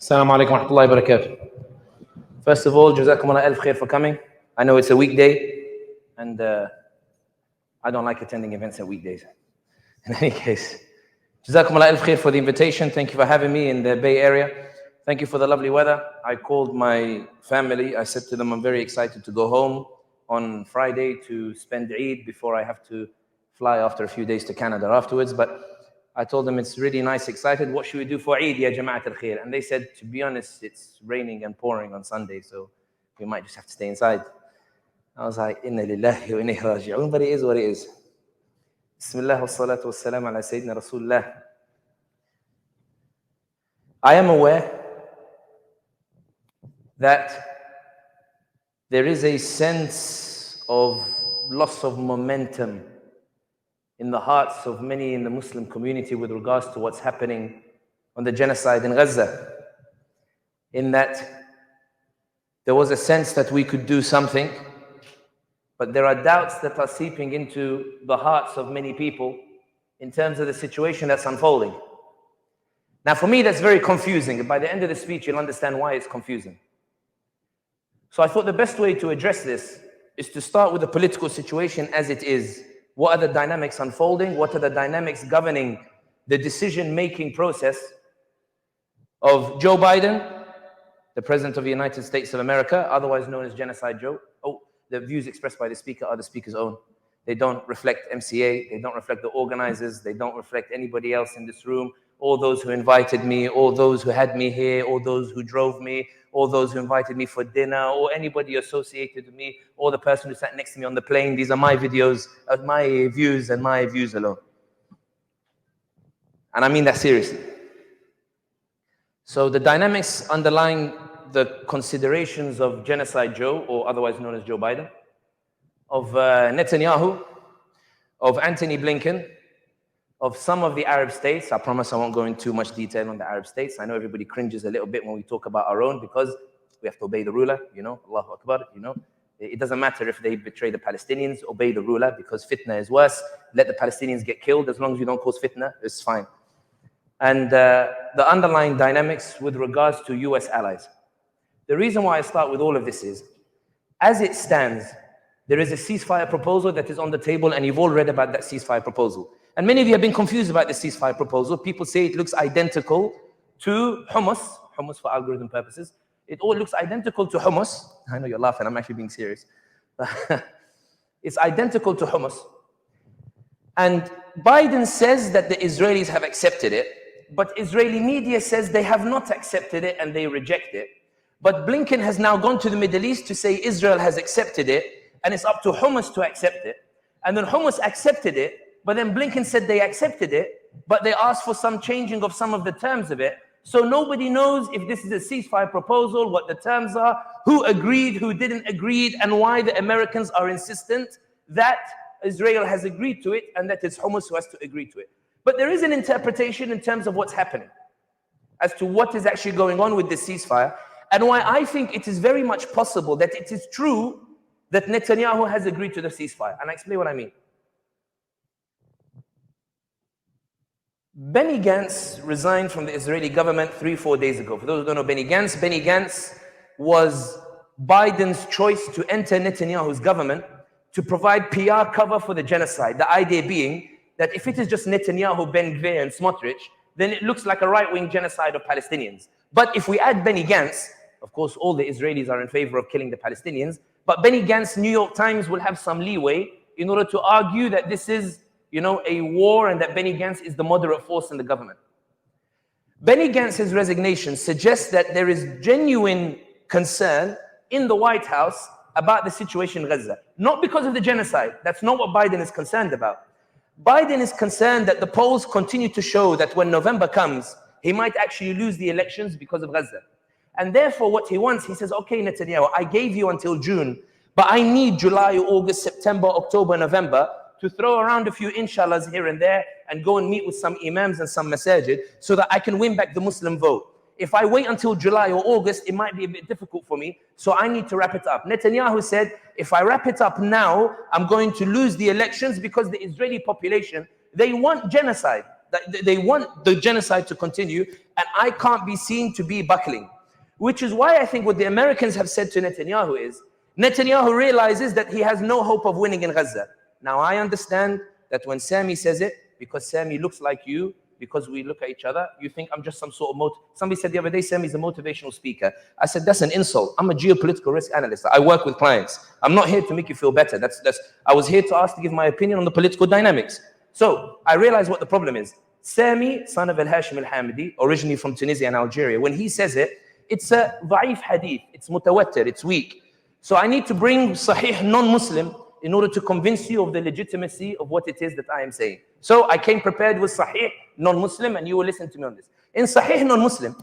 Assalamu alaikum wa rahmatullahi wa barakatuh. First of all, jazakum Allah alf khair for coming. I know it's a weekday, and I don't like attending events on weekdays. In any case, jazakum Allah alf khair for the invitation. Thank you for having me in the Bay Area. Thank you for the lovely weather. I called my family. I said to them, I'm very excited to go home on Friday to spend Eid before I have to fly after a few days to Canada afterwards. But I told them it's really nice, excited. What should we do for Eid, ya Jama'at al-Khair? And they said, to be honest, it's raining and pouring on Sunday, so we might just have to stay inside. I was like, Inna lillahi wa inna ilayhi raji'un, but it is what it is. Bismillah wa salatu wa salam ala Sayyidina Rasulullah. I am aware that there is a sense of loss of momentum in the hearts of many in the Muslim community with regards to what's happening on the genocide in Gaza. In that there was a sense that we could do something, but there are doubts that are seeping into the hearts of many people in terms of the situation that's unfolding. Now for me that's very confusing, and by the end of the speech you'll understand why it's confusing. So I thought the best way to address this is to start with the political situation as it is. What are the dynamics unfolding? What are the dynamics governing the decision-making process of Joe Biden, the President of the United States of America, otherwise known as Genocide Joe? Oh, the views expressed by the speaker are the speaker's own. They don't reflect MCA, they don't reflect the organizers, they don't reflect anybody else in this room, all those who invited me, all those who had me here, all those who drove me, all those who invited me for dinner, or anybody associated with me, or the person who sat next to me on the plane. These are my videos, my views and my views alone. And I mean that seriously. So the dynamics underlying the considerations of Genocide Joe, or otherwise known as Joe Biden, of Netanyahu, of Antony Blinken, of some of the Arab states. I promise I won't go into too much detail on the Arab states. I know everybody cringes a little bit when we talk about our own because we have to obey the ruler, Allahu Akbar, It doesn't matter if they betray the Palestinians, obey the ruler because fitna is worse. Let the Palestinians get killed as long as you don't cause fitna, it's fine. And the underlying dynamics with regards to US allies. The reason why I start with all of this is, as it stands, there is a ceasefire proposal that is on the table, and you've all read about that ceasefire proposal. And many of you have been confused about the ceasefire proposal. People say it looks identical to hummus for algorithm purposes. It all looks identical to hummus. I know you're laughing, I'm actually being serious. It's identical to hummus. And Biden says that the Israelis have accepted it, but Israeli media says they have not accepted it and they reject it. But Blinken has now gone to the Middle East to say Israel has accepted it, and it's up to Hummus to accept it. And then Hummus accepted it, but then Blinken said they accepted it, but they asked for some changing of some of the terms of it. So nobody knows if this is a ceasefire proposal, what the terms are, who agreed, who didn't agree, and why the Americans are insistent that Israel has agreed to it and that it's Hummus who has to agree to it. But there is an interpretation in terms of what's happening as to what is actually going on with this ceasefire, and why I think it is very much possible that it is true that Netanyahu has agreed to the ceasefire. And I explain what I mean. Benny Gantz resigned from the Israeli government 3-4 days ago. For those who don't know Benny Gantz was Biden's choice to enter Netanyahu's government to provide PR cover for the genocide. The idea being that if it is just Netanyahu, Ben Gvir and Smotrich, then it looks like a right-wing genocide of Palestinians. But if we add Benny Gantz, of course all the Israelis are in favor of killing the Palestinians, but Benny Gantz, New York Times will have some leeway in order to argue that this is a war and that Benny Gantz is the moderate force in the government. Benny Gantz's resignation suggests that there is genuine concern in the White House about the situation in Gaza. Not because of the genocide. That's not what Biden is concerned about. Biden is concerned that the polls continue to show that when November comes, he might actually lose the elections because of Gaza. And therefore what he wants, he says, okay, Netanyahu, I gave you until June, but I need July, August, September, October, November to throw around a few inshallahs here and there and go and meet with some imams and some masajid so that I can win back the Muslim vote. If I wait until July or August, it might be a bit difficult for me, so I need to wrap it up. Netanyahu said, if I wrap it up now, I'm going to lose the elections because the Israeli population, they want genocide. They want the genocide to continue, and I can't be seen to be buckling. Which is why I think what the Americans have said to Netanyahu is, Netanyahu realizes that he has no hope of winning in Gaza. Now I understand that when Sami says it, because Sami looks like you, because we look at each other, you think I'm just some sort of somebody said the other day, Sami's a motivational speaker. I said, that's an insult. I'm a geopolitical risk analyst. I work with clients. I'm not here to make you feel better. I was here to ask to give my opinion on the political dynamics. So I realized what the problem is. Sami, son of al-Hashim al-Hamdi, originally from Tunisia and Algeria, when he says it, it's a da'if hadith, it's mutawattir, it's weak. So I need to bring sahih non-Muslim in order to convince you of the legitimacy of what it is that I am saying. So I came prepared with sahih non-Muslim, and you will listen to me on this. In sahih non-Muslim,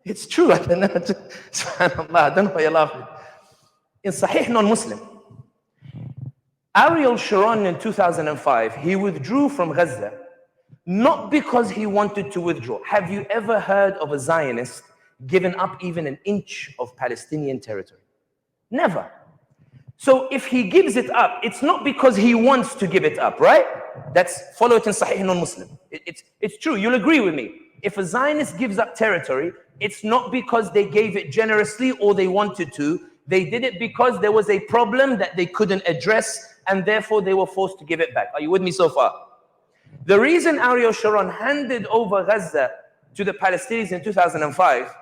it's true, I don't know, subhanAllah, I don't know why you're laughing. In sahih non-Muslim, Ariel Sharon in 2005, he withdrew from Gaza, not because he wanted to withdraw. Have you ever heard of a Zionist giving up even an inch of Palestinian territory? Never. So if he gives it up, it's not because he wants to give it up, right? Follow it in Sahih non-Muslim. It's true, you'll agree with me. If a Zionist gives up territory, it's not because they gave it generously or they wanted to. They did it because there was a problem that they couldn't address, and therefore they were forced to give it back. Are you with me so far? The reason Ariel Sharon handed over Gaza to the Palestinians in 2005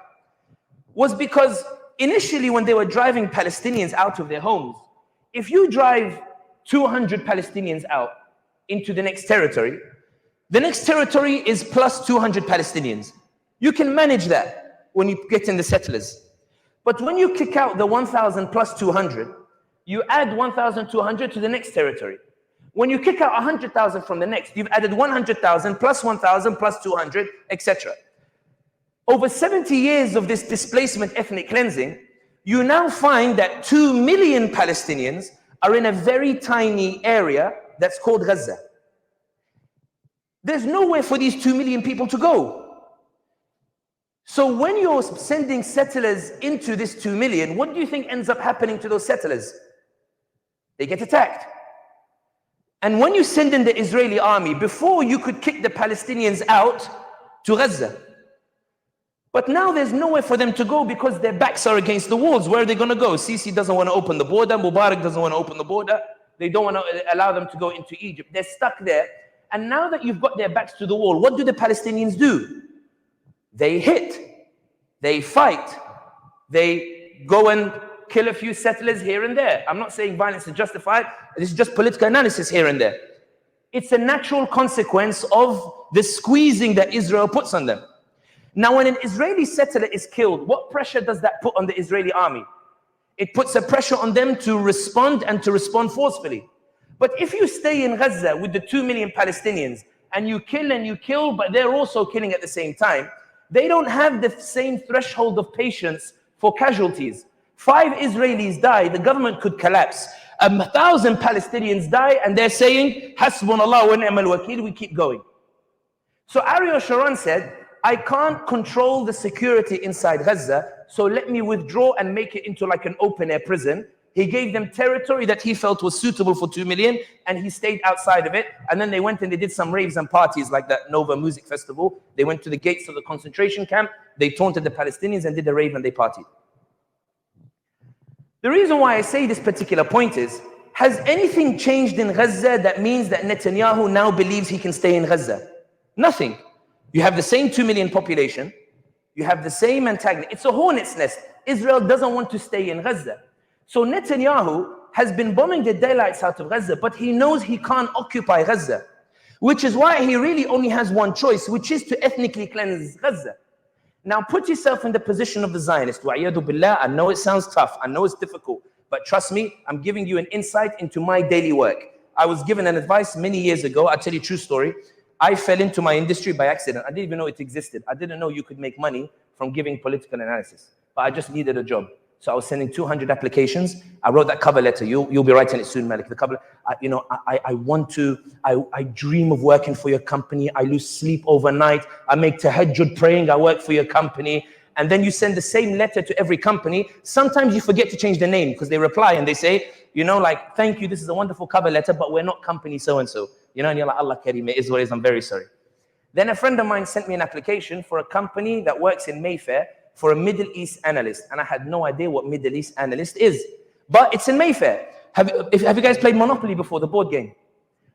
was because initially when they were driving Palestinians out of their homes, if you drive 200 Palestinians out into the next territory is plus 200 Palestinians. You can manage that when you get in the settlers. But when you kick out the 1,000 plus 200, you add 1,200 to the next territory. When you kick out 100,000 from the next, you've added 100,000 plus 1,000 plus 200, etc. Over 70 years of this displacement ethnic cleansing, you now find that 2 million Palestinians are in a very tiny area that's called Gaza. There's nowhere for these 2 million people to go. So when you're sending settlers into this 2 million, what do you think ends up happening to those settlers? They get attacked. And when you send in the Israeli army, before you could kick the Palestinians out to Gaza. But now there's nowhere for them to go because their backs are against the walls. Where are they going to go? Sisi doesn't want to open the border. Mubarak doesn't want to open the border. They don't want to allow them to go into Egypt. They're stuck there. And now that you've got their backs to the wall, what do the Palestinians do? They hit. They fight. They go and kill a few settlers here and there. I'm not saying violence is justified. This is just political analysis here and there. It's a natural consequence of the squeezing that Israel puts on them. Now, when an Israeli settler is killed, what pressure does that put on the Israeli army? It puts a pressure on them to respond and to respond forcefully. But if you stay in Gaza with the 2 million Palestinians and you kill, but they're also killing at the same time, they don't have the same threshold of patience for casualties. 5 Israelis die, the government could collapse. 1,000 Palestinians die, and they're saying, Hasbunallah wa ni'mal wakil, we keep going. So Ariel Sharon said, I can't control the security inside Gaza, so let me withdraw and make it into like an open-air prison. He gave them territory that he felt was suitable for 2 million, and he stayed outside of it. And then they went and they did some raves and parties like that Nova Music Festival. They went to the gates of the concentration camp, they taunted the Palestinians and did a rave and they partied. The reason why I say this particular point is, has anything changed in Gaza that means that Netanyahu now believes he can stay in Gaza? Nothing. You have the same 2 million population. You have the same antagonism. It's a hornet's nest. Israel doesn't want to stay in Gaza. So Netanyahu has been bombing the daylights out of Gaza, but he knows he can't occupy Gaza, which is why he really only has one choice, which is to ethnically cleanse Gaza. Now put yourself in the position of the Zionist. Wa'iyadu billah, I know it sounds tough. I know it's difficult. But trust me, I'm giving you an insight into my daily work. I was given an advice many years ago. I'll tell you a true story. I fell into my industry by accident. I didn't even know it existed. I didn't know you could make money from giving political analysis. But I just needed a job. So I was sending 200 applications. I wrote that cover letter. You'll be writing it soon, Malik. The cover, I dream of working for your company. I lose sleep overnight. I make tahajjud praying. I work for your company. And then you send the same letter to every company. Sometimes you forget to change the name because they reply and they say, You know, like, thank you, this is a wonderful cover letter, but we're not company so-and-so. You know, and you're like, Allah Kareem, it is what it is, I'm very sorry. Then a friend of mine sent me an application for a company that works in Mayfair for a Middle East analyst. And I had no idea what Middle East analyst is. But it's in Mayfair. Have you guys played Monopoly before, the board game?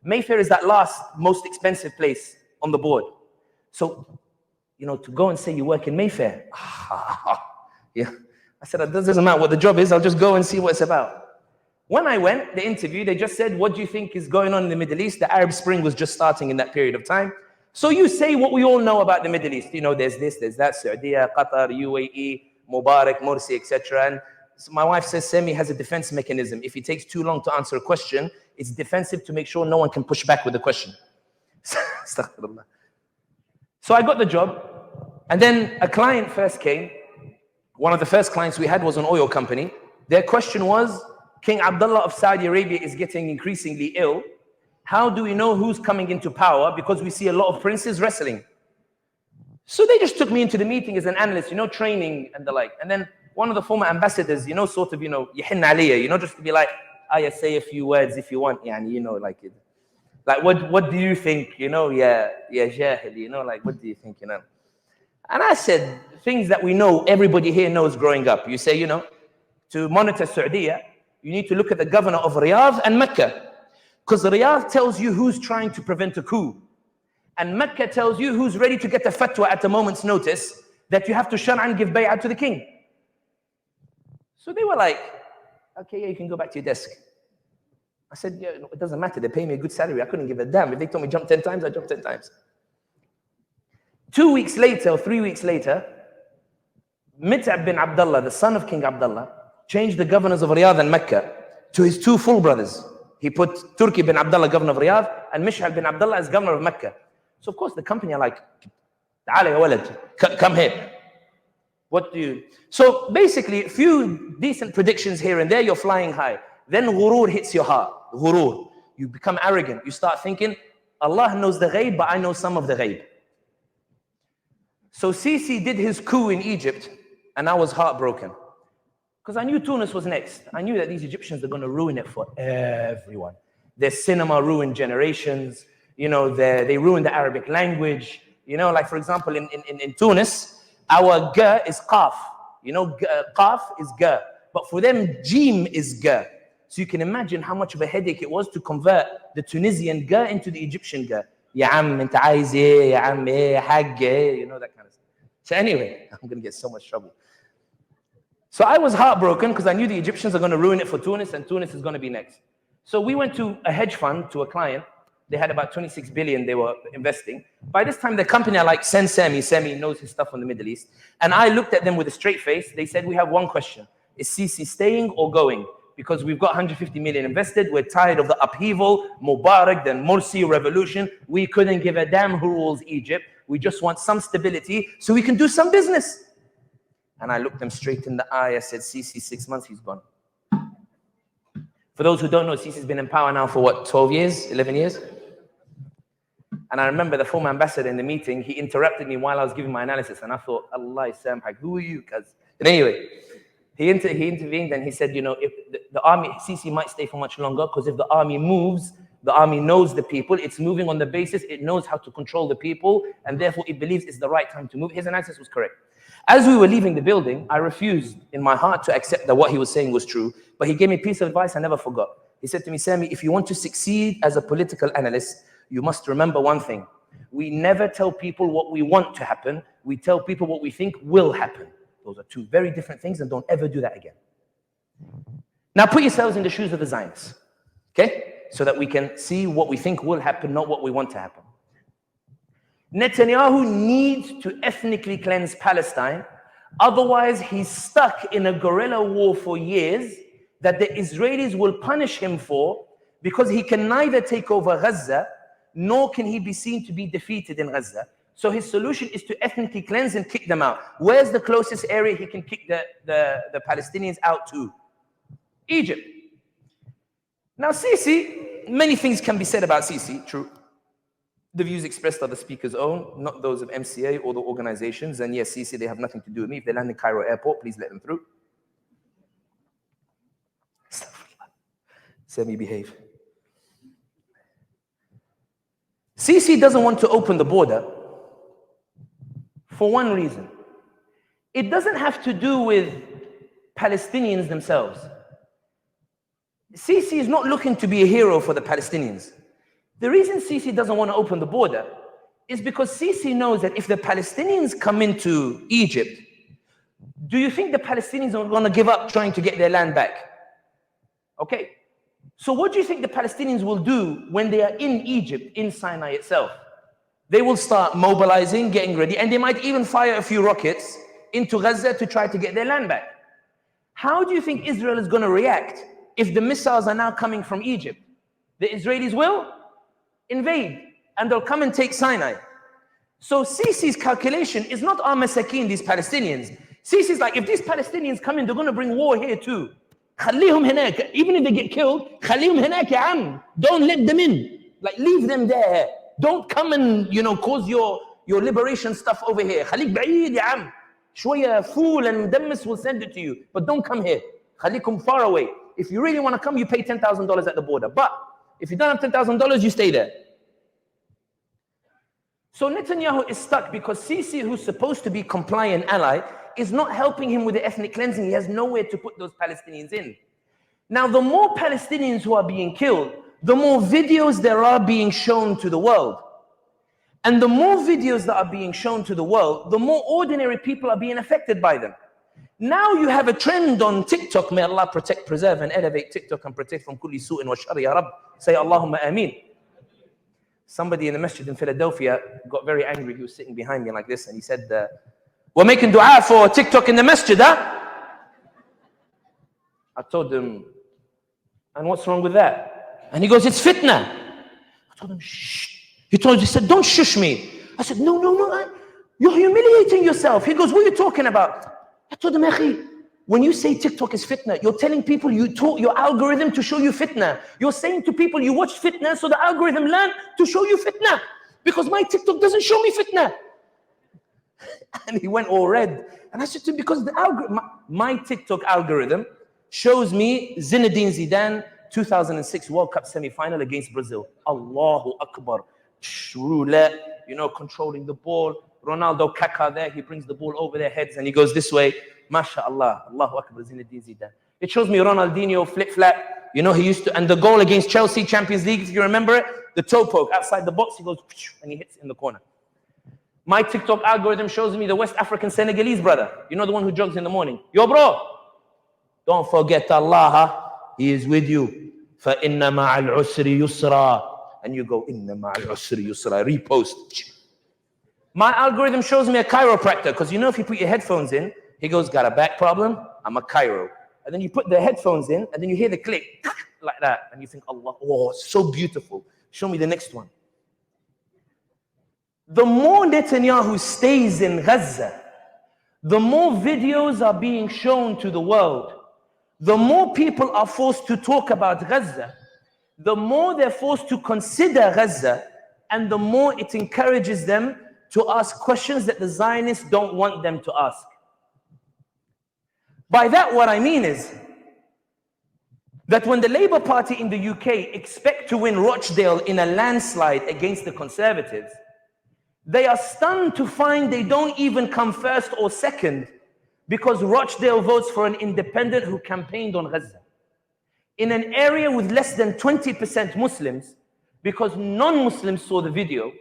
Mayfair is that last most expensive place on the board. So, you know, to go and say you work in Mayfair. Yeah. I said, it doesn't matter what the job is, I'll just go and see what it's about. When I went, the interview, they just said, what do you think is going on in the Middle East? The Arab Spring was just starting in that period of time. So you say what we all know about the Middle East. You know, there's this, there's that, Saudi, Qatar, UAE, Mubarak, Morsi, etc. And so my wife says Sami has a defense mechanism. If it takes too long to answer a question, it's defensive to make sure no one can push back with the question. So I got the job. And then a client first came. One of the first clients we had was an oil company. Their question was, King Abdullah of Saudi Arabia is getting increasingly ill. How do we know who's coming into power? Because we see a lot of princes wrestling. So they just took me into the meeting as an analyst, you know, training and the like. And then one of the former ambassadors, you know, sort of, you know, yihin aliyah, you know, just to be like, yeah, say a few words if you want, yani, you know, like it. Like, what do you think, you know, yeah, jahil, you know, like, what do you think, you know? And I said, things that we know, everybody here knows growing up. You say, you know, to monitor Saudi, you need to look at the governor of Riyadh and Mecca. Because Riyadh tells you who's trying to prevent a coup. And Mecca tells you who's ready to get a fatwa at a moment's notice that you have to shar'an give bay'ah to the king. So they were like, okay, yeah, you can go back to your desk. I said, yeah, it doesn't matter. They pay me a good salary. I couldn't give a damn. If they told me jump 10 times, I jumped 10 times. 2 weeks later, or 3 weeks later, Mit'ab bin Abdullah, the son of King Abdullah, changed the governors of Riyadh and Mecca to his two full brothers. He put Turki bin Abdullah, governor of Riyadh, and Mish'al bin Abdullah as governor of Mecca. So of course the company are like, Ta'ala ya walad, come here. What do you... So basically, a few decent predictions here and there, you're flying high. Then ghurur hits your heart. Ghurur. You become arrogant. You start thinking, Allah knows the ghaib, but I know some of the ghaib. So Sisi did his coup in Egypt, and I was heartbroken. Because I knew Tunis was next. I knew that these Egyptians are going to ruin it for everyone. Their cinema ruined generations. You know, they ruined the Arabic language. You know, like for example, in Tunis, our ga is qaf. You know, qaf is ga. But for them, jim is ga. So you can imagine how much of a headache it was to convert the Tunisian ga into the Egyptian ga. Ya am, enta aiz eh, ya am eh, hag eh, you know, that kind of stuff. So anyway, I'm going to get so much trouble. So I was heartbroken because I knew the Egyptians are going to ruin it for Tunis and Tunis is going to be next. So we went to a hedge fund, to a client. They had about 26 billion they were investing. By this time, the company are like, send Sami. Sami knows his stuff on the Middle East. And I looked at them with a straight face. They said, we have one question. Is Sisi staying or going? Because we've got 150 million invested. We're tired of the upheaval, Mubarak, then Morsi revolution. We couldn't give a damn who rules Egypt. We just want some stability so we can do some business. And I looked them straight in the eye. I said, Sisi, 6 months, he's gone. For those who don't know, Sisi's been in power now for what, 12 years, 11 years? And I remember the former ambassador in the meeting, he interrupted me while I was giving my analysis. And I thought, Allah Samhak, who are you? And anyway, he intervened and he said, you know, if the army, Sisi might stay for much longer because if the army moves, the army knows the people. It's moving on the basis it knows how to control the people. And therefore, it believes it's the right time to move. His analysis was correct. As we were leaving the building, I refused in my heart to accept that what he was saying was true. But he gave me a piece of advice I never forgot. He said to me, Sami, if you want to succeed as a political analyst, you must remember one thing. We never tell people what we want to happen. We tell people what we think will happen. Those are two very different things, and don't ever do that again. Now put yourselves in the shoes of the Zionists, okay? So that we can see what we think will happen, not what we want to happen. Netanyahu needs to ethnically cleanse Palestine. Otherwise, he's stuck in a guerrilla war for years that the Israelis will punish him for because he can neither take over Gaza nor can he be seen to be defeated in Gaza. So his solution is to ethnically cleanse and kick them out. Where's the closest area he can kick the Palestinians out to? Egypt. Now Sisi, many things can be said about Sisi, true. The views expressed are the speaker's own, not those of MCA or the organizations. And yes, Sisi, they have nothing to do with me. If they land in Cairo airport, please let them through. Sami, behave. Sisi doesn't want to open the border for one reason. It doesn't have to do with Palestinians themselves. Sisi is not looking to be a hero for the Palestinians. The reason Sisi doesn't want to open the border is because Sisi knows that if the Palestinians come into Egypt, do you think the Palestinians are going to give up trying to get their land back? Okay. So what do you think the Palestinians will do when they are in Egypt, in Sinai itself? They will start mobilizing, getting ready, and they might even fire a few rockets into Gaza to try to get their land back. How do you think Israel is going to react if the missiles are now coming from Egypt? The Israelis will invade, and they'll come and take Sinai. So Sisi's calculation is not masakin, these Palestinians. Sisi's like, if these Palestinians come in, they're going to bring war here too. خليهم هناك. Even if they get killed, خليهم هناك يا عم. Don't let them in. Like, leave them there. Don't come and, cause your liberation stuff over here. خليك بعيد يا عم. شوية fool and مدمس will send it to you. But don't come here. خليكم far away. If you really want to come, you pay $10,000 at the border. But if you don't have $10,000, you stay there. So Netanyahu is stuck because Sisi, who's supposed to be compliant ally, is not helping him with the ethnic cleansing. He has nowhere to put those Palestinians in. Now, the more Palestinians who are being killed, the more videos there are being shown to the world. And the more videos that are being shown to the world, the more ordinary people are being affected by them. Now you have a trend on TikTok. May Allah protect, preserve, and elevate TikTok and protect from kulli su'in wa shar ya Rabb. Say Allahumma ameen. Somebody in the masjid in Philadelphia got very angry. He was sitting behind me like this, and he said, we're making dua for TikTok in the masjid, huh? I told him, and what's wrong with that? And he goes, it's fitna. I told him, shh. He said, don't shush me. I said, no, you're humiliating yourself. He goes, what are you talking about? I told him, Akhi, when you say TikTok is fitna, you're telling people you taught your algorithm to show you fitna. You're saying to people you watch fitna, so the algorithm learned to show you fitna. Because my TikTok doesn't show me fitna. And he went all red. And I said to him, because the algorithm, my TikTok algorithm shows me Zinedine Zidane 2006 World Cup semi-final against Brazil. Allahu Akbar. Roulette, controlling the ball. Ronaldo, Kaká there, he brings the ball over their heads and he goes this way. MashaAllah, Allahu Akbar, Zinedine Zidane. It shows me Ronaldinho flip-flap. He used to, and the goal against Chelsea, Champions League, if you remember it, the toe poke outside the box, he goes, and he hits in the corner. My TikTok algorithm shows me the West African Senegalese brother. The one who jogs in the morning. Yo, bro, don't forget Allah, He is with you. فَإِنَّ مَعَ الْعُسْرِ يُسْرًا. And you go, إِنَّ مَعَ الْعُسْرِ يُسْرًا. Repost. My algorithm shows me a chiropractor, because if you put your headphones in, he goes, got a back problem? I'm a chiro. And then you put the headphones in, and then you hear the click, like that. And you think, Allah, oh, so beautiful. Show me the next one. The more Netanyahu stays in Gaza, the more videos are being shown to the world. The more people are forced to talk about Gaza, the more they're forced to consider Gaza, and the more it encourages them to ask questions that the Zionists don't want them to ask. By that, what I mean is that when the Labour Party in the UK expect to win Rochdale in a landslide against the Conservatives, they are stunned to find they don't even come first or second, because Rochdale votes for an independent who campaigned on Gaza. In an area with less than 20% Muslims, because non-Muslims saw the video,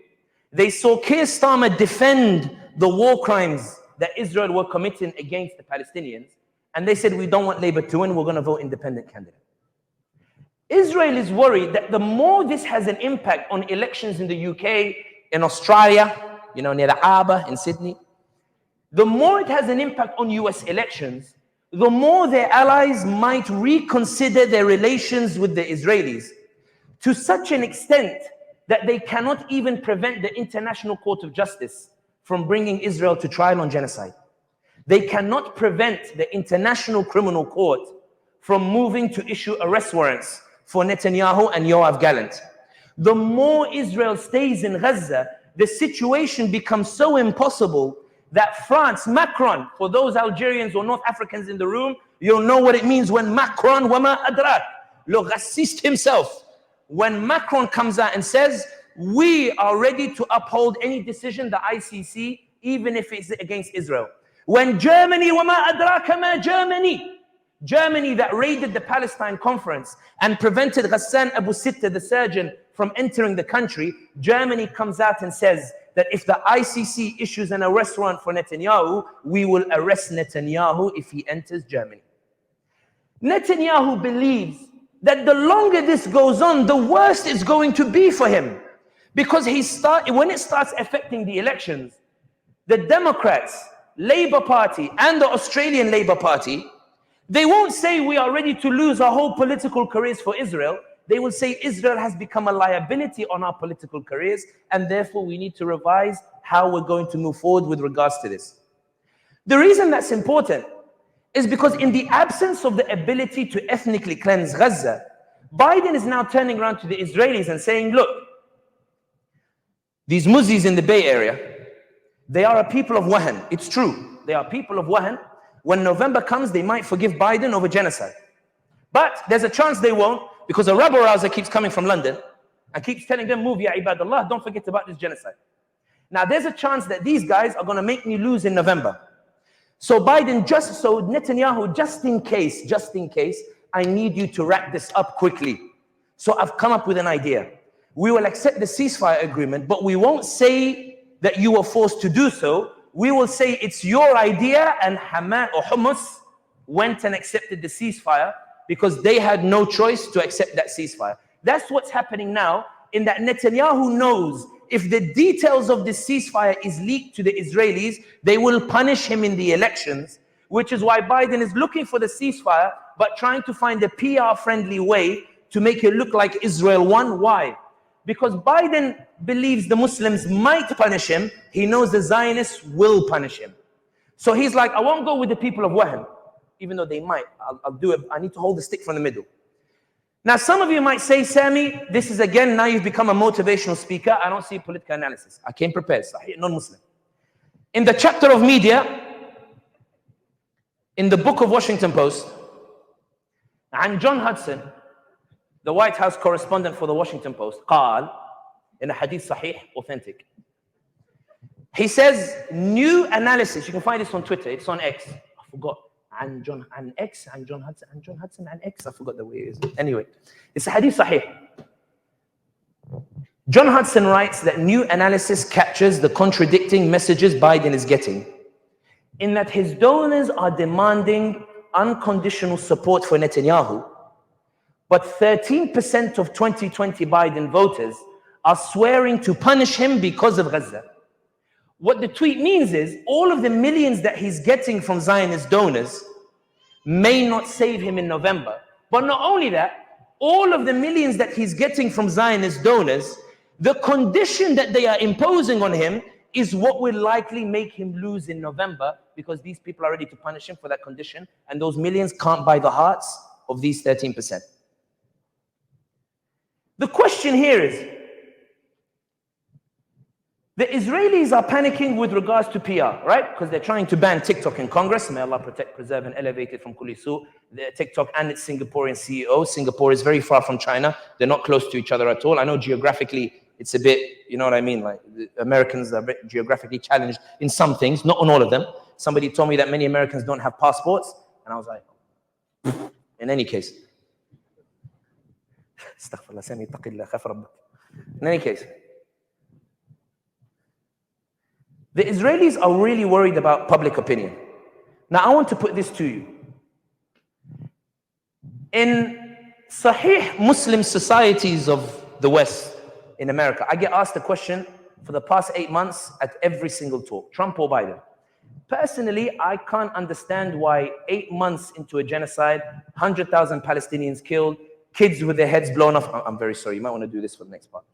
they saw Keir Starmer defend the war crimes that Israel were committing against the Palestinians, and they said, we don't want Labour to win, we're going to vote independent candidate. Israel is worried that the more this has an impact on elections in the UK, in Australia, near the Harbour in Sydney, the more it has an impact on US elections, the more their allies might reconsider their relations with the Israelis, to such an extent that they cannot even prevent the International Court of Justice from bringing Israel to trial on genocide. They cannot prevent the International Criminal Court from moving to issue arrest warrants for Netanyahu and Yoav Gallant. The more Israel stays in Gaza, the situation becomes so impossible that France, Macron, for those Algerians or North Africans in the room, you'll know what it means when Macron, wama adrak, le raciste himself, when Macron comes out and says, we are ready to uphold any decision, the ICC, even if it's against Israel. When Germany, وَمَا أَدْرَاكَ مَا Germany, Germany that raided the Palestine conference and prevented Ghassan Abu Sitta, the surgeon, from entering the country, Germany comes out and says that if the ICC issues an arrest warrant for Netanyahu, we will arrest Netanyahu if he enters Germany. Netanyahu believes that the longer this goes on, the worse it's going to be for him. Because when it starts affecting the elections, the Democrats, Labour Party, and the Australian Labour Party, they won't say we are ready to lose our whole political careers for Israel. They will say Israel has become a liability on our political careers, and therefore we need to revise how we're going to move forward with regards to this. The reason that's important is because in the absence of the ability to ethnically cleanse Gaza, Biden is now turning around to the Israelis and saying, look, these Muzis in the Bay Area, they are a people of Wahan. It's true. They are people of Wahan. When November comes, they might forgive Biden over genocide. But there's a chance they won't, because a rabble-rouser keeps coming from London and keeps telling them, move, ya ibadallah, don't forget about this genocide. Now, there's a chance that these guys are going to make me lose in November. So Netanyahu, just in case, I need you to wrap this up quickly. So I've come up with an idea. We will accept the ceasefire agreement, but we won't say that you were forced to do so. We will say it's your idea, and Hamas or Hamas went and accepted the ceasefire because they had no choice to accept that ceasefire. That's what's happening now, in that Netanyahu knows if the details of this ceasefire is leaked to the Israelis, they will punish him in the elections, which is why Biden is looking for the ceasefire, but trying to find a PR-friendly way to make it look like Israel won. Why? Because Biden believes the Muslims might punish him. He knows the Zionists will punish him. So he's like, I won't go with the people of Wahan, even though they might. I'll do it. I need to hold the stick from the middle. Now, some of you might say, Sami, this is again, now you've become a motivational speaker. I don't see political analysis. I came prepared, Sahih, non-Muslim. In the chapter of media, in the book of Washington Post, and John Hudson, the White House correspondent for the Washington Post, قال, in a hadith sahih, authentic. He says, new analysis, you can find this on Twitter, it's on X. I forgot. And John Hudson and X. I forgot the way it is. Anyway, it's a hadith sahih. John Hudson writes that new analysis captures the contradicting messages Biden is getting, in that his donors are demanding unconditional support for Netanyahu, but 13% of 2020 Biden voters are swearing to punish him because of Gaza. What the tweet means is all of the millions that he's getting from Zionist donors may not save him in November. But not only that, all of the millions that he's getting from Zionist donors, the condition that they are imposing on him is what will likely make him lose in November, because these people are ready to punish him for that condition, and those millions can't buy the hearts of these 13%. The question here is, the Israelis are panicking with regards to PR, right? Because they're trying to ban TikTok in Congress. May Allah protect, preserve, and elevate it from kulli su. TikTok and its Singaporean CEO. Singapore is very far from China. They're not close to each other at all. I know geographically it's a bit, you know what I mean? Like the Americans are geographically challenged in some things, not on all of them. Somebody told me that many Americans don't have passports. And I was like, in any case. In any case. The Israelis are really worried about public opinion. Now, I want to put this to you. In Sahih Muslim societies of the West, in America, I get asked the question for the past 8 months at every single talk, Trump or Biden. Personally, I can't understand why 8 months into a genocide, 100,000 Palestinians killed, kids with their heads blown off. I'm very sorry, you might want to do this for the next part.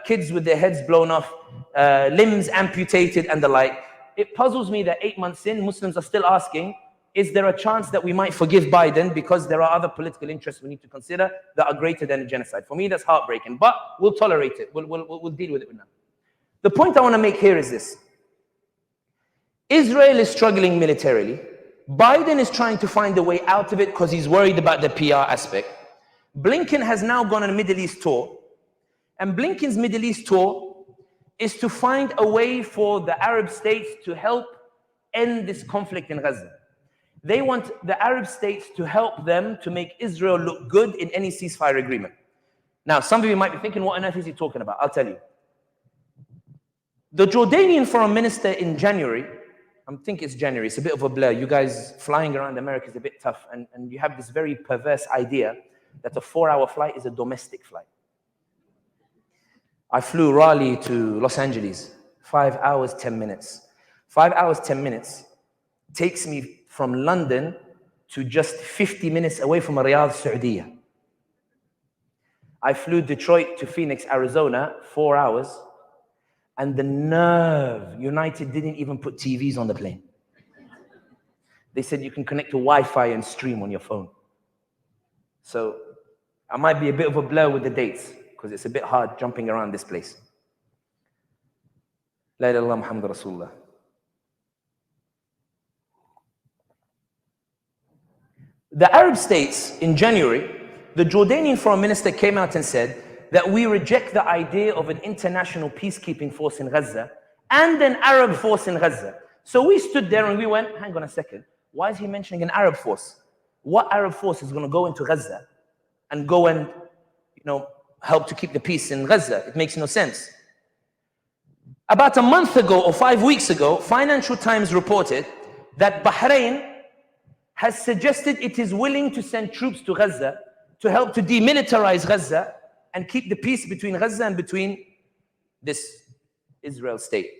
Kids with their heads blown off, limbs amputated and the like. It puzzles me that 8 months in, Muslims are still asking, is there a chance that we might forgive Biden because there are other political interests we need to consider that are greater than a genocide? For me, that's heartbreaking, but we'll tolerate it. We'll deal with it now. The point I want to make here is this. Israel is struggling militarily. Biden is trying to find a way out of it because he's worried about the PR aspect. Blinken has now gone on a Middle East tour. And Blinken's Middle East tour is to find a way for the Arab states to help end this conflict in Gaza. They want the Arab states to help them to make Israel look good in any ceasefire agreement. Now, some of you might be thinking, what on earth is he talking about? I'll tell you. The Jordanian foreign minister in January, I think it's January, it's a bit of a blur. You guys flying around America is a bit tough, and you have this very perverse idea that a 4-hour flight is a domestic flight. I flew Raleigh to Los Angeles, 5 hours, 10 minutes. 5 hours, 10 minutes takes me from London to just 50 minutes away from Riyadh, Saudi. I flew Detroit to Phoenix, Arizona, 4 hours, and the nerve, United didn't even put TVs on the plane. They said you can connect to Wi-Fi and stream on your phone. So I might be a bit of a blur with the dates, because it's a bit hard jumping around this place. La ilaha illallah Muhammad Rasulullah. The Arab states in January, the Jordanian foreign minister came out and said that we reject the idea of an international peacekeeping force in Gaza and an Arab force in Gaza. So we stood there and we went, hang on a second, why is he mentioning an Arab force? What Arab force is going to go into Gaza and go and, help to keep the peace in Gaza? It makes no sense. About a month ago or 5 weeks ago, Financial Times reported that Bahrain has suggested it is willing to send troops to Gaza to help to demilitarize Gaza and keep the peace between Gaza and between this Israel state.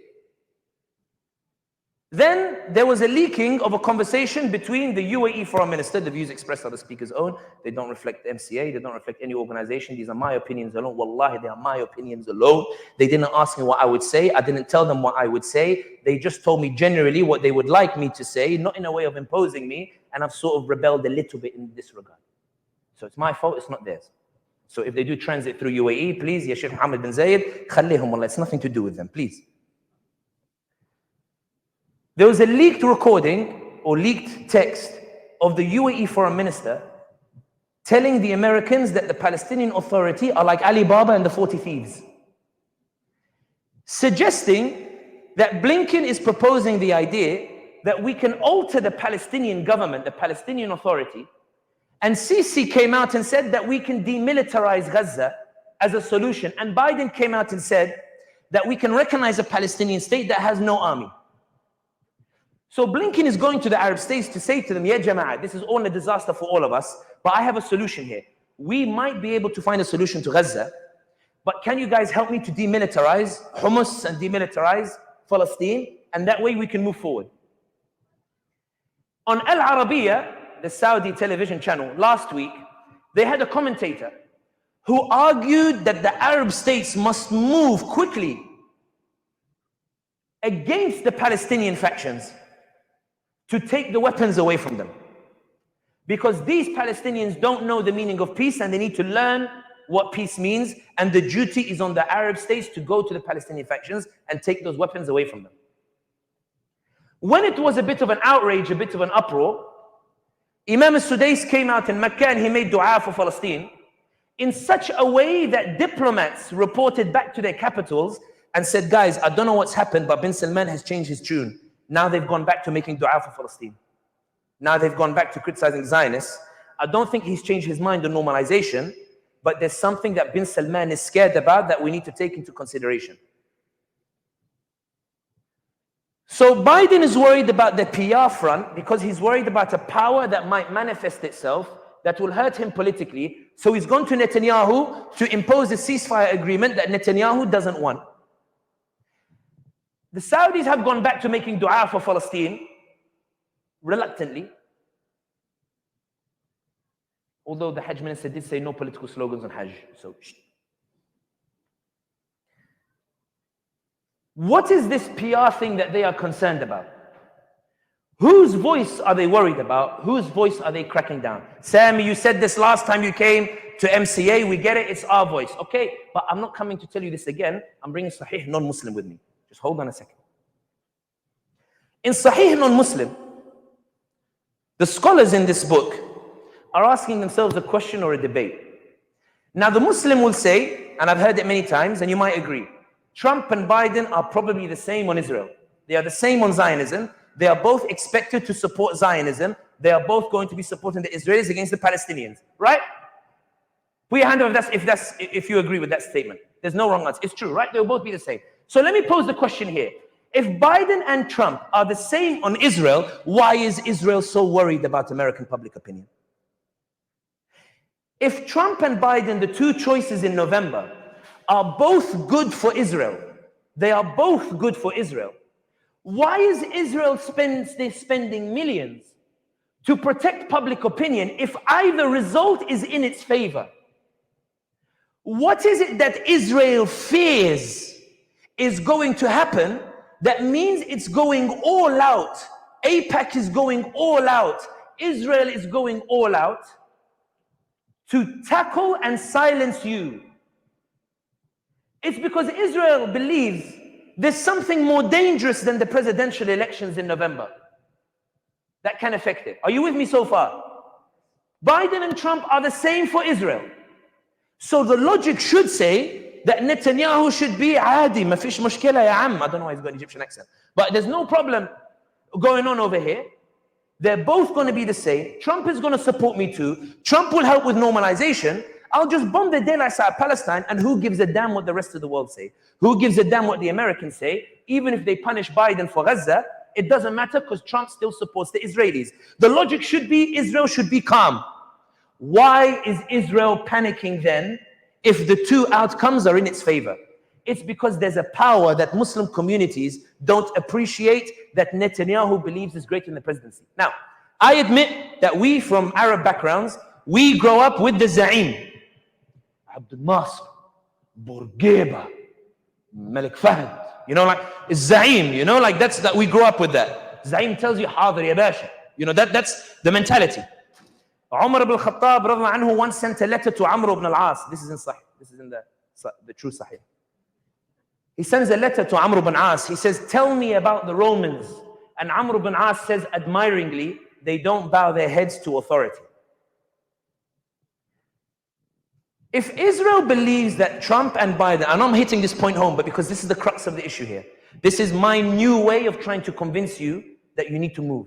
Then there was a leaking of a conversation between the UAE foreign minister. The views expressed are the speaker's own. They don't reflect the MCA. They don't reflect any organization. These are my opinions alone. Wallahi, they are my opinions alone. They didn't ask me what I would say. I didn't tell them what I would say. They just told me generally what they would like me to say, not in a way of imposing me. And I've sort of rebelled a little bit in this regard. So it's my fault, it's not theirs. So if they do transit through UAE, please, Ya Sheikh Mohammed bin Zayed, khallihum wallah, it's nothing to do with them, please. There was a leaked recording or leaked text of the UAE foreign minister telling the Americans that the Palestinian Authority are like Ali Baba and the 40 Thieves, suggesting that Blinken is proposing the idea that we can alter the Palestinian government, the Palestinian Authority, and Sisi came out and said that we can demilitarize Gaza as a solution. And Biden came out and said that we can recognize a Palestinian state that has no army. So Blinken is going to the Arab states to say to them, Ya Jama'ah, this is all a disaster for all of us, but I have a solution here. We might be able to find a solution to Gaza, but can you guys help me to demilitarize Hamas and demilitarize Palestine? And that way we can move forward. On Al Arabiya, the Saudi television channel, last week, they had a commentator who argued that the Arab states must move quickly against the Palestinian factions to take the weapons away from them. Because these Palestinians don't know the meaning of peace and they need to learn what peace means, and the duty is on the Arab states to go to the Palestinian factions and take those weapons away from them. When it was a bit of an outrage, a bit of an uproar, Imam al-Sudais came out in Mecca and he made dua for Palestine in such a way that diplomats reported back to their capitals and said, guys, I don't know what's happened, but bin Salman has changed his tune. Now they've gone back to making dua for Palestine. Now they've gone back to criticizing Zionists. I don't think he's changed his mind on normalization, but there's something that bin Salman is scared about that we need to take into consideration. So Biden is worried about the PR front because he's worried about a power that might manifest itself that will hurt him politically. So he's gone to Netanyahu to impose a ceasefire agreement that Netanyahu doesn't want. The Saudis have gone back to making dua for Palestine, reluctantly. Although the Hajj minister did say no political slogans on Hajj. So, what is this PR thing that they are concerned about? Whose voice are they worried about? Whose voice are they cracking down? Sami, you said this last time you came to MCA. We get it. It's our voice. Okay, but I'm not coming to tell you this again. I'm bringing Sahih non-Muslim with me. Just hold on a second. In Sahih non-Muslim, the scholars in this book are asking themselves a question or a debate. Now the Muslim will say, and I've heard it many times, and you might agree, Trump and Biden are probably the same on Israel. They are the same on Zionism. They are both expected to support Zionism. They are both going to be supporting the Israelis against the Palestinians, right? Put your hand up if you agree with that statement. There's no wrong answer. It's true, right? They'll both be the same. So let me pose the question here. If Biden and Trump are the same on Israel, why is Israel so worried about American public opinion? If Trump and Biden, the two choices in November, are both good for Israel, they are both good for Israel, why is Israel spending millions to protect public opinion if either result is in its favor? What is it that Israel fears is going to happen that means it's going all out? AIPAC is going all out. Israel is going all out to tackle and silence you. It's because Israel believes there's something more dangerous than the presidential elections in November that can affect it. Are you with me so far? Biden and Trump are the same for Israel. So the logic should say that Netanyahu should be عادي, ما فيش مشكلة يا عم. I don't know why he's got an Egyptian accent. But there's no problem going on over here. They're both going to be the same. Trump is going to support me too. Trump will help with normalization. I'll just bomb the daylight side of Palestine, and who gives a damn what the rest of the world say? Who gives a damn what the Americans say? Even if they punish Biden for Gaza, it doesn't matter because Trump still supports the Israelis. The logic should be Israel should be calm. Why is Israel panicking then if the two outcomes are in its favor? It's because there's a power that Muslim communities don't appreciate that Netanyahu believes is greater than the presidency. Now, I admit that we from Arab backgrounds, we grow up with the Za'im. Abdul Nasser, Bourguiba, Malik Fahd, you know, like Za'im, you know, like that we grew up with that. Za'im tells you, Hadir ya Basha. You know, that's the mentality. Umar ibn al-Khattab radhiyallahu anhu once sent a letter to Amr ibn al-As. This is in Sahih. This is in the true Sahih. He sends a letter to Amr ibn al-As. He says, tell me about the Romans. And Amr ibn al-As says admiringly, they don't bow their heads to authority. If Israel believes that Trump and Biden, and I'm hitting this point home, but because this is the crux of the issue here. This is my new way of trying to convince you that you need to move.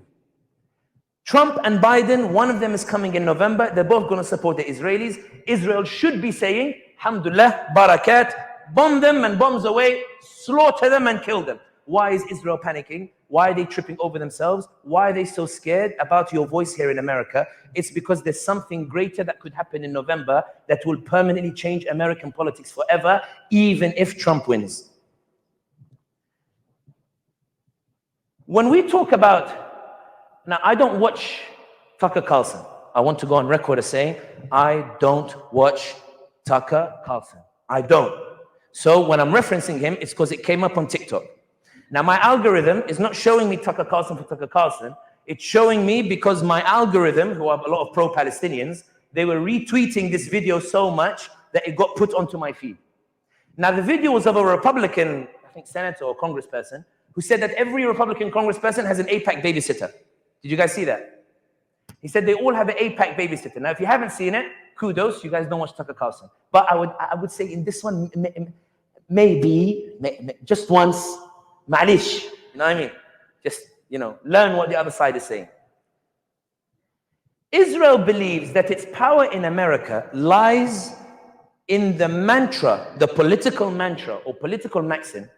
Trump and Biden, one of them is coming in November. They're both going to support the Israelis. Israel should be saying, Alhamdulillah, barakat, bomb them and bombs away, slaughter them and kill them. Why is Israel panicking? Why are they tripping over themselves? Why are they so scared about your voice here in America? It's because there's something greater that could happen in November that will permanently change American politics forever, even if Trump wins. When we talk about, now I don't watch Tucker Carlson. I want to go on record as saying, I don't watch Tucker Carlson. I don't. So when I'm referencing him, it's because it came up on TikTok. Now my algorithm is not showing me Tucker Carlson for Tucker Carlson. It's showing me because my algorithm, who are a lot of pro-Palestinians, they were retweeting this video so much that it got put onto my feed. Now the video was of a Republican, I think senator or congressperson, who said that every Republican congressperson has an AIPAC babysitter. Did you guys see that? He said they all have an AIPAC babysitter. Now if you haven't seen it, kudos, you guys don't watch Tucker Carlson. But I would say in this one, maybe just once, ma'alish, you know what I mean? Just, you know, learn what the other side is saying. Israel believes that its power in America lies in the mantra, the political mantra or political maxim,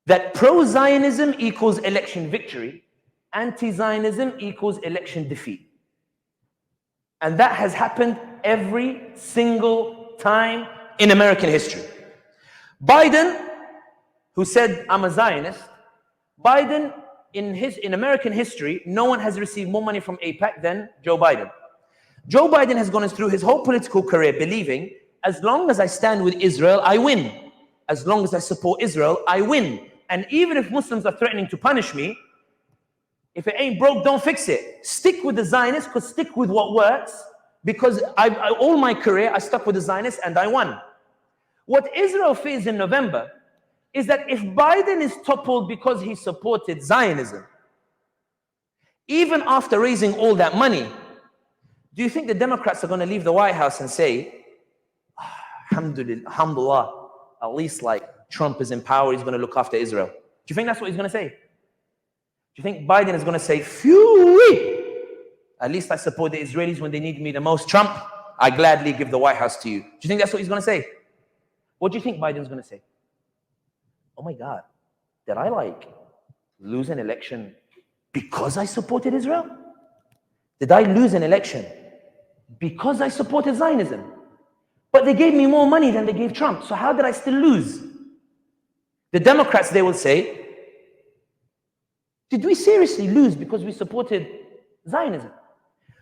that pro-Zionism equals election victory, anti-Zionism equals election defeat. And that has happened every single time in American history. Biden, who said, I'm a Zionist, Biden, in American history, no one has received more money from AIPAC than Joe Biden. Joe Biden has gone through his whole political career believing, as long as I stand with Israel, I win. As long as I support Israel, I win. And even if Muslims are threatening to punish me, if it ain't broke, don't fix it. Stick with the Zionists, because stick with what works, because all my career, I stuck with the Zionists and I won. What Israel fears in November is that if Biden is toppled because he supported Zionism, even after raising all that money, do you think the Democrats are going to leave the White House and say, alhamdulillah, at least like Trump is in power, he's going to look after Israel. Do you think that's what he's going to say? Do you think Biden is going to say, phew, at least I support the Israelis when they need me the most? Trump, I gladly give the White House to you. Do you think that's what he's going to say? What do you think Biden's going to say? Oh my God, did I like lose an election because I supported Israel? Did I lose an election because I supported Zionism? But they gave me more money than they gave Trump. So how did I still lose? The Democrats, they will say, did we seriously lose because we supported Zionism?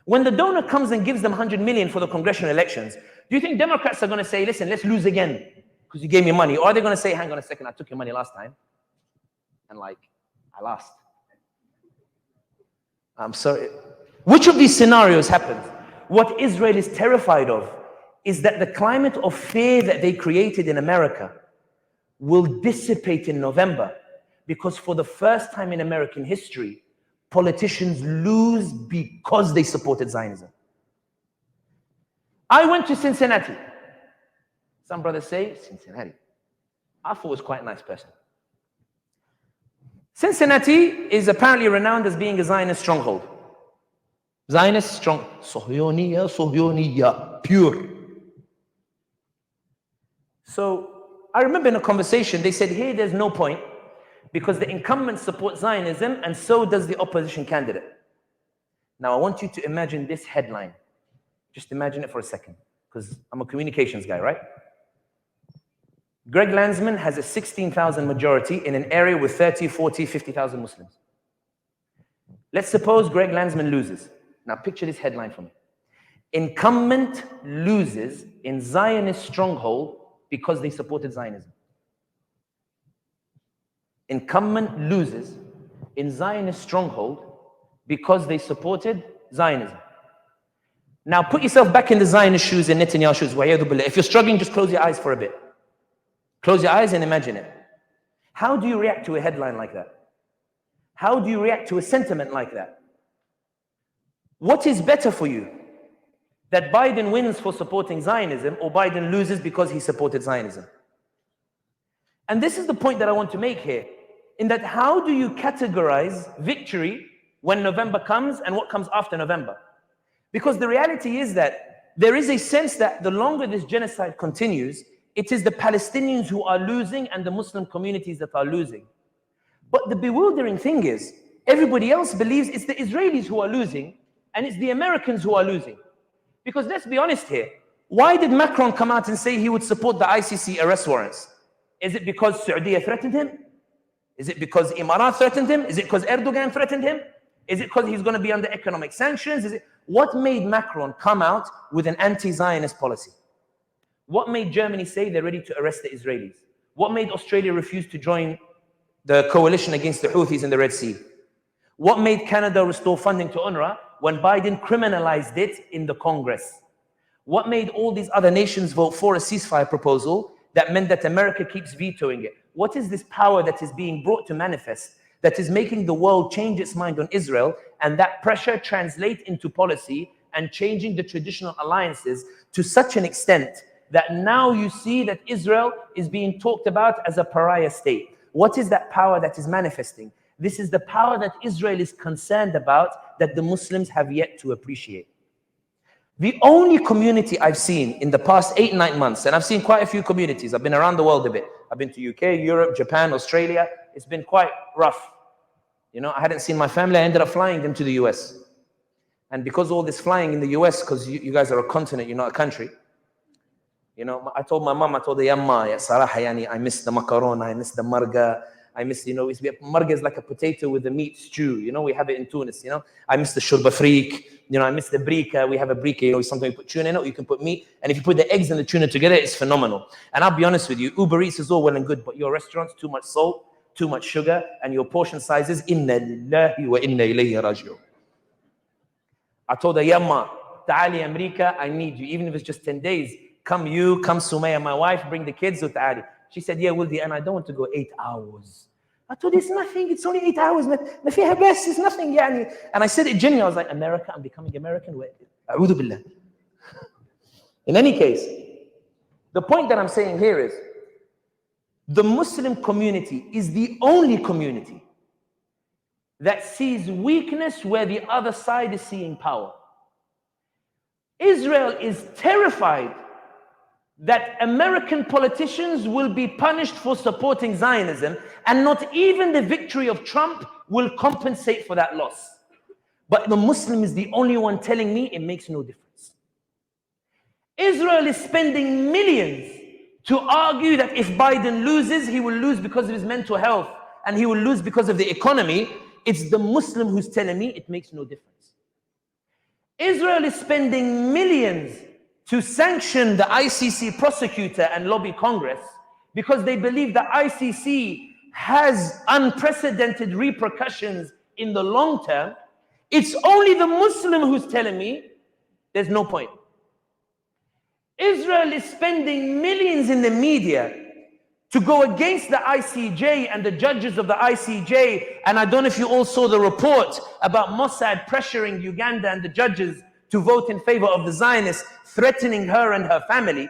When the donor comes and gives them 100 million for the congressional elections, do you think Democrats are going to say, listen, let's lose again because you gave me money? Or are they going to say, hang on a second, I took your money last time and like, I lost. I'm sorry. Which of these scenarios happens? What Israel is terrified of is that the climate of fear that they created in America will dissipate in November, because for the first time in American history, politicians lose because they supported Zionism. I went to Cincinnati. Some brothers say, Cincinnati. I thought it was quite a nice person. Cincinnati is apparently renowned as being a Zionist stronghold. Zionist strong, Sohiyoniya, pure. So I remember in a conversation, they said, here there's no point because the incumbents support Zionism and so does the opposition candidate. Now I want you to imagine this headline. Just imagine it for a second, because I'm a communications guy, right? Greg Landsman has a 16,000 majority in an area with 30, 40, 50,000 Muslims. Let's suppose Greg Landsman loses. Now picture this headline for me. Incumbent loses in Zionist stronghold because they supported Zionism. Incumbent loses in Zionist stronghold because they supported Zionism. Now put yourself back in the Zionist shoes and Netanyahu's shoes. If you're struggling, just close your eyes for a bit. Close your eyes and imagine it. How do you react to a headline like that? How do you react to a sentiment like that? What is better for you? That Biden wins for supporting Zionism, or Biden loses because he supported Zionism? And this is the point that I want to make here, in that how do you categorize victory when November comes and what comes after November? Because the reality is that there is a sense that the longer this genocide continues, it is the Palestinians who are losing and the Muslim communities that are losing. But the bewildering thing is, everybody else believes it's the Israelis who are losing and it's the Americans who are losing. Because let's be honest here, why did Macron come out and say he would support the ICC arrest warrants? Is it because Saudi threatened him? Is it because Emirat threatened him? Is it because Erdogan threatened him? Is it because he's going to be under economic sanctions? What made Macron come out with an anti-Zionist policy? What made Germany say they're ready to arrest the Israelis? What made Australia refuse to join the coalition against the Houthis in the Red Sea? What made Canada restore funding to UNRWA when Biden criminalized it in the Congress? What made all these other nations vote for a ceasefire proposal that meant that America keeps vetoing it? What is this power that is being brought to manifest that is making the world change its mind on Israel, and that pressure translate into policy and changing the traditional alliances to such an extent that now you see that Israel is being talked about as a pariah state? What is that power that is manifesting? This is the power that Israel is concerned about, that the Muslims have yet to appreciate. The only community I've seen in the past 8-9 months, and I've seen quite a few communities, I've been around the world a bit. I've been to UK, Europe, Japan, Australia. It's been quite rough. You know, I hadn't seen my family. I ended up flying them to the US. And because all this flying in the US, because you guys are a continent, you're not a country. You know, I told my mom, I told her, Yamma, ya Saraha, yani, I miss the macaroni, I miss the marga, I miss, you know, marga is like a potato with a meat stew. You know, we have it in Tunis, you know. I miss the shurba freak. You know, I miss the brika. We have a brika, you know, sometimes you put tuna in it, or you can put meat. And if you put the eggs and the tuna together, it's phenomenal. And I'll be honest with you, Uber Eats is all well and good, but your restaurants, too much salt, too much sugar, and your portion sizes, inna lillahi wa inna ilayhi raji'un. I told her, Yamma, ta'ali America, I need you. Even if it's just 10 days, come you, come Sumaya, my wife, bring the kids, or ta'ali. She said, yeah, Wildi, and I don't want to go 8 hours. I told her, it's nothing, it's only 8 hours. It's nothing, yani. And I said it genuinely, I was like, America, I'm becoming American. A'udhu billah. In any case, The point that I'm saying here is, the Muslim community is the only community that sees weakness where the other side is seeing power. Israel is terrified that American politicians will be punished for supporting Zionism, and not even the victory of Trump will compensate for that loss. But the Muslim is the only one telling me it makes no difference. Israel is spending millions to argue that if Biden loses, he will lose because of his mental health and he will lose because of the economy. It's the Muslim who's telling me it makes no difference. Israel is spending millions to sanction the ICC prosecutor and lobby Congress because they believe the ICC has unprecedented repercussions in the long term. It's only the Muslim who's telling me there's no point. Israel is spending millions in the media to go against the ICJ and the judges of the ICJ. And I don't know if you all saw the report about Mossad pressuring Uganda and the judges to vote in favor of the Zionists, threatening her and her family.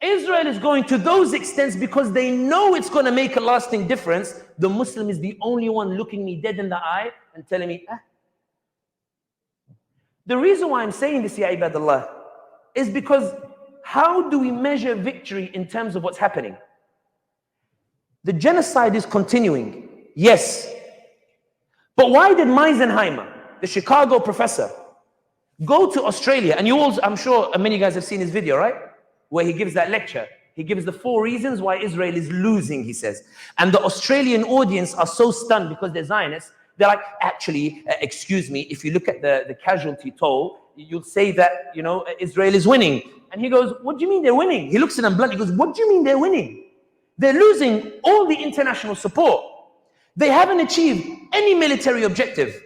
Israel is going to those extents because they know it's going to make a lasting difference. The Muslim is the only one looking me dead in the eye and telling me, The reason why I'm saying this, ya ibadallah, is because how do we measure victory in terms of what's happening? The genocide is continuing, yes. But why did Meisenheimer, the Chicago professor, go to Australia? And you all, I'm sure many guys have seen his video, right? Where he gives that lecture. He gives the 4 reasons why Israel is losing, he says. And the Australian audience are so stunned because they're Zionists. They're like, actually, excuse me, if you look at the casualty toll, you'll say that, Israel is winning. And he goes, what do you mean they're winning? He looks at them bluntly, he goes, what do you mean they're winning? They're losing all the international support. They haven't achieved any military objective.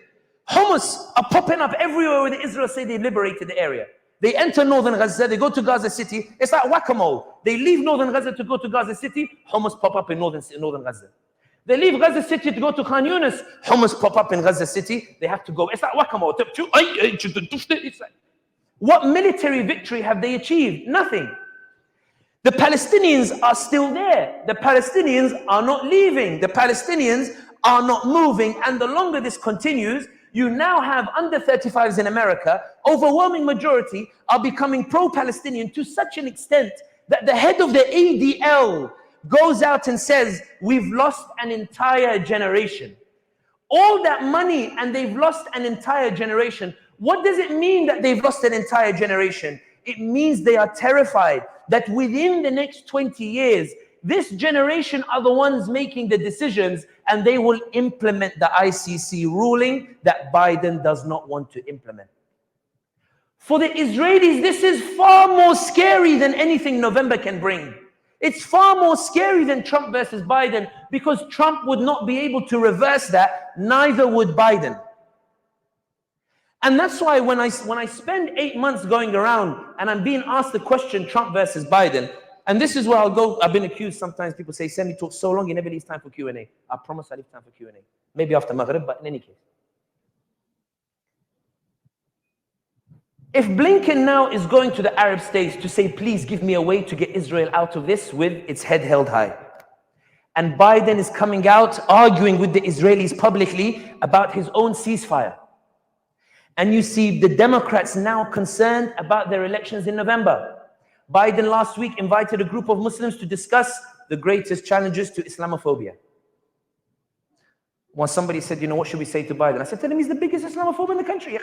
Hamas are popping up everywhere where Israel say they liberated the area. They enter northern Gaza, they go to Gaza City. It's like whack-a-mole. They leave northern Gaza to go to Gaza City, Hamas pop up in northern Gaza. They leave Gaza City to go to Khan Yunis, Hamas pop up in Gaza City. They have to go. It's like whack-a-mole. It's like, what military victory have they achieved? Nothing. The Palestinians are still there. The Palestinians are not leaving. The Palestinians are not moving. And the longer this continues, you now have under 35s in America, overwhelming majority are becoming pro-Palestinian to such an extent that the head of the ADL goes out and says, we've lost an entire generation. All that money and they've lost an entire generation. What does it mean that they've lost an entire generation? It means they are terrified that within the next 20 years, this generation are the ones making the decisions and they will implement the ICC ruling that Biden does not want to implement. For the Israelis, this is far more scary than anything November can bring. It's far more scary than Trump versus Biden because Trump would not be able to reverse that, neither would Biden. And that's why when I spend 8 months going around and I'm being asked the question Trump versus Biden, and this is where I'll go, I've been accused sometimes, people say, Sami talks so long, he never leaves time for Q&A. I promise I leave time for Q&A. Maybe after Maghrib, but in any case. If Blinken now is going to the Arab states to say, please give me a way to get Israel out of this with its head held high, and Biden is coming out arguing with the Israelis publicly about his own ceasefire, and you see the Democrats now concerned about their elections in November. Biden last week invited a group of Muslims to discuss the greatest challenges to Islamophobia. Once somebody said, what should we say to Biden? I said, tell him he's the biggest Islamophobe in the country.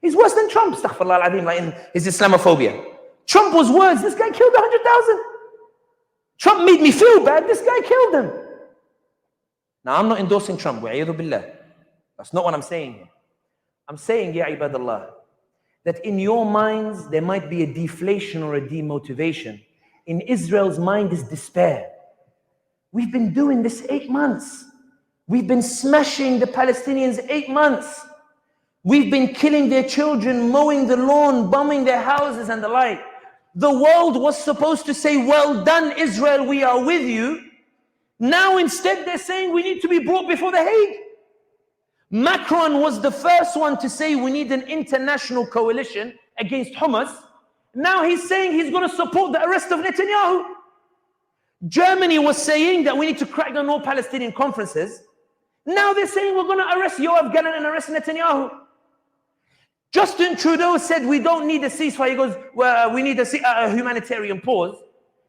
He's worse than Trump, astaghfirullah al-azim, like in his Islamophobia. Trump was worse. This guy killed 100,000. Trump made me feel bad. This guy killed them. Now, I'm not endorsing Trump. Wa'iyadu billah. That's not what I'm saying here. I'm saying, ya ibadallah, that in your minds, there might be a deflation or a demotivation. In Israel's mind is despair. We've been doing this 8 months. We've been smashing the Palestinians 8 months. We've been killing their children, mowing the lawn, bombing their houses and the like. The world was supposed to say, well done, Israel, we are with you. Now instead they're saying we need to be brought before the Hague. Macron was the first one to say we need an international coalition against Hamas. Now he's saying he's going to support the arrest of Netanyahu. Germany was saying that we need to crack down all Palestinian conferences. Now they're saying we're going to arrest Yoav Gallant and arrest Netanyahu. Justin Trudeau said we don't need a ceasefire. He goes, well, we need a humanitarian pause.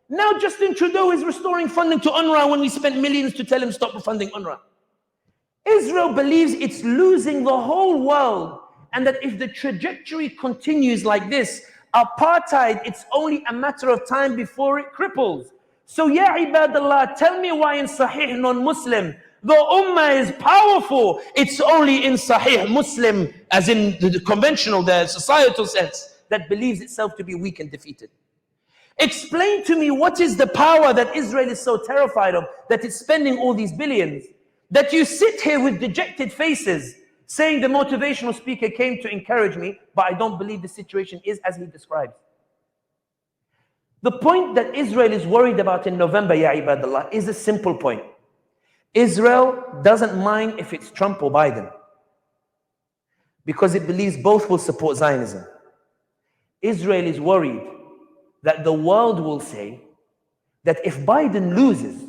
Now Justin Trudeau is restoring funding to UNRWA when we spent millions to tell him stop funding UNRWA. Israel believes it's losing the whole world, and that if the trajectory continues like this, apartheid, it's only a matter of time before it cripples. So, ya ibadallah, tell me why in Sahih non-Muslim, the Ummah is powerful. It's only in Sahih Muslim, as in the conventional, the societal sense, that believes itself to be weak and defeated. Explain to me what is the power that Israel is so terrified of, that it's spending all these billions, that you sit here with dejected faces saying the motivational speaker came to encourage me, but I don't believe the situation is as he describes. The point that Israel is worried about in November, ya ibadallah, is a simple point. Israel doesn't mind if it's Trump or Biden, because it believes both will support Zionism. Israel is worried that the world will say that if Biden loses,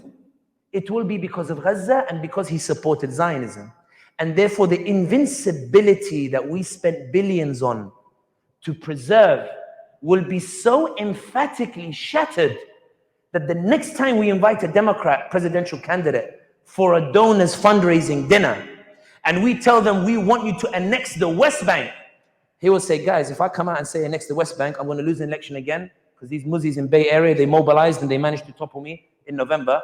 it will be because of Gaza and because he supported Zionism. And therefore the invincibility that we spent billions on to preserve will be so emphatically shattered that the next time we invite a Democrat presidential candidate for a donors fundraising dinner and we tell them we want you to annex the West Bank, he will say, guys, if I come out and say annex the West Bank, I'm going to lose an election again, because these Muzis in Bay Area, they mobilized and they managed to topple me in November.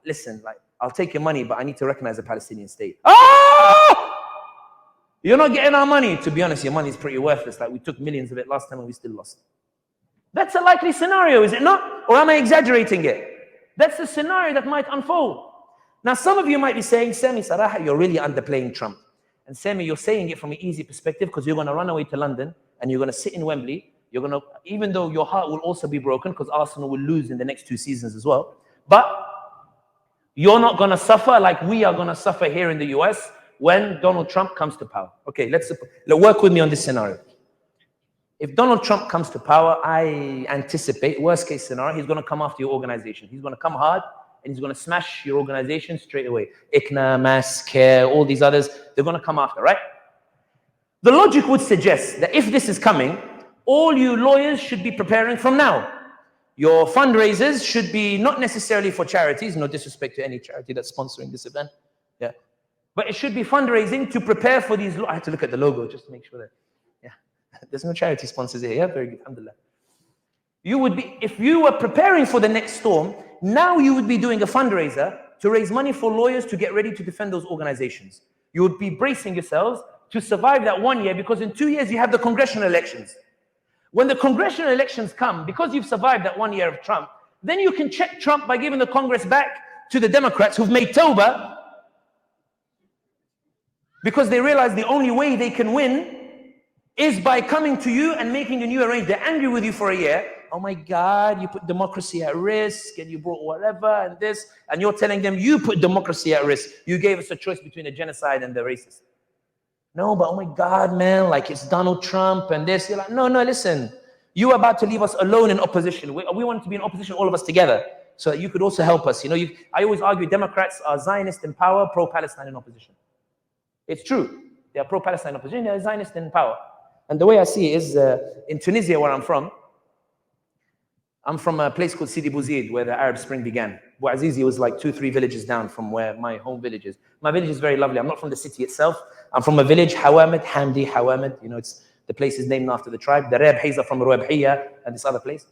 Listen, like, I'll take your money, but I need to recognize the Palestinian state. Oh! You're not getting our money. To be honest, your money is pretty worthless. Like, we took millions of it last time and we still lost. That's a likely scenario, is it not? Or am I exaggerating it? That's the scenario that might unfold. Now, some of you might be saying, Sami, Saraha, you're really underplaying Trump. And Sami, you're saying it from an easy perspective because you're going to run away to London and you're going to sit in Wembley. You're going to, even though your heart will also be broken because Arsenal will lose in the next 2 seasons as well. But you're not going to suffer like we are going to suffer here in the US when Donald Trump comes to power. Okay, let's work with me on this scenario. If Donald Trump comes to power, I anticipate, worst case scenario, he's going to come after your organization. He's going to come hard and he's going to smash your organization straight away. ICNA, Mass Care, all these others, they're going to come after, right? The logic would suggest that if this is coming, all you lawyers should be preparing from now. Your fundraisers should be not necessarily for charities, no disrespect to any charity that's sponsoring this event. Yeah. But it should be fundraising to prepare for these. I had to look at the logo just to make sure that, yeah, there's no charity sponsors here. Yeah, very good. Alhamdulillah. You would be, if you were preparing for the next storm, now you would be doing a fundraiser to raise money for lawyers to get ready to defend those organizations. You would be bracing yourselves to survive that 1 year, because in 2 years you have the congressional elections. When the congressional elections come, because you've survived that 1 year of Trump, then you can check Trump by giving the Congress back to the Democrats who've made Tawbah, because they realize the only way they can win is by coming to you and making a new arrangement. They're angry with you for a year. Oh my God, you put democracy at risk and you brought whatever and this, and you're telling them you put democracy at risk. You gave us a choice between a genocide and the racist. No, but oh my God, man, like it's Donald Trump and this. You're like, no, listen. You are about to leave us alone in opposition. We want to be in opposition, all of us together, so that you could also help us. You know, I always argue Democrats are Zionist in power, pro-Palestine in opposition. It's true. They are pro-Palestine in opposition, they are Zionist in power. And the way I see it is, in Tunisia, where I'm from a place called Sidi Bouzid, where the Arab Spring began. Bouazizi was like 2-3 villages down from where my home village is. My village is very lovely. I'm not from the city itself. I'm from a village, Hamdi. You know, the place is named after the tribe. The Rabhiza from Ruabhiya and this other place.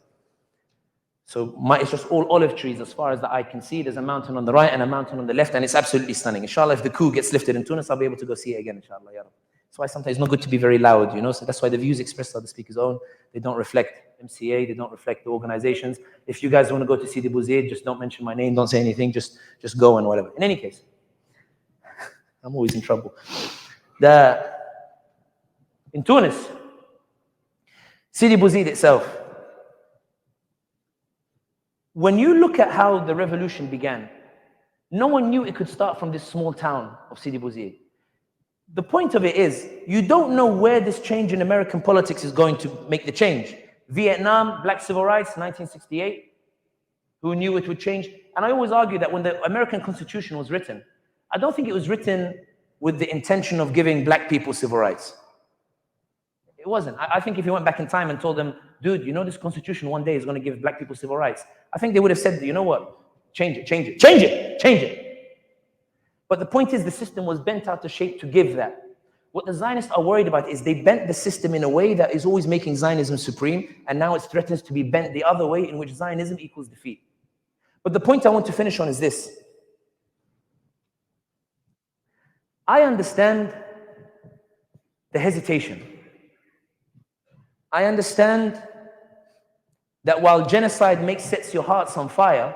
So it's just all olive trees as far as the eye can see. There's a mountain on the right and a mountain on the left, and it's absolutely stunning. Inshallah, if the coup gets lifted in Tunis, I'll be able to go see it again, inshallah. Ya Rabbi. That's why sometimes it's not good to be very loud, you know. So that's why the views expressed are the speaker's own. They don't reflect MCA. They don't reflect the organizations. If you guys want to go to Sidi Bouzid, just don't mention my name. Don't say anything. Just go and whatever. In any case, I'm always in trouble. In Tunis, Sidi Bouzid itself, when you look at how the revolution began, no one knew it could start from this small town of Sidi Bouzid. The point of it is, you don't know where this change in American politics is going to make the change. Vietnam, black civil rights, 1968. Who knew it would change? And I always argue that when the American Constitution was written, I don't think it was written with the intention of giving black people civil rights. It wasn't. I think if you went back in time and told them, dude, you know this Constitution one day is going to give black people civil rights, I think they would have said, you know what? Change it, change it, change it, change it. But the point is the system was bent out of shape to give that. What the Zionists are worried about is they bent the system in a way that is always making Zionism supreme, and now it threatens to be bent the other way in which Zionism equals defeat. But the point I want to finish on is this. I understand the hesitation. I understand that while genocide sets your hearts on fire,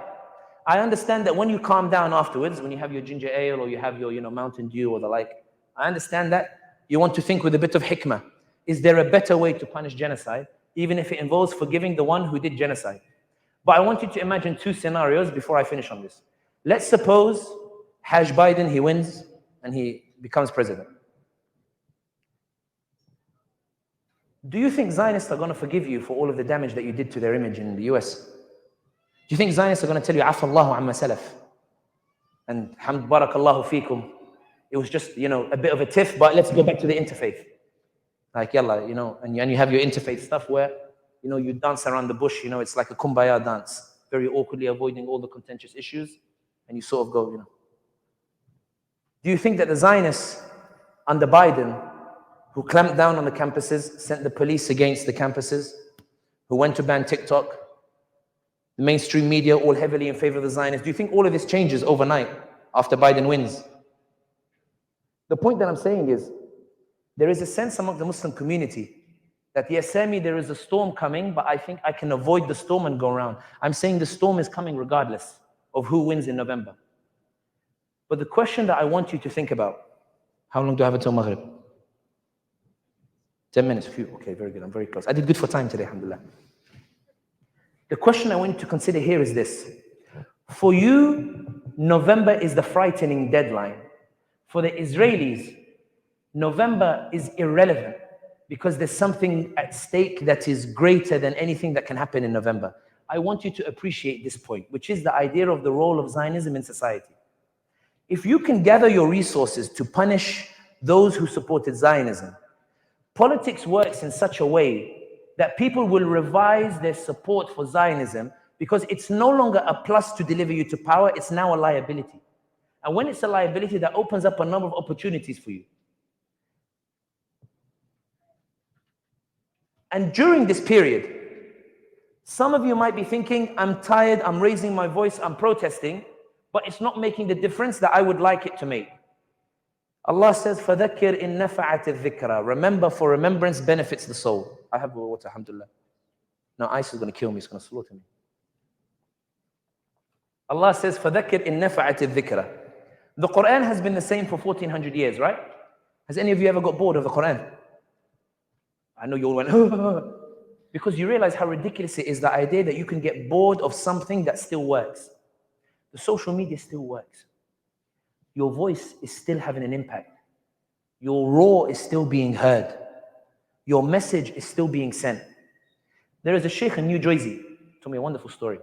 I understand that when you calm down afterwards, when you have your ginger ale or you have your Mountain Dew or the like, I understand that you want to think with a bit of hikmah. Is there a better way to punish genocide, even if it involves forgiving the one who did genocide? But I want you to imagine two scenarios before I finish on this. Let's suppose Haj Biden, he wins and he becomes president. Do you think Zionists are going to forgive you for all of the damage that you did to their image in the US? Do you think Zionists are going to tell you, Afa Allahu amma salaf, and hamd barakallahu feekum? It was just, a bit of a tiff, but let's go back to the interfaith. Like, yalla, and you have your interfaith stuff where, you dance around the bush, it's like a kumbaya dance, very awkwardly avoiding all the contentious issues, and you sort of go, Do you think that the Zionists under Biden, who clamped down on the campuses, sent the police against the campuses, who went to ban TikTok, the mainstream media all heavily in favor of the Zionists, do you think all of this changes overnight after Biden wins? The point that I'm saying is, there is a sense among the Muslim community that, yes, Sami, there is a storm coming, but I think I can avoid the storm and go around. I'm saying the storm is coming regardless of who wins in November. But the question that I want you to think about, how long do I have until Maghrib? 10 minutes, phew, okay, very good, I'm very close. I did good for time today, alhamdulillah. The question I want you to consider here is this. For you, November is the frightening deadline. For the Israelis, November is irrelevant because there's something at stake that is greater than anything that can happen in November. I want you to appreciate this point, which is the idea of the role of Zionism in society. If you can gather your resources to punish those who supported Zionism, politics works in such a way that people will revise their support for Zionism because it's no longer a plus to deliver you to power, it's now a liability. And when it's a liability, that opens up a number of opportunities for you. And during this period, some of you might be thinking, I'm tired, I'm raising my voice, I'm protesting, but it's not making the difference that I would like it to make. Allah says, فَذَكِّرْ إِن نَفَعَتِ الذِّكْرَى. Remember, for remembrance benefits the soul. I have water, alhamdulillah. No, ice is going to kill me, it's going to slaughter me. Allah says, فَذَكِّرْ إِن نَفَعَتِ الذِّكْرَى. The Quran has been the same for 1400 years, right? Has any of you ever got bored of the Quran? I know you all went, because you realize how ridiculous it is, the idea that you can get bored of something that still works. The social media still works. Your voice is still having an impact. Your roar is still being heard. Your message is still being sent. There is a sheikh in New Jersey, told me a wonderful story.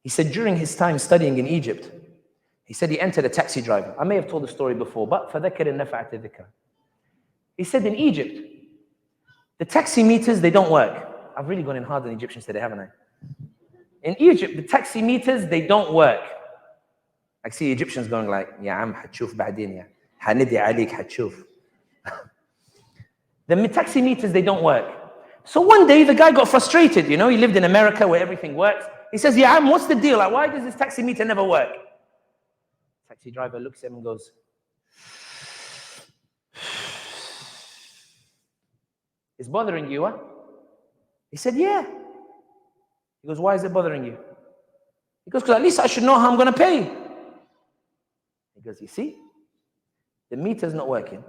He said during his time studying in Egypt, he said he entered a taxi driver. I may have told the story before, but فَذَكِّرْ النَّفَعَتِ الذِّكْرَى. He said in Egypt, the taxi meters, they don't work. I've really gone in hard on Egyptians today, haven't I? In Egypt, the taxi meters, they don't work. I see Egyptians going like, Ya am, hatshuf ba'din, ya. Hanidi alik hatshuf. The taxi meters, they don't work. So one day, the guy got frustrated, he lived in America where everything works. He says, Ya am, what's the deal? Like, why does this taxi meter never work? Taxi driver looks at him and goes, it's bothering you, huh? He said, yeah. He goes, why is it bothering you? He goes, because at least I should know how I'm going to pay. He goes, you see, the meter's not working.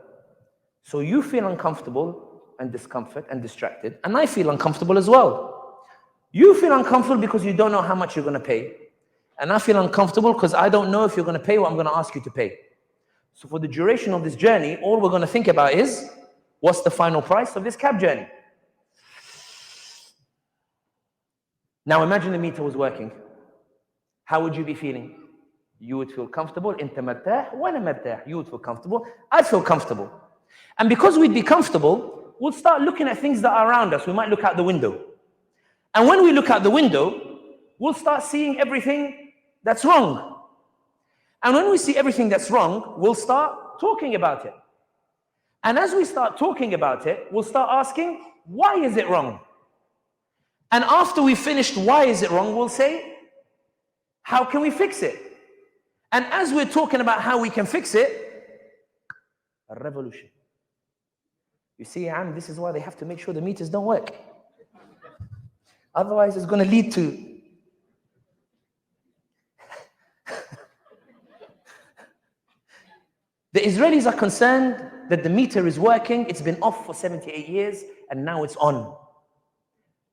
So you feel uncomfortable and discomfort and distracted, and I feel uncomfortable as well. You feel uncomfortable because you don't know how much you're going to pay. And I feel uncomfortable because I don't know if you're going to pay what I'm going to ask you to pay. So for the duration of this journey, all we're going to think about is, what's the final price of this cab journey? Now imagine the meter was working. How would you be feeling? You would feel comfortable. أنت مرتاح وأنا مرتاح. You would feel comfortable. I'd feel comfortable. And because we'd be comfortable, we'll start looking at things that are around us. We might look out the window. And when we look out the window, we'll start seeing everything that's wrong. And when we see everything that's wrong, we'll start talking about it. And as we start talking about it, we'll start asking, why is it wrong? And after we've finished, why is it wrong, we'll say, how can we fix it? And as we're talking about how we can fix it, a revolution. You see, this is why they have to make sure the meters don't work. Otherwise, it's going to lead to the Israelis are concerned that the meter is working. It's been off for 78 years, and now it's on.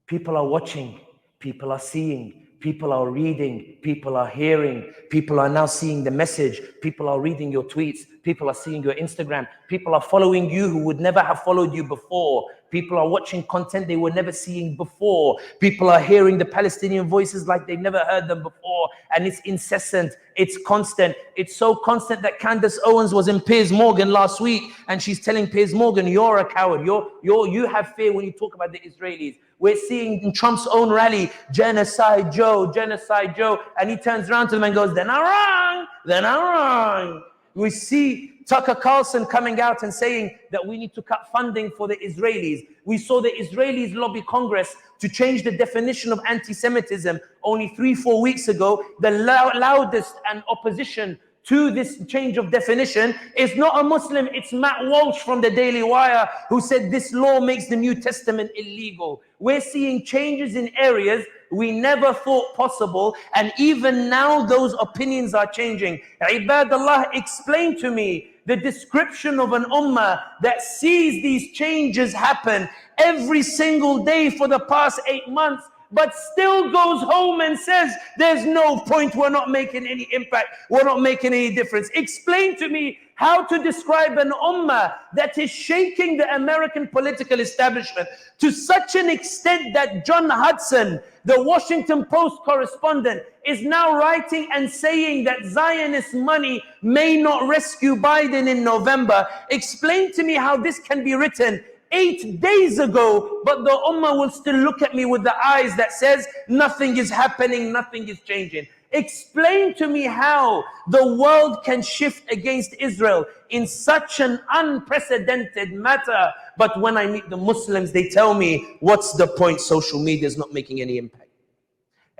People are watching. People are seeing. People are reading. People are hearing. People are now seeing the message. People are reading your tweets. People are seeing your Instagram. People are following you who would never have followed you before. People are watching content they were never seeing before. People are hearing the Palestinian voices like they've never heard them before. And it's incessant. It's constant. It's so constant that Candace Owens was in Piers Morgan last week, and she's telling Piers Morgan, you're a coward. You have fear when you talk about the Israelis. We're seeing in Trump's own rally, genocide Joe, genocide Joe. And he turns around to them and goes, they're not wrong. They're not wrong. We see Tucker Carlson coming out and saying that we need to cut funding for the Israelis. We saw the Israelis lobby Congress to change the definition of anti-Semitism only 3-4 weeks ago. The loudest and opposition to this change of definition is not a Muslim, it's Matt Walsh from the Daily Wire who said this law makes the New Testament illegal. We're seeing changes in areas we never thought possible, and even now those opinions are changing. Ibadallah, explain to me the description of an ummah that sees these changes happen every single day for the past 8 months, but still goes home and says, there's no point, we're not making any impact, we're not making any difference. Explain to me how to describe an ummah that is shaking the American political establishment to such an extent that John Hudson, the Washington Post correspondent, is now writing and saying that Zionist money may not rescue Biden in November. Explain to me how this can be written 8 days ago, but the ummah will still look at me with the eyes that says nothing is happening, nothing is changing. Explain to me how the world can shift against Israel in such an unprecedented matter. But when I meet the Muslims, they tell me, what's the point? Social media is not making any impact.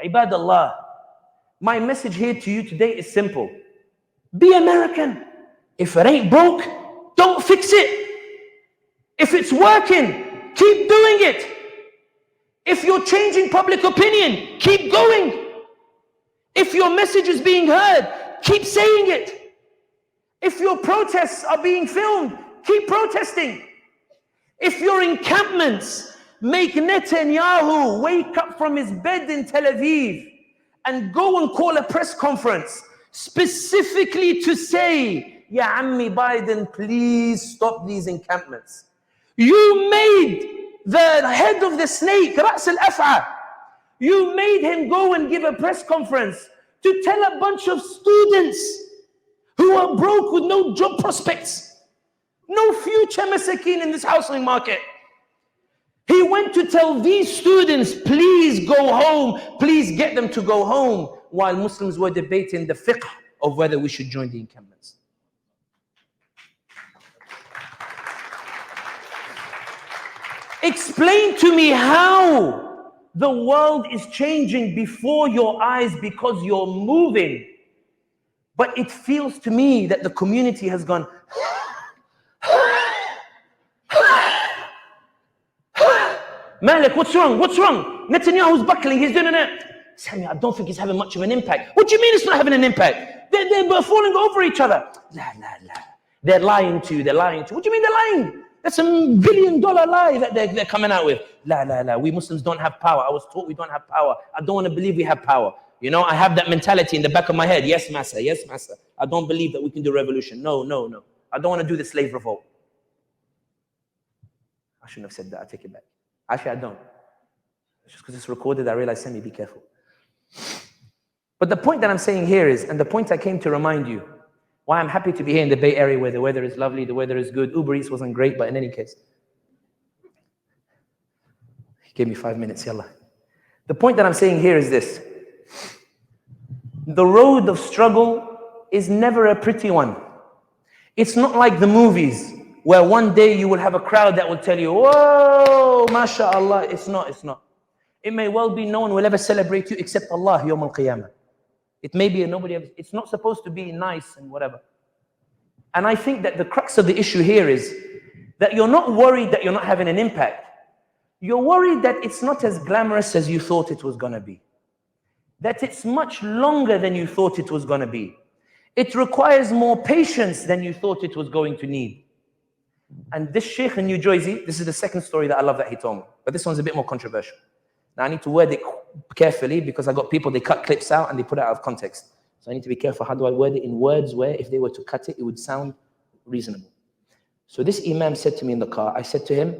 Ibadallah, my message here to you today is simple. Be American. If it ain't broke, don't fix it. If it's working, keep doing it. If you're changing public opinion, keep going. If your message is being heard, keep saying it. If your protests are being filmed, keep protesting. If your encampments make Netanyahu wake up from his bed in Tel Aviv and go and call a press conference specifically to say, Ya Ammi Biden, please stop these encampments. You made the head of the snake, Ra's al-Af'a, you made him go and give a press conference to tell a bunch of students who are broke with no job prospects, no future masakin in this housing market. He went to tell these students, please go home, please get them to go home, while Muslims were debating the fiqh of whether we should join the encampments. Explain to me how the world is changing before your eyes because you're moving. But it feels to me that the community has gone, Malik, what's wrong? What's wrong? Netanyahu's buckling, he's doing it. Sami, I don't think he's having much of an impact. What do you mean it's not having an impact? They're falling over each other. La, la, la. They're lying to you, they're lying to you. What do you mean they're lying? That's $1 billion lie that they're coming out with. La, la, la. We Muslims don't have power. I was taught we don't have power. I don't want to believe we have power. You know, I have that mentality in the back of my head. Yes, Massa. Yes, Massa. I don't believe that we can do revolution. No, no, no. I don't want to do the slave revolt. I shouldn't have said that. I take it back. Actually, I don't. Just because it's recorded, I realize, Sami, be careful. But the point that I'm saying here is, and the point I came to remind you, why I'm happy to be here in the Bay Area where the weather is lovely, the weather is good. Uber Eats wasn't great, but in any case. He gave me 5 minutes, yallah. The point that I'm saying here is this. The road of struggle is never a pretty one. It's not like the movies where one day you will have a crowd that will tell you, whoa, mashallah. It's not. It may well be no one will ever celebrate you except Allah, Yawm al-Qiyamah. It may be nobody else. It's not supposed to be nice and whatever. And I think that the crux of the issue here is that you're not worried that you're not having an impact. You're worried that it's not as glamorous as you thought it was going to be. That it's much longer than you thought it was going to be. It requires more patience than you thought it was going to need. And this sheikh in New Jersey, this is the second story that I love that he told me. But this one's a bit more controversial. Now I need to word it carefully because I got people, they cut clips out and they put it out of context. So I need to be careful. How do I word it in words where if they were to cut it, it would sound reasonable. So this imam said to me in the car, I said to him,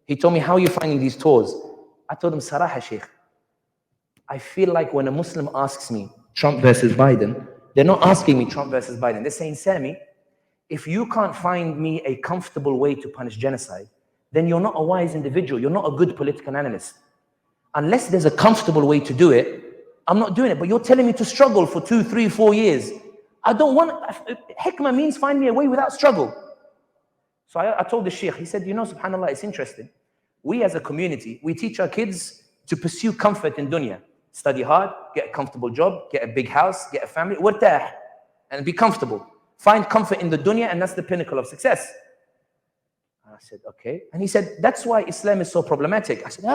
he told me, how are you finding these tours? I told him, Saraha Sheikh, I feel like when a Muslim asks me Trump versus Biden, they're not asking me Trump versus Biden. They're saying, Sami, if you can't find me a comfortable way to punish genocide, then you're not a wise individual. You're not a good political analyst. Unless there's a comfortable way to do it, I'm not doing it. But you're telling me to struggle for 2, 3, 4 years. I don't want, hikmah means find me a way without struggle. So I told the sheikh, he said, you know, subhanAllah, it's interesting. We as a community, we teach our kids to pursue comfort in dunya. Study hard, get a comfortable job, get a big house, get a family, wartah, and be comfortable. Find comfort in the dunya, and that's the pinnacle of success. And I said, okay. And he said, that's why Islam is so problematic. I said,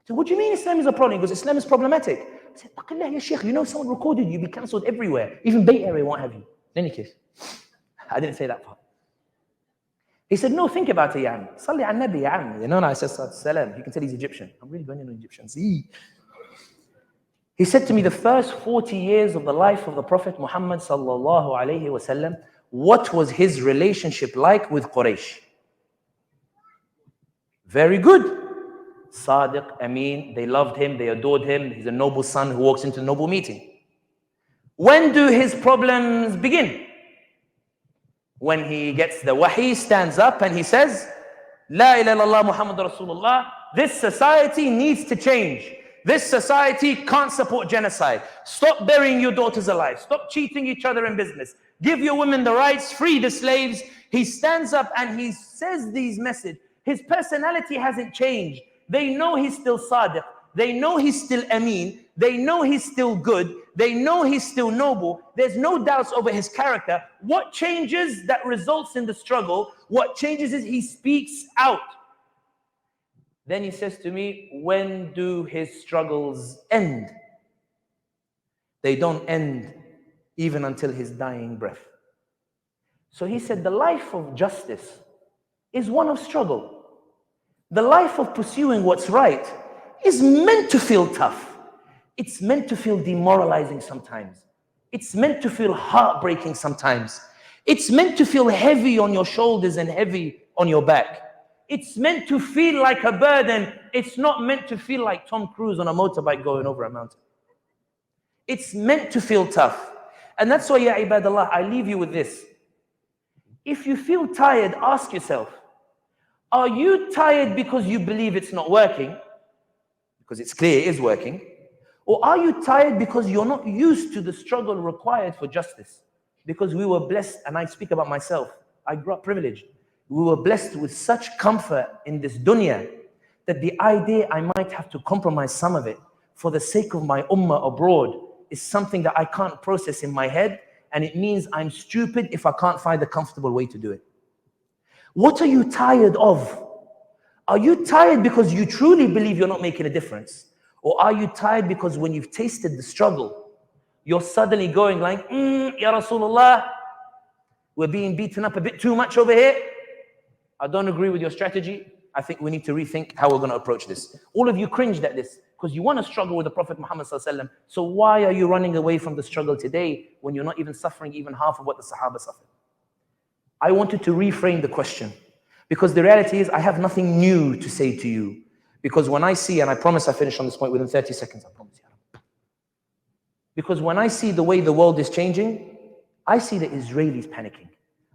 So what do you mean Islam is a problem? He goes, Islam is problematic. I said, Taqillah, ya Sheikh, you know someone recorded you, be cancelled everywhere. Even Bay Area won't have you. In any case, I didn't say that part. He said, no, think about it, ya Am. Salli al Nabi, ya Am. You know, I said, salam. You can tell he's Egyptian. I'm really going into Egyptian. See? He said to me, the first 40 years of the life of the Prophet Muhammad sallallahu alayhi wasallam, what was his relationship like with Quraysh? Very good. Sadiq, Amin, they loved him, they adored him. He's a noble son who walks into a noble meeting. When do his problems begin? When he gets the wahi, stands up and he says, La ilaha illallah Muhammad Rasulullah, this society needs to change. This society can't support genocide. Stop burying your daughters alive. Stop cheating each other in business. Give your women the rights, free the slaves. He stands up and he says these messages. His personality hasn't changed. They know he's still Sadiq. They know he's still Amin. They know he's still good. They know he's still noble. There's no doubts over his character. What changes that results in the struggle? What changes is he speaks out. Then he says to me, when do his struggles end? They don't end even until his dying breath. So he said, the life of justice is one of struggle. The life of pursuing what's right is meant to feel tough. It's meant to feel demoralizing sometimes. It's meant to feel heartbreaking sometimes. It's meant to feel heavy on your shoulders and heavy on your back. It's meant to feel like a burden. It's not meant to feel like Tom Cruise on a motorbike going over a mountain. It's meant to feel tough. And that's why, ya ibadallah, I leave you with this. If you feel tired, ask yourself, are you tired because you believe it's not working? Because it's clear it is working. Or are you tired because you're not used to the struggle required for justice? Because we were blessed, and I speak about myself, I grew up privileged. We were blessed with such comfort in this dunya that the idea I might have to compromise some of it for the sake of my ummah abroad is something that I can't process in my head, and it means I'm stupid if I can't find a comfortable way to do it. What are you tired of? Are you tired because you truly believe you're not making a difference? Or are you tired because when you've tasted the struggle, you're suddenly going like, Ya Rasulullah, we're being beaten up a bit too much over here. I don't agree with your strategy. I think we need to rethink how we're going to approach this. All of you cringed at this because you want to struggle with the Prophet Muhammad ﷺ. So why are you running away from the struggle today when you're not even suffering even half of what the Sahaba suffered? I wanted to reframe the question because the reality is I have nothing new to say to you. Because when I see, and I promise I finish on this point within 30 seconds, I promise you. Because when I see the way the world is changing, I see the Israelis panicking.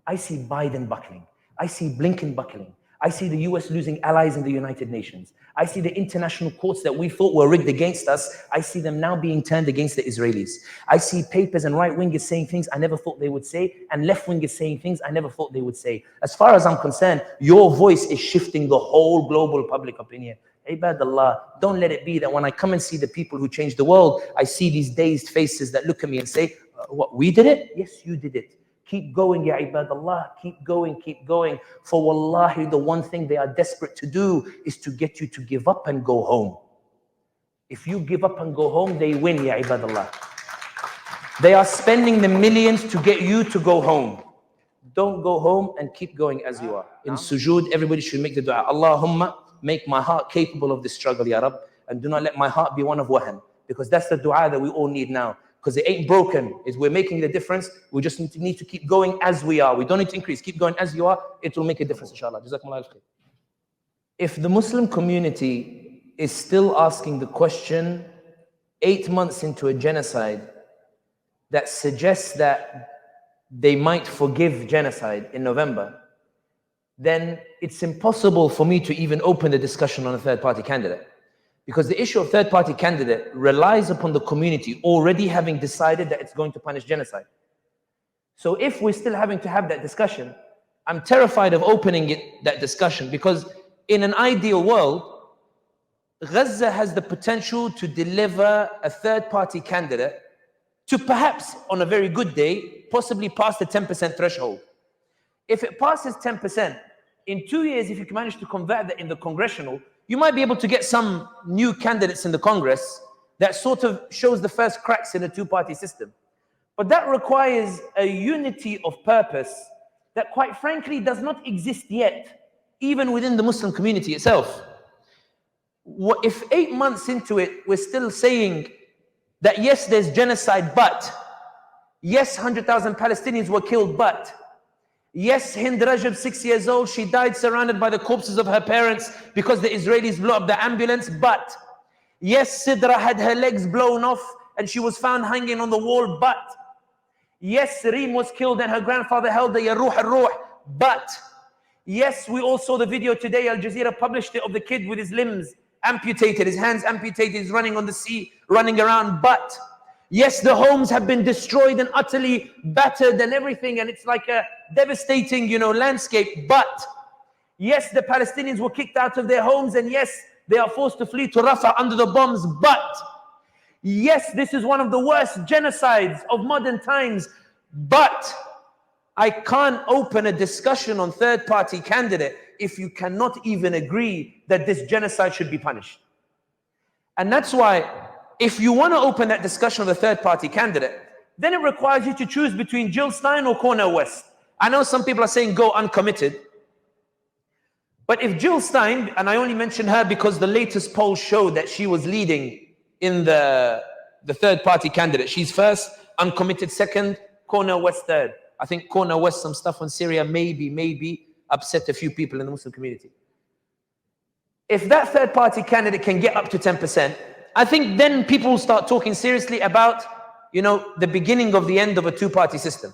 I see Biden buckling. I see Blinken buckling. I see the US losing allies in the United Nations. I see the international courts that we thought were rigged against us. I see them now being turned against the Israelis. I see papers and right-wingers saying things I never thought they would say, and left-wingers saying things I never thought they would say. As far as I'm concerned, your voice is shifting the whole global public opinion. Ibadallah, don't let it be that when I come and see the people who changed the world, I see these dazed faces that look at me and say, what, we did it? Yes, you did it. Keep going, ya ibadallah, keep going, keep going. For wallahi, the one thing they are desperate to do is to get you to give up and go home. If you give up and go home, they win, ya ibadallah. They are spending the millions to get you to go home. Don't go home and keep going as you are. In sujood, everybody should make the dua. Allahumma, make my heart capable of this struggle, ya Rabb, and do not let my heart be one of wahan. Because that's the dua that we all need now. Because it ain't broken, is we're making the difference. We just need to keep going as we are. We don't need to increase. Keep going as you are. It will make a difference, inshallah. Jazakumullah khair. If the Muslim community is still asking the question 8 months into a genocide that suggests that they might forgive genocide in November, then it's impossible for me to even open the discussion on a third-party candidate. Because the issue of third-party candidate relies upon the community already having decided that it's going to punish genocide. So if we're still having to have that discussion, I'm terrified of opening that discussion, because in an ideal world, Gaza has the potential to deliver a third-party candidate to perhaps, on a very good day, possibly pass the 10% threshold. If it passes 10%, in 2 years, if you can manage to convert that in the congressional, you might be able to get some new candidates in the Congress that sort of shows the first cracks in a two-party system. But that requires a unity of purpose that, quite frankly, does not exist yet, even within the Muslim community itself. If 8 months into it, we're still saying that yes, there's genocide, but yes, 100,000 Palestinians were killed, but yes, Hind Rajab, 6 years old, she died surrounded by the corpses of her parents because the Israelis blew up the ambulance. But yes, Sidra had her legs blown off and she was found hanging on the wall. But yes, Reem was killed and her grandfather held the Yaruh al-Ruh. But yes, we all saw the video today. Al Jazeera published it of the kid with his limbs amputated, his hands amputated, he's running on the sea, running around. But yes, the homes have been destroyed and utterly battered and everything, and it's like a devastating, landscape. But yes, the Palestinians were kicked out of their homes, and yes, they are forced to flee to Rafah under the bombs. But yes, this is one of the worst genocides of modern times. But I can't open a discussion on third-party candidate if you cannot even agree that this genocide should be punished. And that's why, if you want to open that discussion of a third-party candidate, then it requires you to choose between Jill Stein or Cornel West. I know some people are saying go uncommitted. But if Jill Stein, and I only mention her because the latest polls show that she was leading in the third-party candidate. She's first, uncommitted second, Cornel West third. I think Cornel West, some stuff on Syria, maybe upset a few people in the Muslim community. If that third-party candidate can get up to 10%, I think then people will start talking seriously about, the beginning of the end of a two-party system.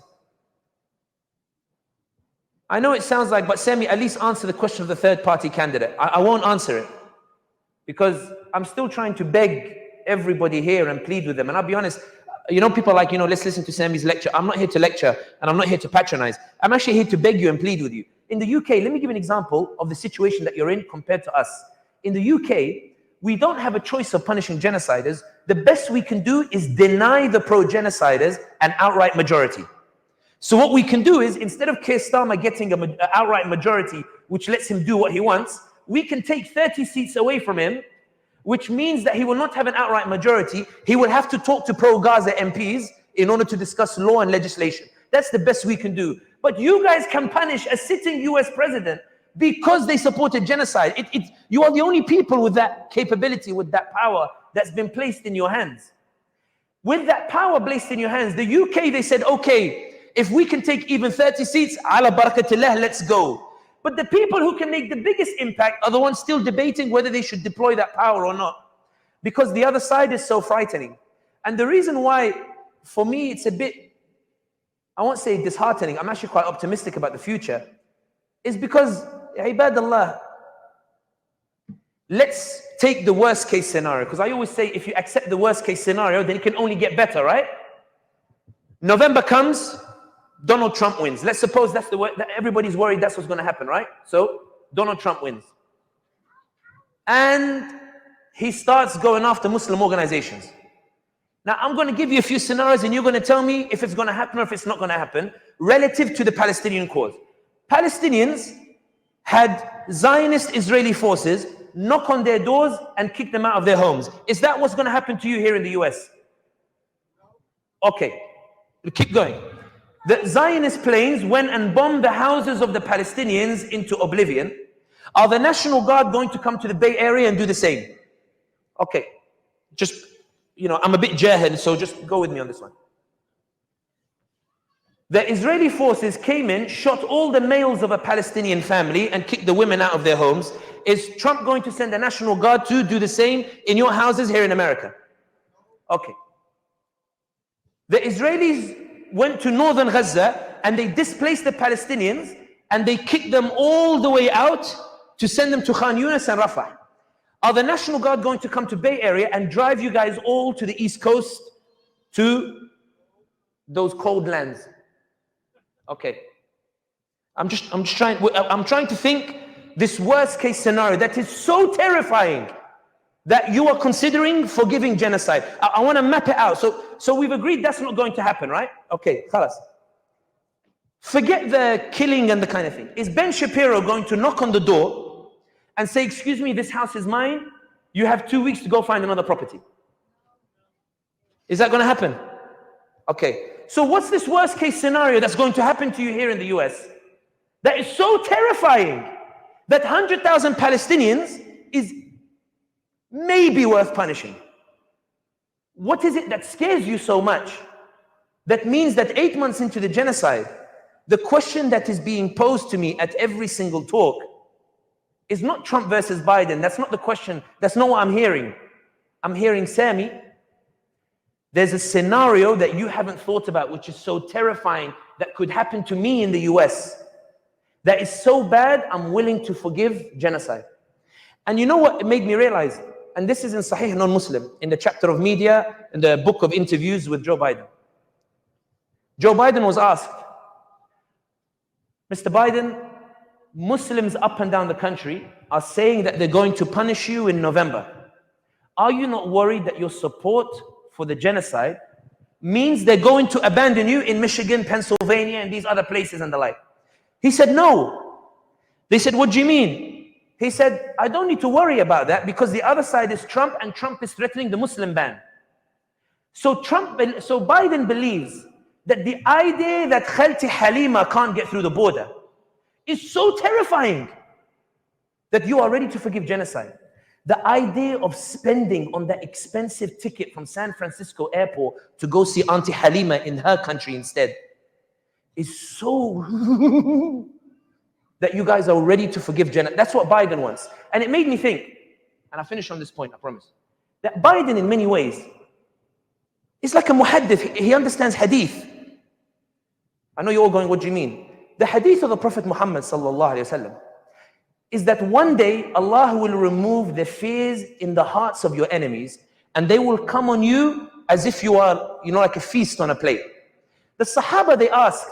I know it sounds like, but Sami, at least answer the question of the third-party candidate. I won't answer it because I'm still trying to beg everybody here and plead with them. And I'll be honest, people are like, let's listen to Sami's lecture. I'm not here to lecture and I'm not here to patronize. I'm actually here to beg you and plead with you. In the UK, let me give an example of the situation that you're in compared to us. In the UK, we don't have a choice of punishing genociders. The best we can do is deny the pro-genociders an outright majority. So what we can do is, instead of Keir Starmer getting an outright majority, which lets him do what he wants, we can take 30 seats away from him, which means that he will not have an outright majority. He will have to talk to pro-Gaza MPs in order to discuss law and legislation. That's the best we can do. But you guys can punish a sitting US president because they supported genocide. You are the only people with that capability, with that power that's been placed in your hands. With that power placed in your hands, the UK, they said, okay, if we can take even 30 seats, ala barakatillah, let's go. But the people who can make the biggest impact are the ones still debating whether they should deploy that power or not. Because the other side is so frightening. And the reason why, for me, it's a bit, I won't say disheartening, I'm actually quite optimistic about the future, is because, ibadallah, let's take the worst case scenario. Because I always say, if you accept the worst case scenario, then it can only get better, right? November comes, Donald Trump wins. Let's suppose that's the way, that everybody's worried that's what's going to happen, right? So Donald Trump wins. And he starts going after Muslim organizations. Now, I'm going to give you a few scenarios and you're going to tell me if it's going to happen or if it's not going to happen relative to the Palestinian cause. Palestinians had Zionist Israeli forces knock on their doors and kick them out of their homes. Is that what's going to happen to you here in the US? Okay, keep going. The Zionist planes went and bombed the houses of the Palestinians into oblivion. Are the National Guard going to come to the Bay Area and do the same? Okay, just, you know, I'm a bit jahil, so just go with me on this one. The Israeli forces came in, shot all the males of a Palestinian family and kicked the women out of their homes. Is Trump going to send the National Guard to do the same in your houses here in America? Okay. The Israelis went to northern Gaza and they displaced the Palestinians and they kicked them all the way out to send them to Khan Yunis and Rafah. Are the National Guard going to come to Bay Area and drive you guys all to the East Coast to those cold lands? Okay. I'm trying to think this worst case scenario that is so terrifying that you are considering forgiving genocide. I want to map it out. So we've agreed that's not going to happen, right? Okay, khalas. Forget the killing and the kind of thing. Is Ben Shapiro going to knock on the door and say, excuse me, this house is mine. You have 2 weeks to go find another property? Is that going to happen? Okay. So what's this worst case scenario that's going to happen to you here in the US? That is so terrifying that 100,000 Palestinians is maybe worth punishing. What is it that scares you so much? That means that 8 months into the genocide, the question that is being posed to me at every single talk is not Trump versus Biden. That's not the question. That's not what I'm hearing. I'm hearing, Sami, there's a scenario that you haven't thought about, which is so terrifying, that could happen to me in the US. That is so bad, I'm willing to forgive genocide. And you know what it made me realize? And this is in Sahih Non-Muslim, in the chapter of media, in the book of interviews with Joe Biden. Joe Biden was asked, Mr. Biden, Muslims up and down the country are saying that they're going to punish you in November. Are you not worried that your support for the genocide means they're going to abandon you in Michigan, Pennsylvania, and these other places and the like? He said, no. They said, what do you mean? He said, I don't need to worry about that because the other side is Trump and Trump is threatening the Muslim ban. So Biden believes that the idea that Khalti Halima can't get through the border is so terrifying that you are ready to forgive genocide. The idea of spending on that expensive ticket from San Francisco airport to go see Auntie Halima in her country instead is so that you guys are ready to forgive genocide. That's what Biden wants. And it made me think, and I'll finish on this point, I promise, that Biden in many ways is like a muhaddith. He understands hadith. I know you're all going, what do you mean? The hadith of the Prophet Muhammad sallallahu alaihi wasallam is that one day Allah will remove the fears in the hearts of your enemies and they will come on you as if you are, like a feast on a plate. The Sahaba, they asked,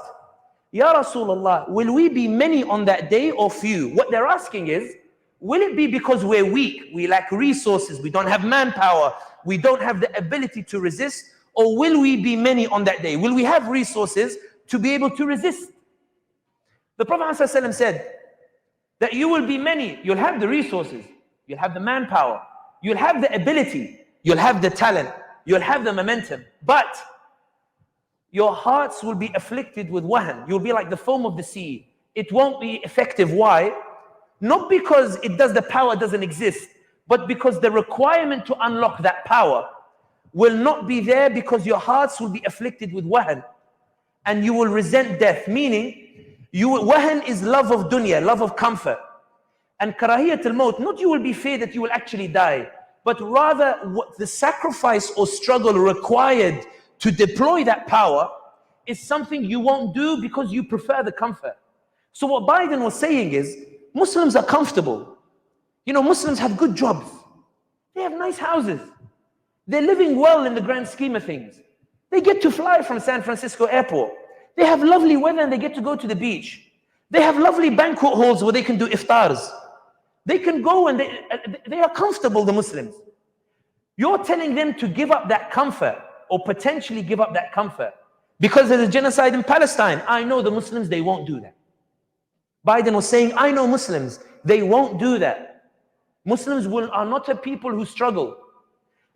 Ya Rasulullah, will we be many on that day or few? What they're asking is, will it be because we're weak, we lack resources, we don't have manpower, we don't have the ability to resist, or will we be many on that day? Will we have resources to be able to resist? The Prophet ﷺ said that you will be many, you'll have the resources, you'll have the manpower, you'll have the ability, you'll have the talent, you'll have the momentum, but your hearts will be afflicted with wahan. You'll be like the foam of the sea. It won't be effective. Why? Not because the power doesn't exist, but because the requirement to unlock that power will not be there because your hearts will be afflicted with wahan and you will resent death. Meaning, Wahan is love of dunya, love of comfort. And karahiyat al-maut, not you will be feared that you will actually die, but rather what the sacrifice or struggle required to deploy that power is something you won't do because you prefer the comfort. So what Biden was saying is, Muslims are comfortable. You know, Muslims have good jobs. They have nice houses. They're living well in the grand scheme of things. They get to fly from San Francisco airport. They have lovely weather and they get to go to the beach. They have lovely banquet halls where they can do iftars. They can go and they are comfortable, the Muslims. You're telling them to give up that comfort or potentially give up that comfort because there's a genocide in Palestine. I know the Muslims, they won't do that. Biden was saying, I know Muslims, they won't do that. Muslims are not a people who struggle.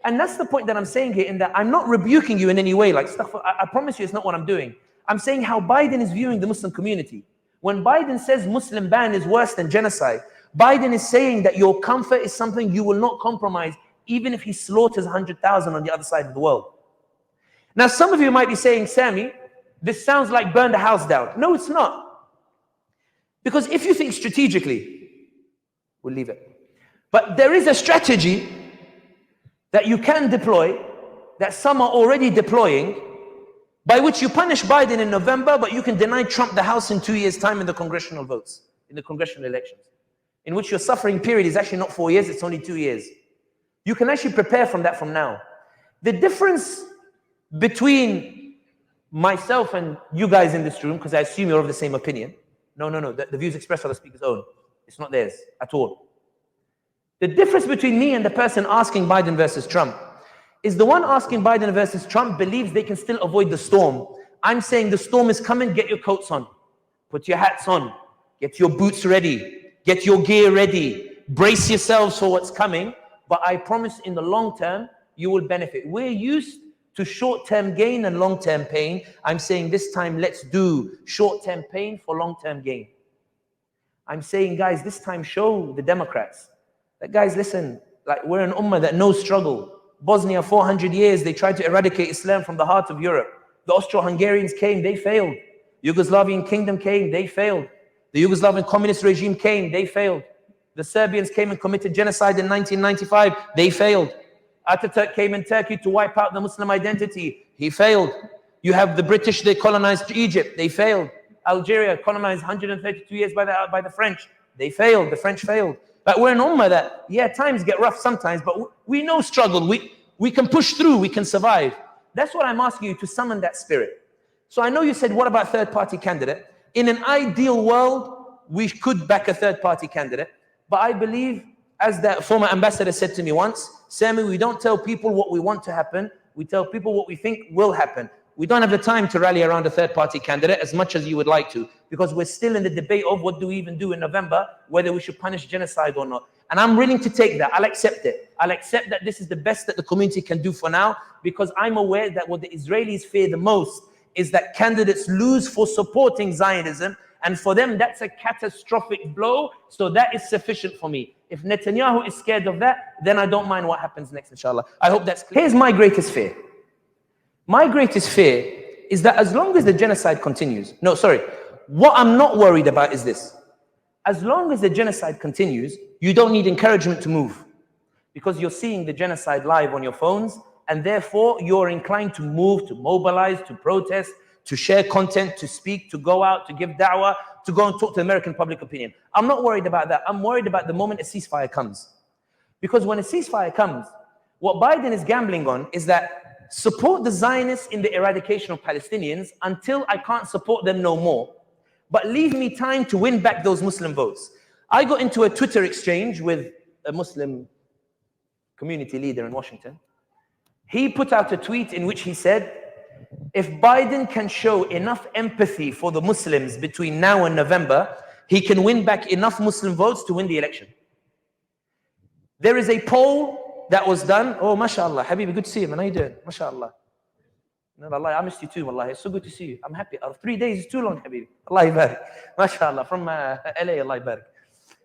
And that's the point that I'm saying here, in that I'm not rebuking you in any way. Like, I promise you it's not what I'm doing. I'm saying how Biden is viewing the Muslim community. When Biden says Muslim ban is worse than genocide, Biden is saying that your comfort is something you will not compromise, even if he slaughters 100,000 on the other side of the world. Now, some of you might be saying, Sami, this sounds like burn the house down. No, it's not. Because if you think strategically, we'll leave it. But there is a strategy that you can deploy, that some are already deploying, by which you punish Biden in November, but you can deny Trump the House in 2 years' time in the congressional votes, in the congressional elections, in which your suffering period is actually not 4 years, it's only 2 years. You can actually prepare from that from now. The difference between myself and you guys in this room, because I assume you're of the same opinion. No, the views expressed are the speaker's own. It's not theirs at all. The difference between me and the person asking Biden versus Trump is the one asking Biden versus Trump believes they can still avoid the storm. I'm saying the storm is coming, get your coats on, put your hats on, get your boots ready, get your gear ready, brace yourselves for what's coming, but I promise in the long term, you will benefit. We're used to short-term gain and long-term pain. I'm saying this time, let's do short-term pain for long-term gain. I'm saying, guys, this time show the Democrats that, guys, listen, like, we're an ummah that knows struggle. Bosnia, 400 years, they tried to eradicate Islam from the heart of Europe. The Austro-Hungarians came, they failed. Yugoslavian kingdom came, they failed. The Yugoslavian communist regime came, they failed. The Serbians came and committed genocide in 1995, they failed. Ataturk came in Turkey to wipe out the Muslim identity, he failed. You have the British, they colonized Egypt, they failed. Algeria colonized 132 years by the French, they failed, the French failed. But we're an ummah that, yeah, times get rough sometimes, but we know struggle. We can push through, we can survive. That's what I'm asking you, to summon that spirit. So I know you said, what about third-party candidate? In an ideal world, we could back a third-party candidate. But I believe, as that former ambassador said to me once, Sami, we don't tell people what we want to happen. We tell people what we think will happen. We don't have the time to rally around a third-party candidate as much as you would like to, because we're still in the debate of what do we even do in November, whether we should punish genocide or not. And I'm willing to take that. I'll accept it. I'll accept that this is the best that the community can do for now, because I'm aware that what the Israelis fear the most is that candidates lose for supporting Zionism, and for them that's a catastrophic blow. So that is sufficient for me. If Netanyahu is scared of that, then I don't mind what happens next, inshallah. I hope that's clear. Here's my greatest fear. My greatest fear is that as long as the genocide continues, what I'm not worried about is this. As long as the genocide continues, you don't need encouragement to move, because you're seeing the genocide live on your phones, and therefore you're inclined to move, to mobilize, to protest, to share content, to speak, to go out, to give da'wah, to go and talk to American public opinion. I'm not worried about that. I'm worried about the moment a ceasefire comes. Because when a ceasefire comes, what Biden is gambling on is that support the Zionists in the eradication of Palestinians until I can't support them no more, but leave me time to win back those Muslim votes. I got into a Twitter exchange with a Muslim community leader in Washington. He put out a tweet in which he said, if Biden can show enough empathy for the Muslims between now and November, he can win back enough Muslim votes to win the election. There is a poll that was done. Oh, mashallah, Habibi, good to see you, man. How you doing? Mashallah. No, Allah, I missed you too, wallahi. It's so good to see you. I'm happy. 3 days is too long, Habibi. Allah barak. Mashallah, from LA, Allah barak.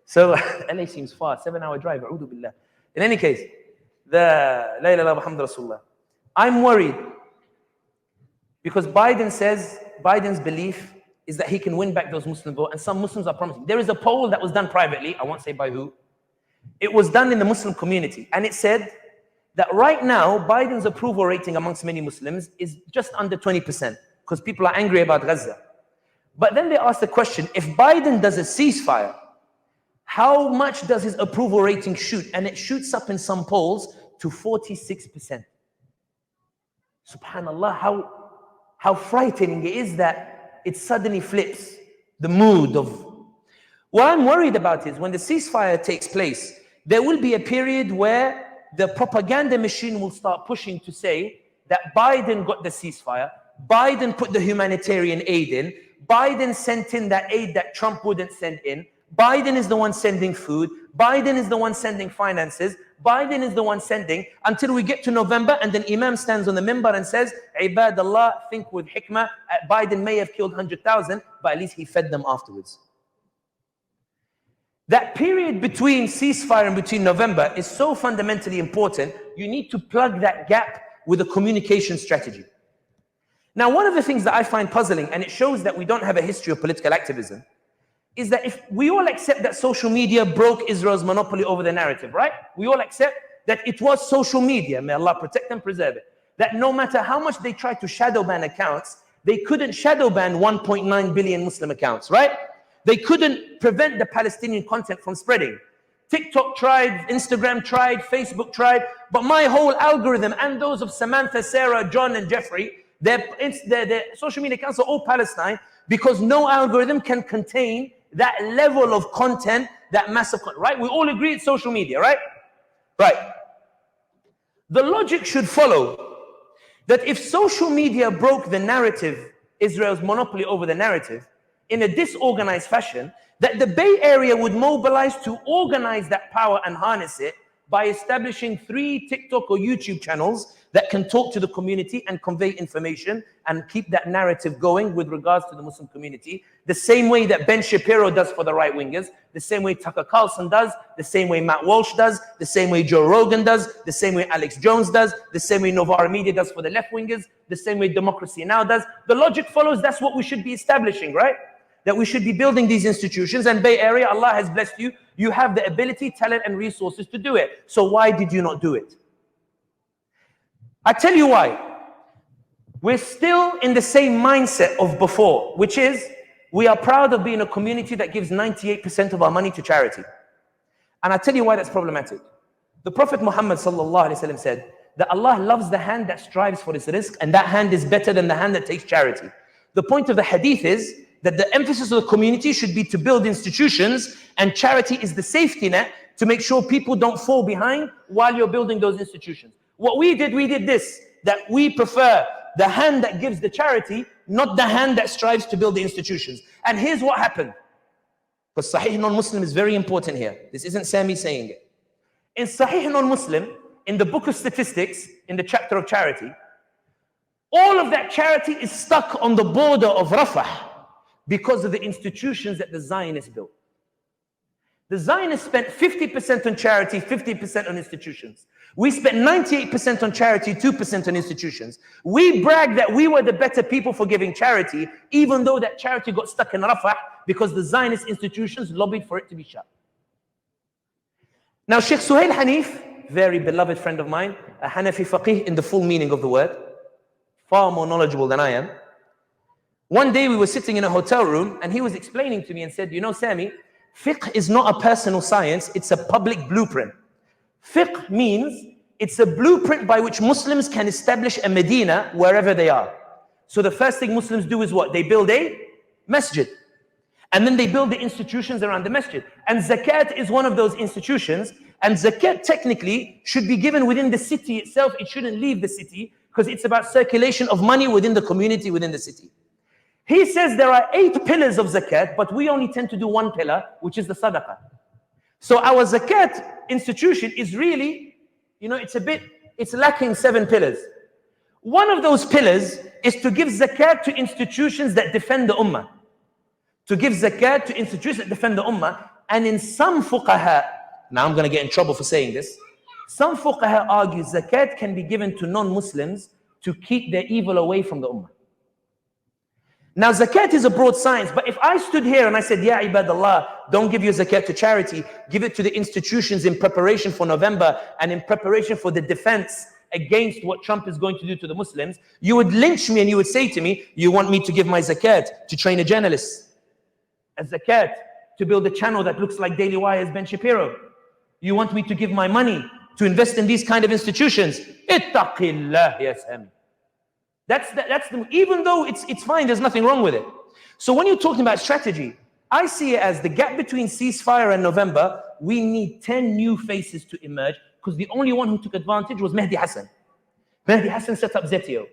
So, LA seems far, 7-hour drive. A'udhu billah. In any case, La ilaha illallah Muhammad Rasulullah. I'm worried because Biden says, Biden's belief is that he can win back those Muslim votes, and some Muslims are promising. There is a poll that was done privately, I won't say by who. It was done in the Muslim community, and it said that right now, Biden's approval rating amongst many Muslims is just under 20%, because people are angry about Gaza. But then they asked the question, if Biden does a ceasefire, how much does his approval rating shoot? And it shoots up in some polls to 46%. Subhanallah, how frightening it is that it suddenly flips the mood of... What I'm worried about is when the ceasefire takes place, there will be a period where the propaganda machine will start pushing to say that Biden got the ceasefire, Biden put the humanitarian aid in, Biden sent in that aid that Trump wouldn't send in, Biden is the one sending food, Biden is the one sending finances, Biden is the one sending, until we get to November and then Imam stands on the minbar and says, Ibadallah, think with hikmah, Biden may have killed 100,000, but at least he fed them afterwards. That period between ceasefire and between November is so fundamentally important, you need to plug that gap with a communication strategy. Now, one of the things that I find puzzling, and it shows that we don't have a history of political activism, is that if we all accept that social media broke Israel's monopoly over the narrative, right? We all accept that it was social media, may Allah protect and preserve it, that no matter how much they tried to shadow ban accounts, they couldn't shadow ban 1.9 billion Muslim accounts, right? They couldn't prevent the Palestinian content from spreading. TikTok tried, Instagram tried, Facebook tried, but my whole algorithm and those of Samantha, Sarah, John, and Jeffrey, their social media accounts are all Palestine, because no algorithm can contain that level of content, that massive content, right? We all agree it's social media, right? Right. The logic should follow that if social media broke the narrative, Israel's monopoly over the narrative, in a disorganized fashion, that the Bay Area would mobilize to organize that power and harness it by establishing 3 TikTok or YouTube channels that can talk to the community and convey information and keep that narrative going with regards to the Muslim community, the same way that Ben Shapiro does for the right-wingers, the same way Tucker Carlson does, the same way Matt Walsh does, the same way Joe Rogan does, the same way Alex Jones does, the same way Novara Media does for the left-wingers, the same way Democracy Now! Does. The logic follows that's what we should be establishing, right? That we should be building these institutions, and Bay Area, Allah has blessed you. You have the ability, talent, and resources to do it. So why did you not do it? I tell you why. We're still in the same mindset of before, which is we are proud of being a community that gives 98% of our money to charity. And I tell you why that's problematic. The Prophet Muhammad ﷺ said that Allah loves the hand that strives for its rizq, and that hand is better than the hand that takes charity. The point of the hadith is that the emphasis of the community should be to build institutions, and charity is the safety net to make sure people don't fall behind while you're building those institutions. What we did this, that we prefer the hand that gives the charity, not the hand that strives to build the institutions. And here's what happened. Because Sahih non-Muslim is very important here. This isn't Sami saying it. In Sahih non-Muslim, in the book of statistics, in the chapter of charity, all of that charity is stuck on the border of Rafah, because of the institutions that the Zionists built. The Zionists spent 50% on charity, 50% on institutions. We spent 98% on charity, 2% on institutions. We brag that we were the better people for giving charity, even though that charity got stuck in Rafah because the Zionist institutions lobbied for it to be shut. Now, Sheikh Suhail Hanif, very beloved friend of mine, a Hanafi faqih in the full meaning of the word, far more knowledgeable than I am. One day we were sitting in a hotel room and he was explaining to me and said, you know, Sami, fiqh is not a personal science, it's a public blueprint. Fiqh means it's a blueprint by which Muslims can establish a Medina wherever they are. So the first thing Muslims do is what? They build a masjid. And then they build the institutions around the masjid. And zakat is one of those institutions. And zakat technically should be given within the city itself. It shouldn't leave the city because it's about circulation of money within the community, within the city. He says there are 8 pillars of zakat, but we only tend to do 1 pillar, which is the sadaqah. So our zakat institution is really, you know, it's lacking 7 pillars. One of those pillars is to give zakat to institutions that defend the ummah. To give zakat to institutions that defend the ummah. And in some fuqaha, now I'm going to get in trouble for saying this, some fuqaha argue zakat can be given to non-Muslims to keep their evil away from the ummah. Now, zakat is a broad science, but if I stood here and I said, Ya ibadallah, don't give your zakat to charity, give it to the institutions in preparation for November and in preparation for the defense against what Trump is going to do to the Muslims, you would lynch me and you would say to me, you want me to give my zakat to train a journalist, a zakat to build a channel that looks like Daily Wire's Ben Shapiro. You want me to give my money to invest in these kind of institutions? Ittaqillah, ya Sami. That's the, even though it's fine, there's nothing wrong with it. So when you're talking about strategy, I see it as the gap between ceasefire and November, we need 10 new faces to emerge, because the only one who took advantage was Mehdi Hassan. Mehdi Hassan set up Zetio.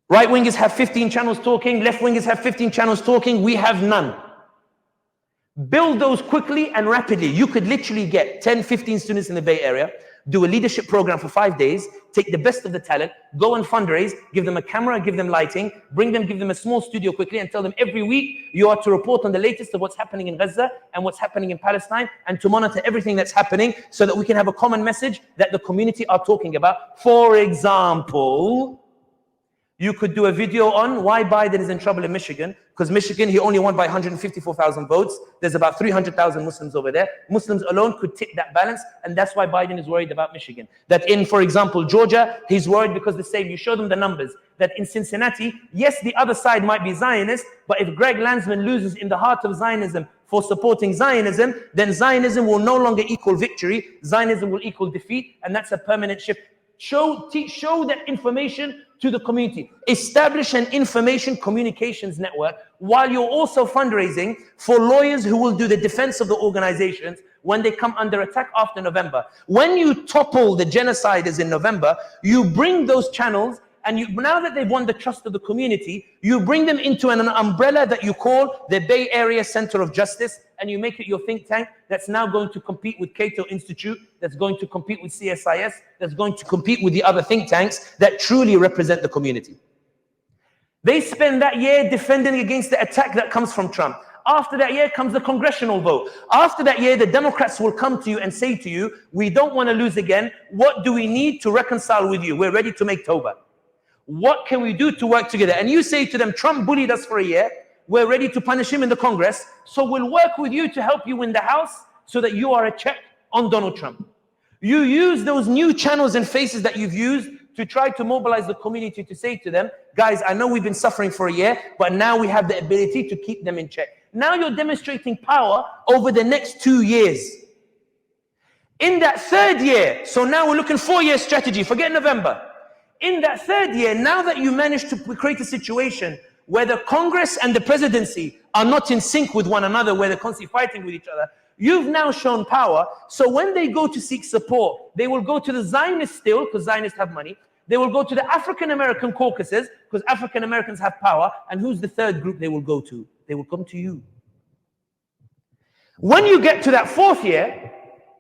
Right wingers have 15 channels talking, left wingers have 15 channels talking, we have none. Build those quickly and rapidly. You could literally get 10, 15 students in the Bay Area, do a leadership program for 5 days, take the best of the talent, go and fundraise, give them a camera, give them lighting, bring them, give them a small studio quickly, and tell them every week you are to report on the latest of what's happening in Gaza and what's happening in Palestine, and to monitor everything that's happening so that we can have a common message that the community are talking about. For example, you could do a video on why Biden is in trouble in Michigan, because Michigan, he only won by 154,000 votes. There's about 300,000 Muslims over there. Muslims alone could tip that balance, and that's why Biden is worried about Michigan. That in, for example, Georgia, he's worried because the same, you show them the numbers, that in Cincinnati, yes, the other side might be Zionist, but if Greg Landsman loses in the heart of Zionism for supporting Zionism, then Zionism will no longer equal victory. Zionism will equal defeat, and that's a permanent shift. Show that information to the community. Establish an information communications network while you're also fundraising for lawyers who will do the defense of the organizations when they come under attack after November. When you topple the genociders in November, you bring those channels, and now that they've won the trust of the community, you bring them into an umbrella that you call the Bay Area Center of Justice, and you make it your think tank that's now going to compete with Cato Institute, that's going to compete with CSIS, that's going to compete with the other think tanks that truly represent the community. They spend that year defending against the attack that comes from Trump. After that year comes the congressional vote. After that year, the Democrats will come to you and say to you, we don't want to lose again. What do we need to reconcile with you? We're ready to make Tawbah. What can we do to work together? And you say to them, Trump bullied us for a year. We're ready to punish him in the Congress. So we'll work with you to help you win the House so that you are a check on Donald Trump. You use those new channels and faces that you've used to try to mobilize the community to say to them, guys, I know we've been suffering for a year, but now we have the ability to keep them in check. Now you're demonstrating power over the next 2 years. In that third year, so now we're looking 4-year strategy, forget November. In that third year, now that you managed to create a situation where the Congress and the presidency are not in sync with one another, where they're constantly fighting with each other, you've now shown power. So when they go to seek support, they will go to the Zionists still, because Zionists have money. They will go to the African American caucuses, because African Americans have power. And who's the third group they will go to? They will come to you. When you get to that 4th year,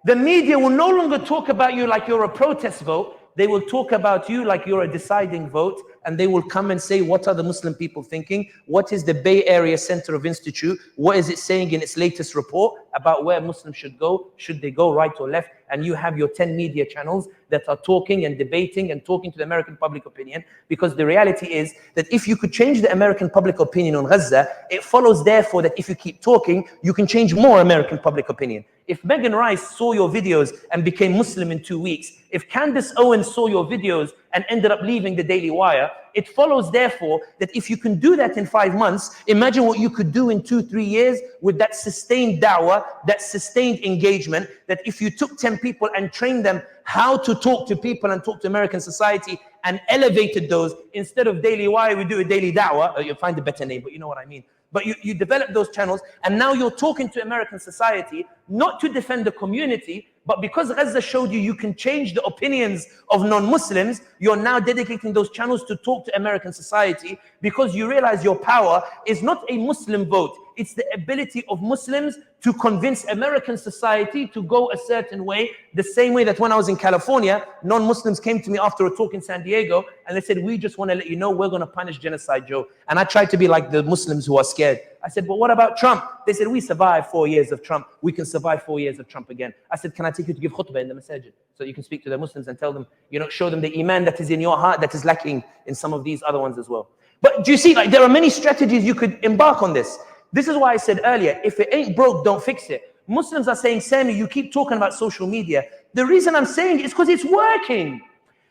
the media will no longer talk about you like you're a protest vote. They will talk about you like you're a deciding vote, and they will come and say, what are the Muslim people thinking? What is the Bay Area Center of Institute? What is it saying in its latest report about where Muslims should go? Should they go right or left? And you have your 10 media channels that are talking and debating and talking to the American public opinion, because the reality is that if you could change the American public opinion on Gaza, it follows therefore that if you keep talking, you can change more American public opinion. If Megan Rice saw your videos and became Muslim in 2 weeks, if Candace Owens saw your videos and ended up leaving the Daily Wire, it follows therefore that if you can do that in 5 months, imagine what you could do in 2-3 years with that sustained da'wah, that sustained engagement, that if you took 10 people and trained them how to talk to people and talk to American society and elevated those, instead of Daily Wire, we do a daily da'wah, you'll find a better name, but you know what I mean. But you develop those channels, and now you're talking to American society, not to defend the community, but because Gaza showed you can change the opinions of non-Muslims, you're now dedicating those channels to talk to American society, because you realize your power is not a Muslim vote. It's the ability of Muslims to convince American society to go a certain way, the same way that when I was in California, non-Muslims came to me after a talk in San Diego, and they said, we just want to let you know we're going to punish genocide, Joe. And I tried to be like the Muslims who are scared. I said, but what about Trump? They said, we survived 4 years of Trump. We can survive 4 years of Trump again. I said, can I take you to give khutbah in the masajid? So you can speak to the Muslims and tell them, show them the iman that is in your heart that is lacking in some of these other ones as well. But do you see, like, there are many strategies you could embark on this. This is why I said earlier, if it ain't broke, don't fix it. Muslims are saying, Sami, you keep talking about social media. The reason I'm saying it is because it's working.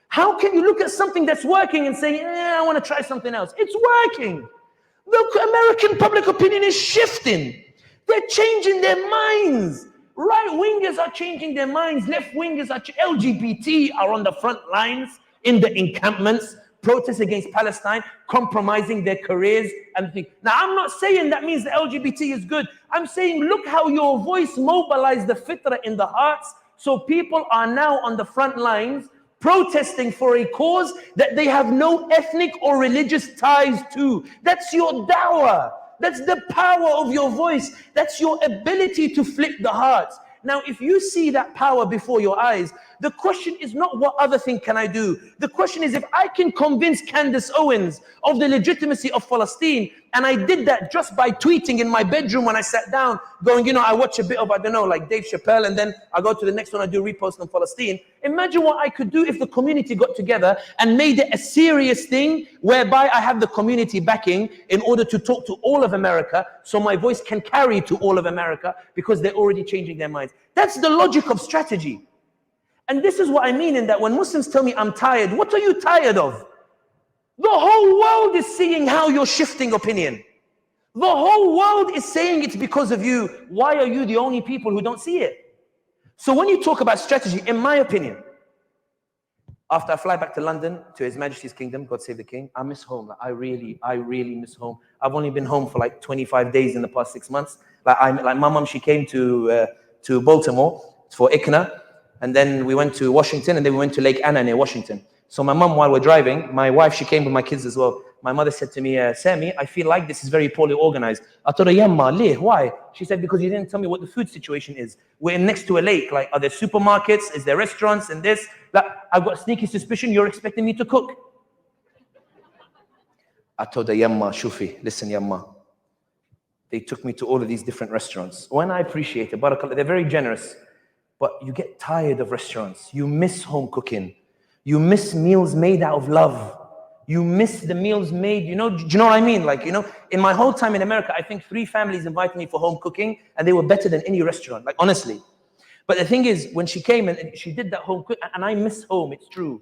How can you look at something that's working and say, I want to try something else? It's working. The American public opinion is shifting. They're changing their minds. Right-wingers are changing their minds. Left-wingers are LGBT are on the front lines in the encampments, protests against Palestine, compromising their careers and things. Now, I'm not saying that means the LGBT is good. I'm saying look how your voice mobilized the fitrah in the hearts. So people are now on the front lines protesting for a cause that they have no ethnic or religious ties to. That's your dawah. That's the power of your voice. That's your ability to flip the hearts. Now, if you see that power before your eyes, the question is not what other thing can I do. The question is if I can convince Candace Owens of the legitimacy of Palestine, and I did that just by tweeting in my bedroom when I sat down, going, I watch a bit of, I don't know, like Dave Chappelle, and then I go to the next one, I do repost on Palestine. Imagine what I could do if the community got together and made it a serious thing, whereby I have the community backing in order to talk to all of America, so my voice can carry to all of America, because they're already changing their minds. That's the logic of strategy. And this is what I mean in that when Muslims tell me I'm tired, what are you tired of? The whole world is seeing how you're shifting opinion. The whole world is saying it's because of you. Why are you the only people who don't see it? So when you talk about strategy, in my opinion, after I fly back to London, to His Majesty's Kingdom, God save the King, I miss home. Like, I really miss home. I've only been home for like 25 days in the past 6 months. Like my mum, she came to Baltimore for ICNA. And then we went to Washington, and then we went to Lake Anna near Washington. So my mum, while we're driving, my wife, she came with my kids as well. My mother said to me, Sami, I feel like this is very poorly organized. I told her, Yamma, leh, why? She said, because you didn't tell me what the food situation is. We're next to a lake. Like, are there supermarkets? Is there restaurants and this? Like, I've got a sneaky suspicion you're expecting me to cook. I told her, Yamma, Shufi, listen, Yamma. They took me to all of these different restaurants. When I appreciate it, barakallah, they're very generous. But you get tired of restaurants. You miss home cooking. You miss meals made out of love. You miss the meals made, do you know what I mean? Like, in my whole time in America, I think 3 families invited me for home cooking, and they were better than any restaurant, like, honestly. But the thing is, when she came and she did that home cook, and I miss home, it's true.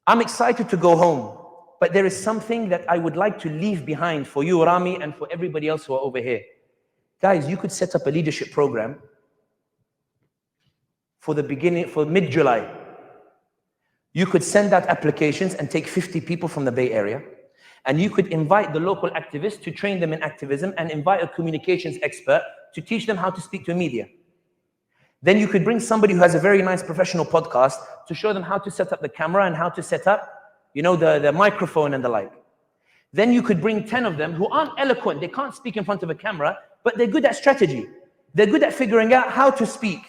I'm excited to go home, but there is something that I would like to leave behind for you, Rami, and for everybody else who are over here. Guys, you could set up a leadership program for mid-July. You could send out applications and take 50 people from the Bay Area, and you could invite the local activists to train them in activism and invite a communications expert to teach them how to speak to media. Then you could bring somebody who has a very nice professional podcast to show them how to set up the camera and how to set up, the microphone and the like. Then you could bring 10 of them who aren't eloquent, they can't speak in front of a camera, but they're good at strategy. They're good at figuring out how to speak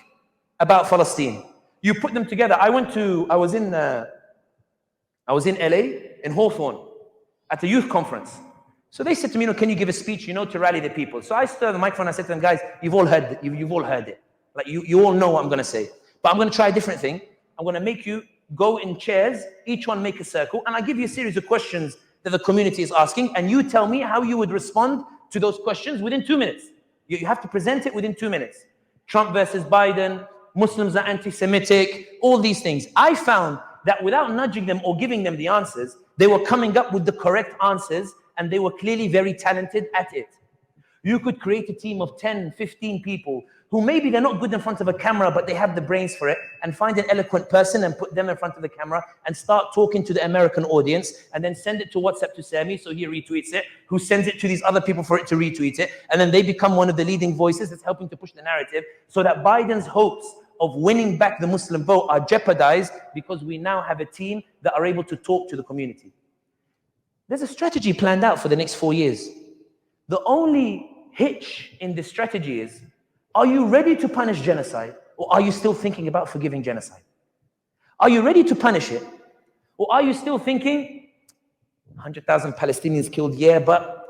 about Palestine. You put them together. I was in LA, in Hawthorne, at a youth conference. So they said to me, can you give a speech, to rally the people? So I stood on the microphone, I said to them, guys, you've all heard it. Like, you all know what I'm going to say. But I'm going to try a different thing. I'm going to make you go in chairs, each one make a circle, and I give you a series of questions that the community is asking, and you tell me how you would respond to those questions within 2 minutes. You have to present it within 2 minutes. Trump versus Biden, Muslims are anti-Semitic, all these things. I found that without nudging them or giving them the answers, they were coming up with the correct answers, and they were clearly very talented at it. You could create a team of 10, 15 people who maybe they're not good in front of a camera, but they have the brains for it, and find an eloquent person and put them in front of the camera and start talking to the American audience, and then send it to WhatsApp to Sami, so he retweets it, who sends it to these other people for it to retweet it, and then they become one of the leading voices that's helping to push the narrative, so that Biden's hopes of winning back the Muslim vote are jeopardized because we now have a team that are able to talk to the community. There's a strategy planned out for the next 4 years. The only hitch in this strategy is, are you ready to punish genocide, or are you still thinking about forgiving genocide? Are you ready to punish it, or are you still thinking 100,000 Palestinians killed, yeah, but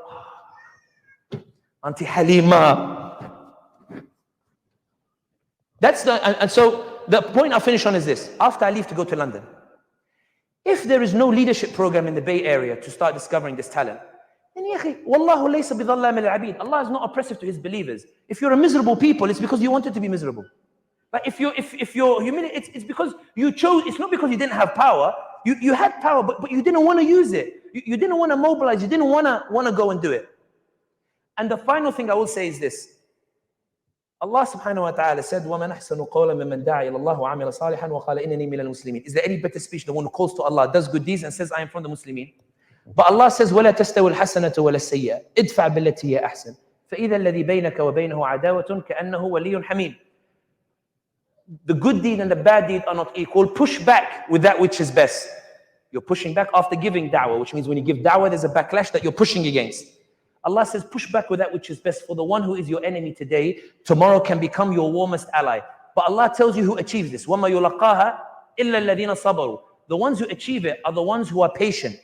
Auntie Halima. And so the point I'll finish on is this. After I leave to go to London, If there is no leadership program in the Bay Area to start discovering this talent, then ya akhi, wallahu laysa bidhallam al-abid. Allah is not oppressive to his believers. If you're a miserable people, it's because you wanted to be miserable. Like if you're humiliated, it's because you chose. It's not because you didn't have power. You had power, but you didn't want to use it. You didn't want to mobilize. You didn't want to go and do it. And the final thing I will say is this. Allah subhanahu wa ta'ala said, وَمَنْ أَحْسَنُ قَوْلًا مِمَّنْ دَعَا إِلَى اللَّهِ وَعَمِلَ صَالِحًا وَقَالَ إِنَّنِي مِنَ الْمُسْلِمِينَ. Is there any better speech than one who calls to Allah, does good deeds and says, I am from the Muslimin? But Allah says, وَلَا تَسْتَوِ الْحَسَنَةُ وَلَا السَّيِّئَةُ إِدْفَعْ بِالَّتِي هِيَ أَحْسَنُ فَإِذَا الَّذِي بَيْنَكَ وَبَيْنَهُ عَدَاوَةٌ كَأَنَّهُ وَلِيٌّ حَمِيمٌ. The good deed and the bad deed are not equal. Push back with that which is best. You're pushing back after giving da'wah, which means when you give da'wah, there's a backlash that you're pushing against. Allah says, push back with that which is best, for the one who is your enemy today, tomorrow can become your warmest ally. But Allah tells you who achieves this. وَمَا يُلَقَّاهَا إِلَّا الَّذِينَ صَبَرُوا. The ones who achieve it are the ones who are patient.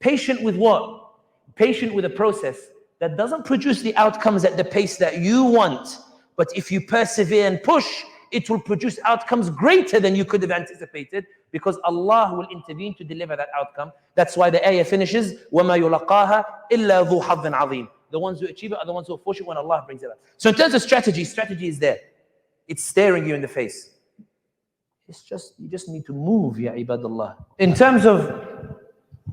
Patient with what? Patient with a process that doesn't produce the outcomes at the pace that you want. But if you persevere and push, it will produce outcomes greater than you could have anticipated, because Allah will intervene to deliver that outcome. That's why the ayah finishes, وَمَا يُلَقَّاهَا إِلَّا ذُو حَظٍّ عَظِيمٍ. The ones who achieve it are the ones who are fortunate when Allah brings it up. So in terms of strategy is there. It's staring you in the face. You just need to move, ya ibadallah. In terms of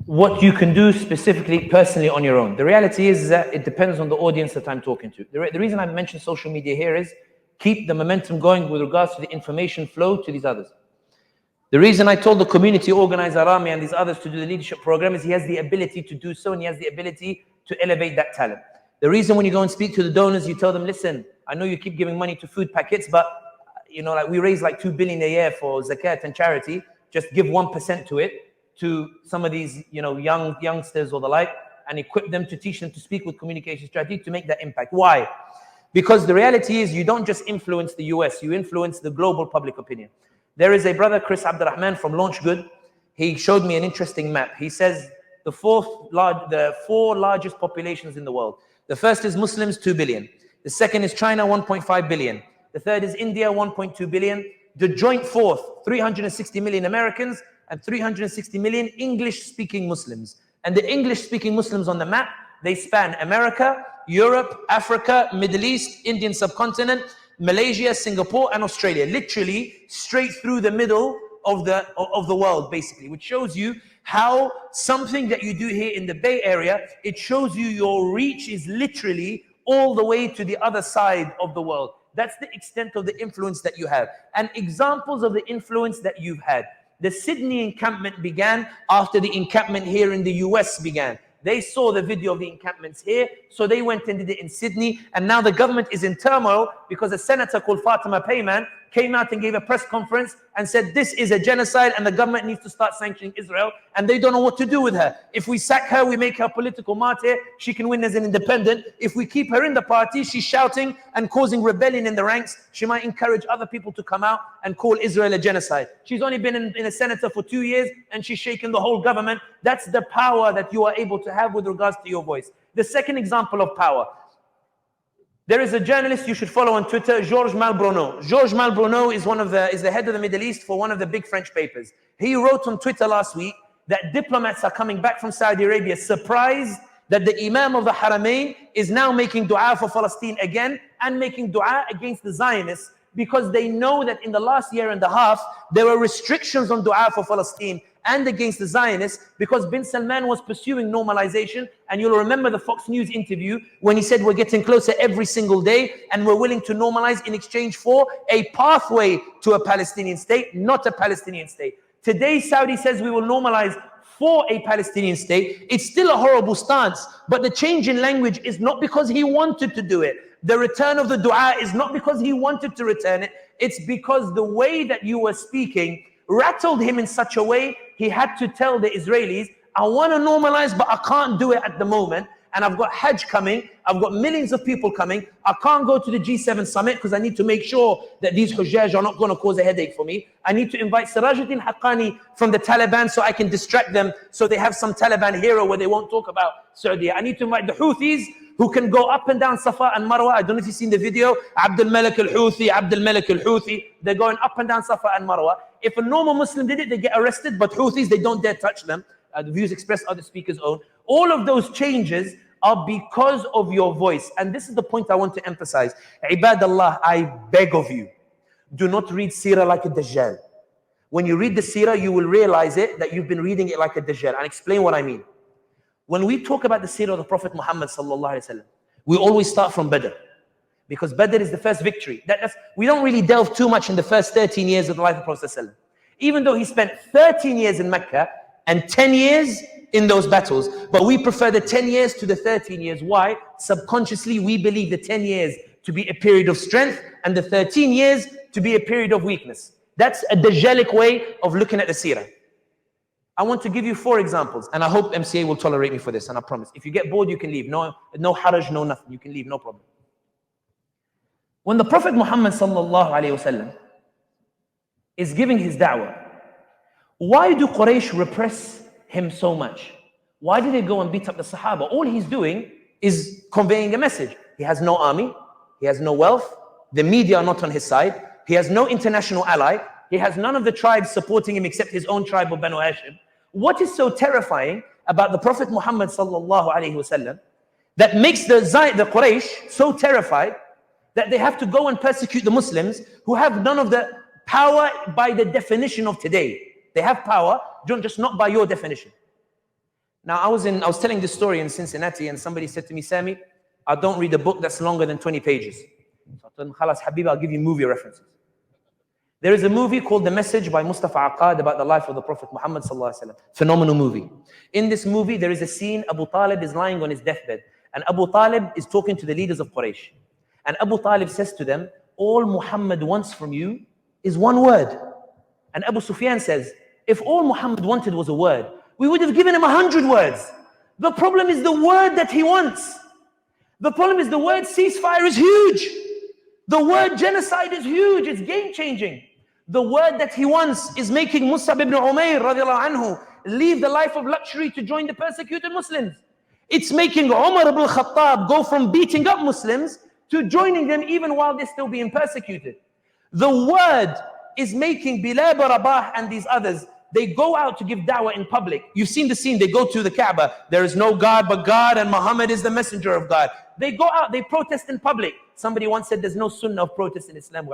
what you can do specifically, personally on your own, the reality is that it depends on the audience that I'm talking to. The reason I mentioned social media here is keep the momentum going with regards to the information flow to these others. The reason I told the community organizer Rami and these others to do the leadership program is he has the ability to do so, and he has the ability to elevate that talent. The reason when you go and speak to the donors, you tell them, listen, I know you keep giving money to food packets, but like we raise like 2 billion a year for zakat and charity. Just give 1% to it, to some of these youngsters or the like, and equip them to teach them to speak with communication strategy to make that impact. Why? Because the reality is you don't just influence the US, you influence the global public opinion. There is a brother, Chris Abdurrahman from Launch Good. He showed me an interesting map. He says the four largest populations in the world. The first is Muslims, 2 billion. The second is China, 1.5 billion. The third is India, 1.2 billion. The joint fourth, 360 million Americans and 360 million English-speaking Muslims. And the English-speaking Muslims on the map, they span America, Europe, Africa, Middle East, Indian subcontinent, Malaysia, Singapore, and Australia. Literally straight through the middle of the world, basically, which shows you how something that you do here in the Bay Area, it shows you your reach is literally all the way to the other side of the world. That's the extent of the influence that you have. And examples of the influence that you've had. The Sydney encampment began after the encampment here in the US began. They saw the video of the encampments here, so they went and did it in Sydney. And now the government is in turmoil because a senator called Fatima Payman came out and gave a press conference and said this is a genocide and the government needs to start sanctioning Israel, and they don't know what to do with her. If we sack her, we make her political martyr, she can win as an independent. If we keep her in the party, she's shouting and causing rebellion in the ranks. She might encourage other people to come out and call Israel a genocide. She's only been in a senator for 2 years and she's shaken the whole government. That's the power that you are able to have with regards to your voice. The second example of power. There is a journalist you should follow on Twitter, Georges Malbronneau. Georges Malbronneau is the head of the Middle East for one of the big French papers. He wrote on Twitter last week that diplomats are coming back from Saudi Arabia surprised that the Imam of the Haramain is now making dua for Palestine again and making dua against the Zionists, because they know that in the last year and a half, there were restrictions on dua for Palestine and against the Zionists, because bin Salman was pursuing normalization. And you'll remember the Fox News interview when he said we're getting closer every single day and we're willing to normalize in exchange for a pathway to a Palestinian state, not a Palestinian state. Today, Saudi says we will normalize for a Palestinian state. It's still a horrible stance, but the change in language is not because he wanted to do it. The return of the dua is not because he wanted to return it. It's because the way that you were speaking rattled him in such a way, he had to tell the Israelis, I want to normalize, but I can't do it at the moment. And I've got Hajj coming. I've got millions of people coming. I can't go to the G7 summit because I need to make sure that these Hujjaj are not going to cause a headache for me. I need to invite Sirajuddin Haqqani from the Taliban so I can distract them, so they have some Taliban hero where they won't talk about Saudi. I need to invite the Houthis who can go up and down Safa and Marwa. I don't know if you've seen the video. Abdul Malik al-Houthi, Abdul Malik al-Houthi. They're going up and down Safa and Marwa. If a normal Muslim did it, they get arrested. But Houthis, they don't dare touch them. The views expressed are the speaker's own. All of those changes are because of your voice. And this is the point I want to emphasize. Ibadallah, I beg of you, do not read Seerah like a Dajjal. When you read the Seerah, you will realize that you've been reading it like a Dajjal. And explain what I mean. When we talk about the Seerah of the Prophet Muhammad sallallahu alaihi wasallam, we always start from Badr. Because Badr is the first victory. We don't really delve too much in the first 13 years of the life of the Prophet sallallahu alaihi wasallam. Even though he spent 13 years in Mecca and 10 years in those battles, but we prefer the 10 years to the 13 years. Why? Subconsciously, we believe the 10 years to be a period of strength and the 13 years to be a period of weakness. That's a Dajjalic way of looking at the Seerah. I want to give you 4 examples, and I hope MCA will tolerate me for this, and I promise. If you get bored, you can leave. No haraj, no nothing. You can leave, no problem. When the Prophet Muhammad sallallahu alayhi wasallam is giving his da'wah, why do Quraysh repress him so much? Why do they go and beat up the Sahaba? All he's doing is conveying a message. He has no army, he has no wealth, the media are not on his side, he has no international ally, he has none of the tribes supporting him except his own tribe of Banu Hashim. What is so terrifying about the Prophet Muhammad sallallahu alaihi wasallam that makes the Quraysh so terrified that they have to go and persecute the Muslims who have none of the power by the definition of today? They have power, just not by your definition. Now, I was telling this story in Cincinnati, and somebody said to me, Sami, I don't read a book that's longer than 20 pages. So I told him, Khalas Habib, I'll give you movie references. There is a movie called The Message by Mustafa Aqad about the life of the Prophet Muhammad sallallahu alaihi wasallam. Phenomenal movie. In this movie, there is a scene, Abu Talib is lying on his deathbed, and Abu Talib is talking to the leaders of Quraysh. And Abu Talib says to them, all Muhammad wants from you is one word. And Abu Sufyan says, if all Muhammad wanted was a word, we would have given him 100 words. The problem is the word that he wants. The problem is the word ceasefire is huge. The word genocide is huge. It's game-changing. The word that he wants is making Mus'ab ibn Umayr radiallahu anhu leave the life of luxury to join the persecuted Muslims. It's making Umar ibn Khattab go from beating up Muslims to joining them even while they're still being persecuted. The word is making Bilal ibn Rabah and these others, they go out to give da'wah in public. You've seen the scene, they go to the Kaaba. There is no God but God and Muhammad is the messenger of God. They go out, they protest in public. Somebody once said there's no sunnah of protest in Islam.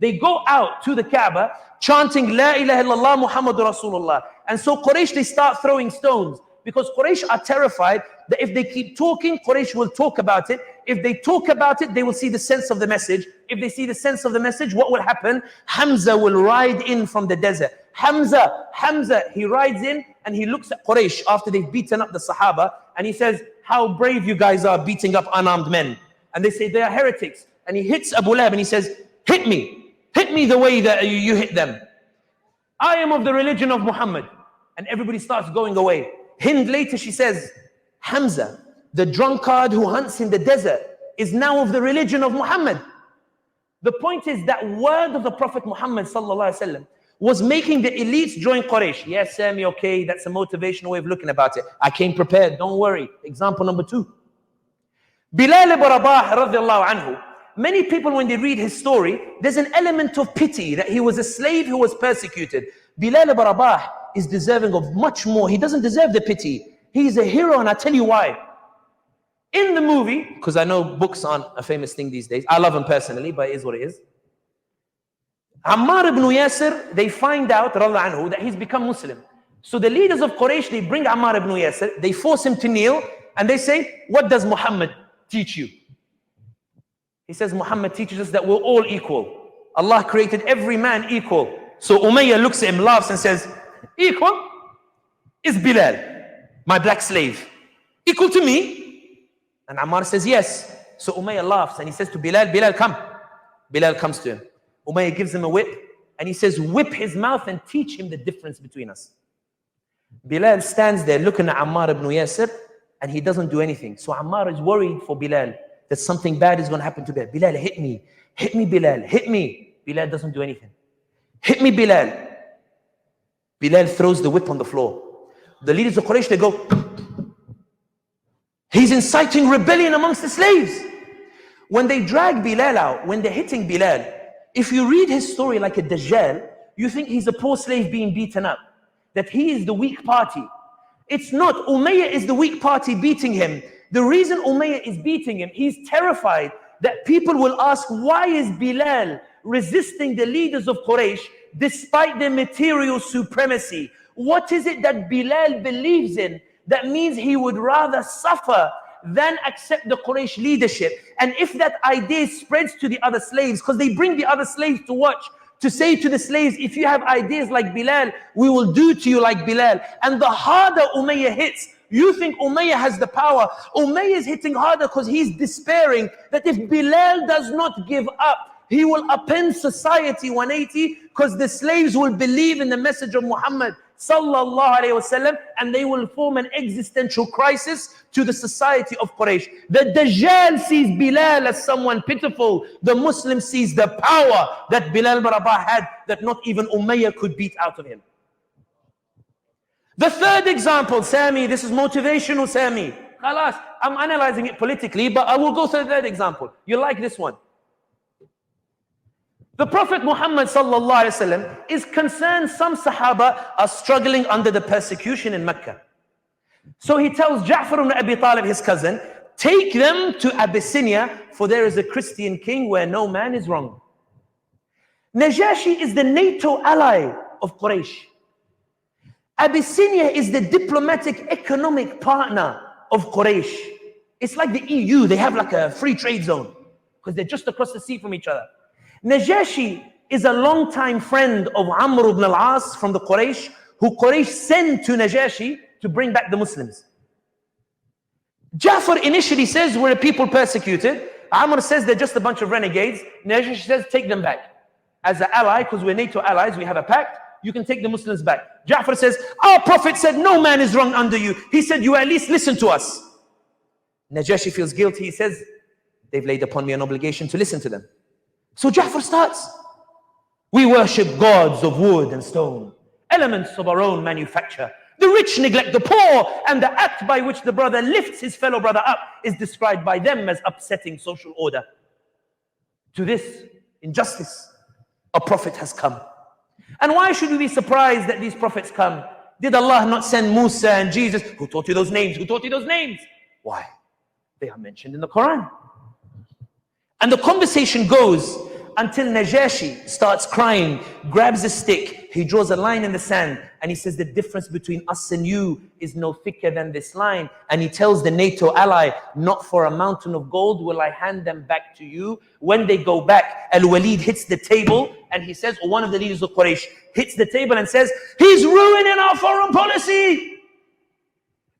They go out to the Kaaba chanting La ilaha illallah Muhammadur Rasulullah. And so Quraysh, they start throwing stones because Quraysh are terrified that if they keep talking, Quraysh will talk about it. If they talk about it, they will see the sense of the message. If they see the sense of the message, what will happen? Hamza will ride in from the desert. Hamza, he rides in and he looks at Quraysh after they've beaten up the Sahaba and he says, how brave you guys are beating up unarmed men. And they say they are heretics. And he hits Abu Lahab and he says, hit me the way that you hit them. I am of the religion of Muhammad. And everybody starts going away. Hind later, she says, Hamza, the drunkard who hunts in the desert, is now of the religion of Muhammad. The point is that word of the Prophet Muhammad sallallahu alaihi wasallam was making the elites join Quraysh. Yes, Sami, okay, that's a motivational way of looking about it. I came prepared, don't worry. Example number 2. Bilal ibn Rabah radiallahu anhu, many people when they read his story, there's an element of pity that he was a slave who was persecuted. Bilal ibn Rabah is deserving of much more. He doesn't deserve the pity. He's a hero, and I'll tell you why. In the movie, because I know books aren't a famous thing these days. I love them personally, but it is what it is. Ammar ibn Yasir, they find out anhu, that he's become Muslim. So the leaders of Quraysh, they bring Ammar ibn Yasir, they force him to kneel, and they say, what does Muhammad teach you? He says, Muhammad teaches us that we're all equal. Allah created every man equal. So Umayyah looks at him, laughs and says, equal is Bilal, my black slave. Equal to me? And Ammar says, yes. So Umayyah laughs and he says to Bilal, Bilal, come. Bilal comes to him. Umayyah gives him a whip and he says, whip his mouth and teach him the difference between us. Bilal stands there looking at Ammar ibn Yasir and he doesn't do anything. So Ammar is worried for Bilal that something bad is going to happen to Bilal. Bilal, hit me. Hit me, Bilal. Hit me. Bilal doesn't do anything. Hit me, Bilal. Bilal throws the whip on the floor. The leaders of Quraysh, they go. He's inciting rebellion amongst the slaves. When they drag Bilal out, when they're hitting Bilal, if you read his story like a Dajjal, you think he's a poor slave being beaten up, that he is the weak party. It's not. Umayyah is the weak party beating him. The reason Umayyah is beating him, he's terrified that people will ask, why is Bilal resisting the leaders of Quraysh despite their material supremacy? What is it that Bilal believes in that means he would rather suffer than accept the Quraysh leadership? And if that idea spreads to the other slaves, because they bring the other slaves to watch, to say to the slaves, if you have ideas like Bilal, we will do to you like Bilal. And the harder Umayyah hits, you think Umayyah has the power. Umayyah is hitting harder because he's despairing that if Bilal does not give up, he will upend society 180, because the slaves will believe in the message of Muhammad sallallahu alayhi wasallam, and they will form an existential crisis to the society of Quraysh. The Dajjal sees Bilal as someone pitiful. The Muslim sees the power that Bilal bin Rabah had that not even Umayyah could beat out of him. The third example, Sami, this is motivational, Sami. Khalas, I'm analyzing it politically, but I will go through the third example. You like this one? The Prophet Muhammad sallallahu alaihi wasallam is concerned some Sahaba are struggling under the persecution in Mecca. So he tells Ja'far ibn Abi Talib, his cousin, take them to Abyssinia, for there is a Christian king where no man is wrong. Najashi is the NATO ally of Quraysh. Abyssinia is the diplomatic economic partner of Quraysh. It's like the EU, they have like a free trade zone because they're just across the sea from each other. Najashi is a long-time friend of Amr ibn al-As from the Quraysh, who Quraysh sent to Najashi to bring back the Muslims. Ja'far initially says, we're a people persecuted. Amr says they're just a bunch of renegades. Najashi says, take them back. As an ally, because we're NATO allies, we have a pact, you can take the Muslims back. Ja'far says, our Prophet said, no man is wrong under you. He said, you at least listen to us. Najashi feels guilty. He says, they've laid upon me an obligation to listen to them. So Ja'far starts. We worship gods of wood and stone, elements of our own manufacture. The rich neglect the poor, and the act by which the brother lifts his fellow brother up is described by them as upsetting social order. To this injustice, a prophet has come. And why should we be surprised that these prophets come? Did Allah not send Musa and Jesus? Who taught you those names? Who taught you those names? Why? They are mentioned in the Quran. And the conversation goes until Najashi starts crying, grabs a stick, he draws a line in the sand, and he says the difference between us and you is no thicker than this line. And he tells the NATO ally, not for a mountain of gold will I hand them back to you. When they go back, Al-Walid hits the table and he says, or one of the leaders of Quraysh hits the table and says, he's ruining our foreign policy.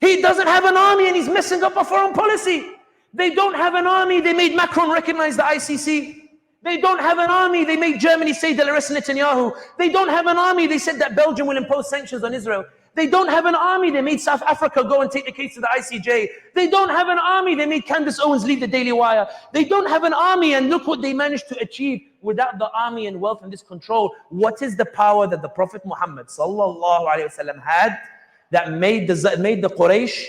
He doesn't have an army and he's messing up our foreign policy. They don't have an army. They made Macron recognize the ICC. They don't have an army. They made Germany say they'll arrest Netanyahu. They don't have an army. They said that Belgium will impose sanctions on Israel. They don't have an army. They made South Africa go and take the case to the ICJ. They don't have an army. They made Candace Owens leave the Daily Wire. They don't have an army, and look what they managed to achieve without the army and wealth and this control. What is the power that the Prophet Muhammad sallallahu alaihi wasallam had that made the Quraysh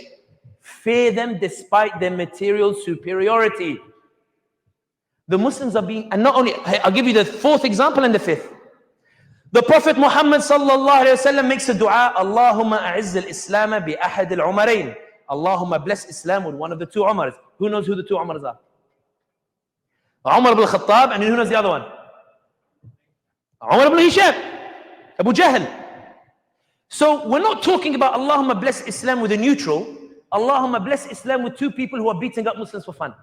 fear them despite their material superiority? The Muslims are being, and not only, I'll give you the fourth example and the fifth. The Prophet Muhammad sallallahu alayhi wa sallam makes a dua, Allahumma a'izz al-Islam bi ahad al-Umarain. Allahumma bless Islam with one of the two Umars. Who knows who the two Umars are? Umar ibn Khattab, and who knows the other one? Umar ibn Hisham, Abu Jahl. So we're not talking about Allahumma bless Islam with a neutral. Allahumma bless Islam with two people who are beating up Muslims for fun.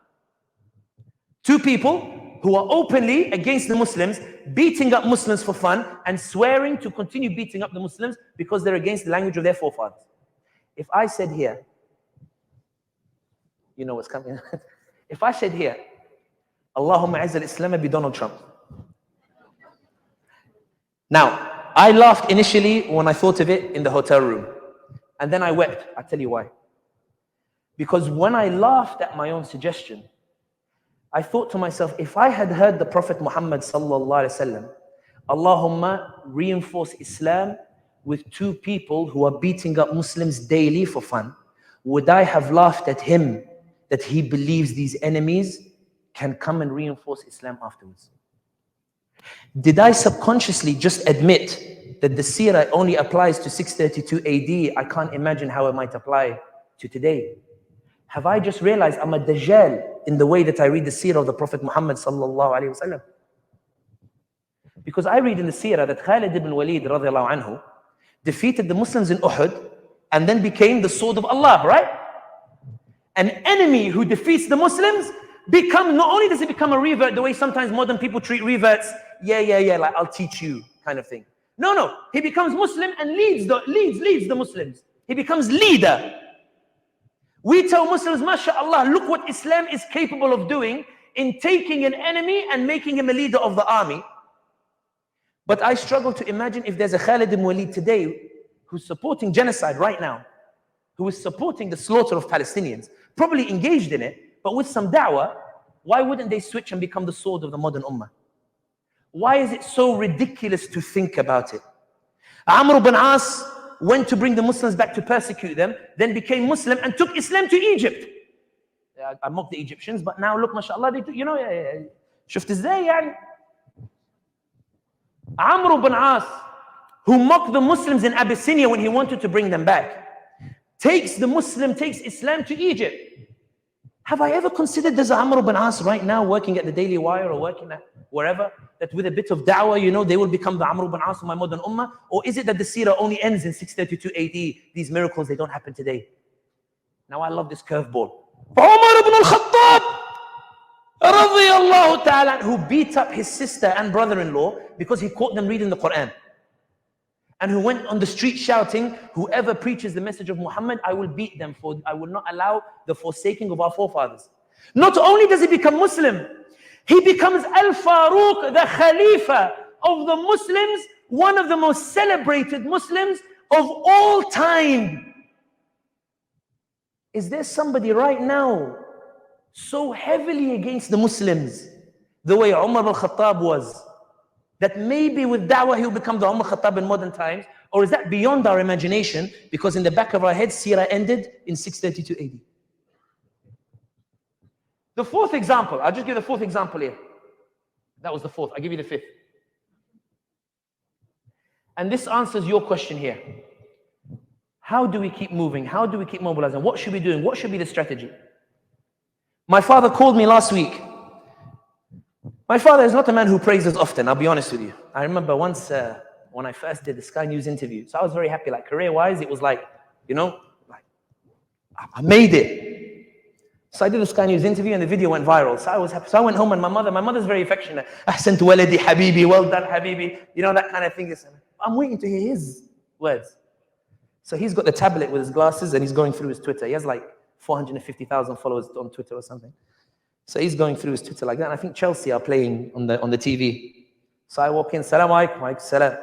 Two people who are openly against the Muslims, beating up Muslims for fun and swearing to continue beating up the Muslims because they're against the language of their forefathers. If I said here, you know what's coming. If I said here, Allahumma a'izz al-Islam bi Donald Trump. Now, I laughed initially when I thought of it in the hotel room. And then I wept. I'll tell you why. Because when I laughed at my own suggestion, I thought to myself, if I had heard the Prophet Muhammad sallallahu alaihi wasallam, Allahumma reinforce Islam with two people who are beating up Muslims daily for fun, would I have laughed at him that he believes these enemies can come and reinforce Islam afterwards? Did I subconsciously just admit that the seerah only applies to 632 AD? I can't imagine how it might apply to today. Have I just realized I'm a dajjal in the way that I read the seerah of the Prophet Muhammad sallallahu alaihi wasallam? Because I read in the seerah that Khalid ibn Walid radiallahu anhu defeated the Muslims in Uhud and then became the sword of Allah, right? An enemy who defeats the Muslims not only does he become a revert the way sometimes modern people treat reverts, like I'll teach you kind of thing. No, he becomes Muslim and leads the Muslims. He becomes leader. We tell Muslims, mashallah, look what Islam is capable of doing in taking an enemy and making him a leader of the army. But I struggle to imagine if there's a Khalid ibn Walid today who's supporting genocide right now, who is supporting the slaughter of Palestinians, probably engaged in it, but with some da'wah. Why wouldn't they switch and become the sword of the modern ummah? Why is it so ridiculous to think about it? Amr ibn As went to bring the Muslims back to persecute them, then became Muslim and took Islam to Egypt. I mock the Egyptians, but now look, mashallah, they took, شفت ازاي يعني? Amr ibn As, who mocked the Muslims in Abyssinia when he wanted to bring them back, takes Islam to Egypt. Have I ever considered there's a Amr ibn As right now working at the Daily Wire or working at wherever, that with a bit of da'wah, they will become the Amr ibn As of my modern ummah? Or is it that the seerah only ends in 632 AD? These miracles, they don't happen today. Now I love this curveball. Umar ibn al-Khattab, radiyallahu ta'ala, who beat up his sister and brother-in-law because he caught them reading the Quran. And who went on the street shouting, whoever preaches the message of Muhammad, I will beat them, for I will not allow the forsaking of our forefathers. Not only does he become Muslim, he becomes Al-Faruq, the Khalifa of the Muslims, one of the most celebrated Muslims of all time. Is there somebody right now so heavily against the Muslims, the way Umar al-Khattab was, that maybe with da'wah he'll become the Umar al-Khattab in modern times? Or is that beyond our imagination? Because in the back of our heads, seerah ended in 632 AD. The fourth example, I'll just give the fourth example here. That was the fourth, I'll give you the fifth. And this answers your question here. How do we keep moving? How do we keep mobilizing? What should we be doing? What should be the strategy? My father called me last week. My father is not a man who praises often, I'll be honest with you. I remember once when I first did the Sky News interview, so I was very happy, like career-wise, it was like, I made it. So I did the Sky News interview and the video went viral. So I was happy. So I went home and my mother's very affectionate. Ahsan waladi habibi, well done habibi. That kind of thing. I'm waiting to hear his words. So he's got the tablet with his glasses and he's going through his Twitter. He has like 450,000 followers on Twitter or something. So he's going through his Twitter like that. And I think Chelsea are playing on the TV. So I walk in, salam alaikum, alaikum salam.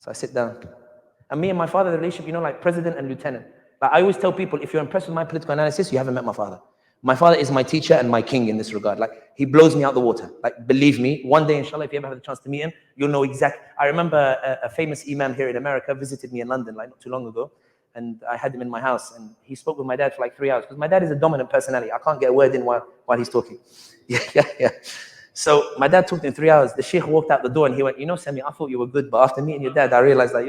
So I sit down. And me and my father, the relationship, like president and lieutenant. Like I always tell people, if you're impressed with my political analysis, you haven't met my father. My father is my teacher and my king in this regard. Like he blows me out the water. Like believe me, one day, inshallah, if you ever have the chance to meet him, you'll know exactly. I remember a famous imam here in America visited me in London like not too long ago. And I had him in my house and he spoke with my dad for like 3 hours because my dad is a dominant personality. I can't get a word in while he's talking. Yeah. So my dad talked in 3 hours. The sheikh walked out the door and he went, Sami, I thought you were good, but after meeting your dad, I realized that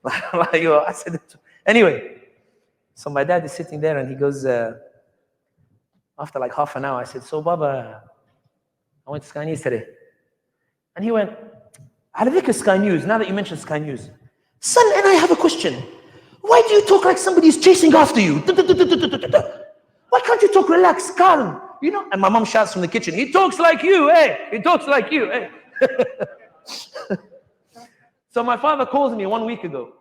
I said, anyway. So my dad is sitting there and he goes, after like half an hour, I said, so Baba, I went to Sky News today. And he went, على ذكر Sky News, now that you mentioned Sky News, son, and I have a question. Why do you talk like somebody's chasing after you? Why can't you talk relaxed, calm? And my mom shouts from the kitchen, he talks like you, hey. He talks like you, hey. So my father calls me 1 week ago.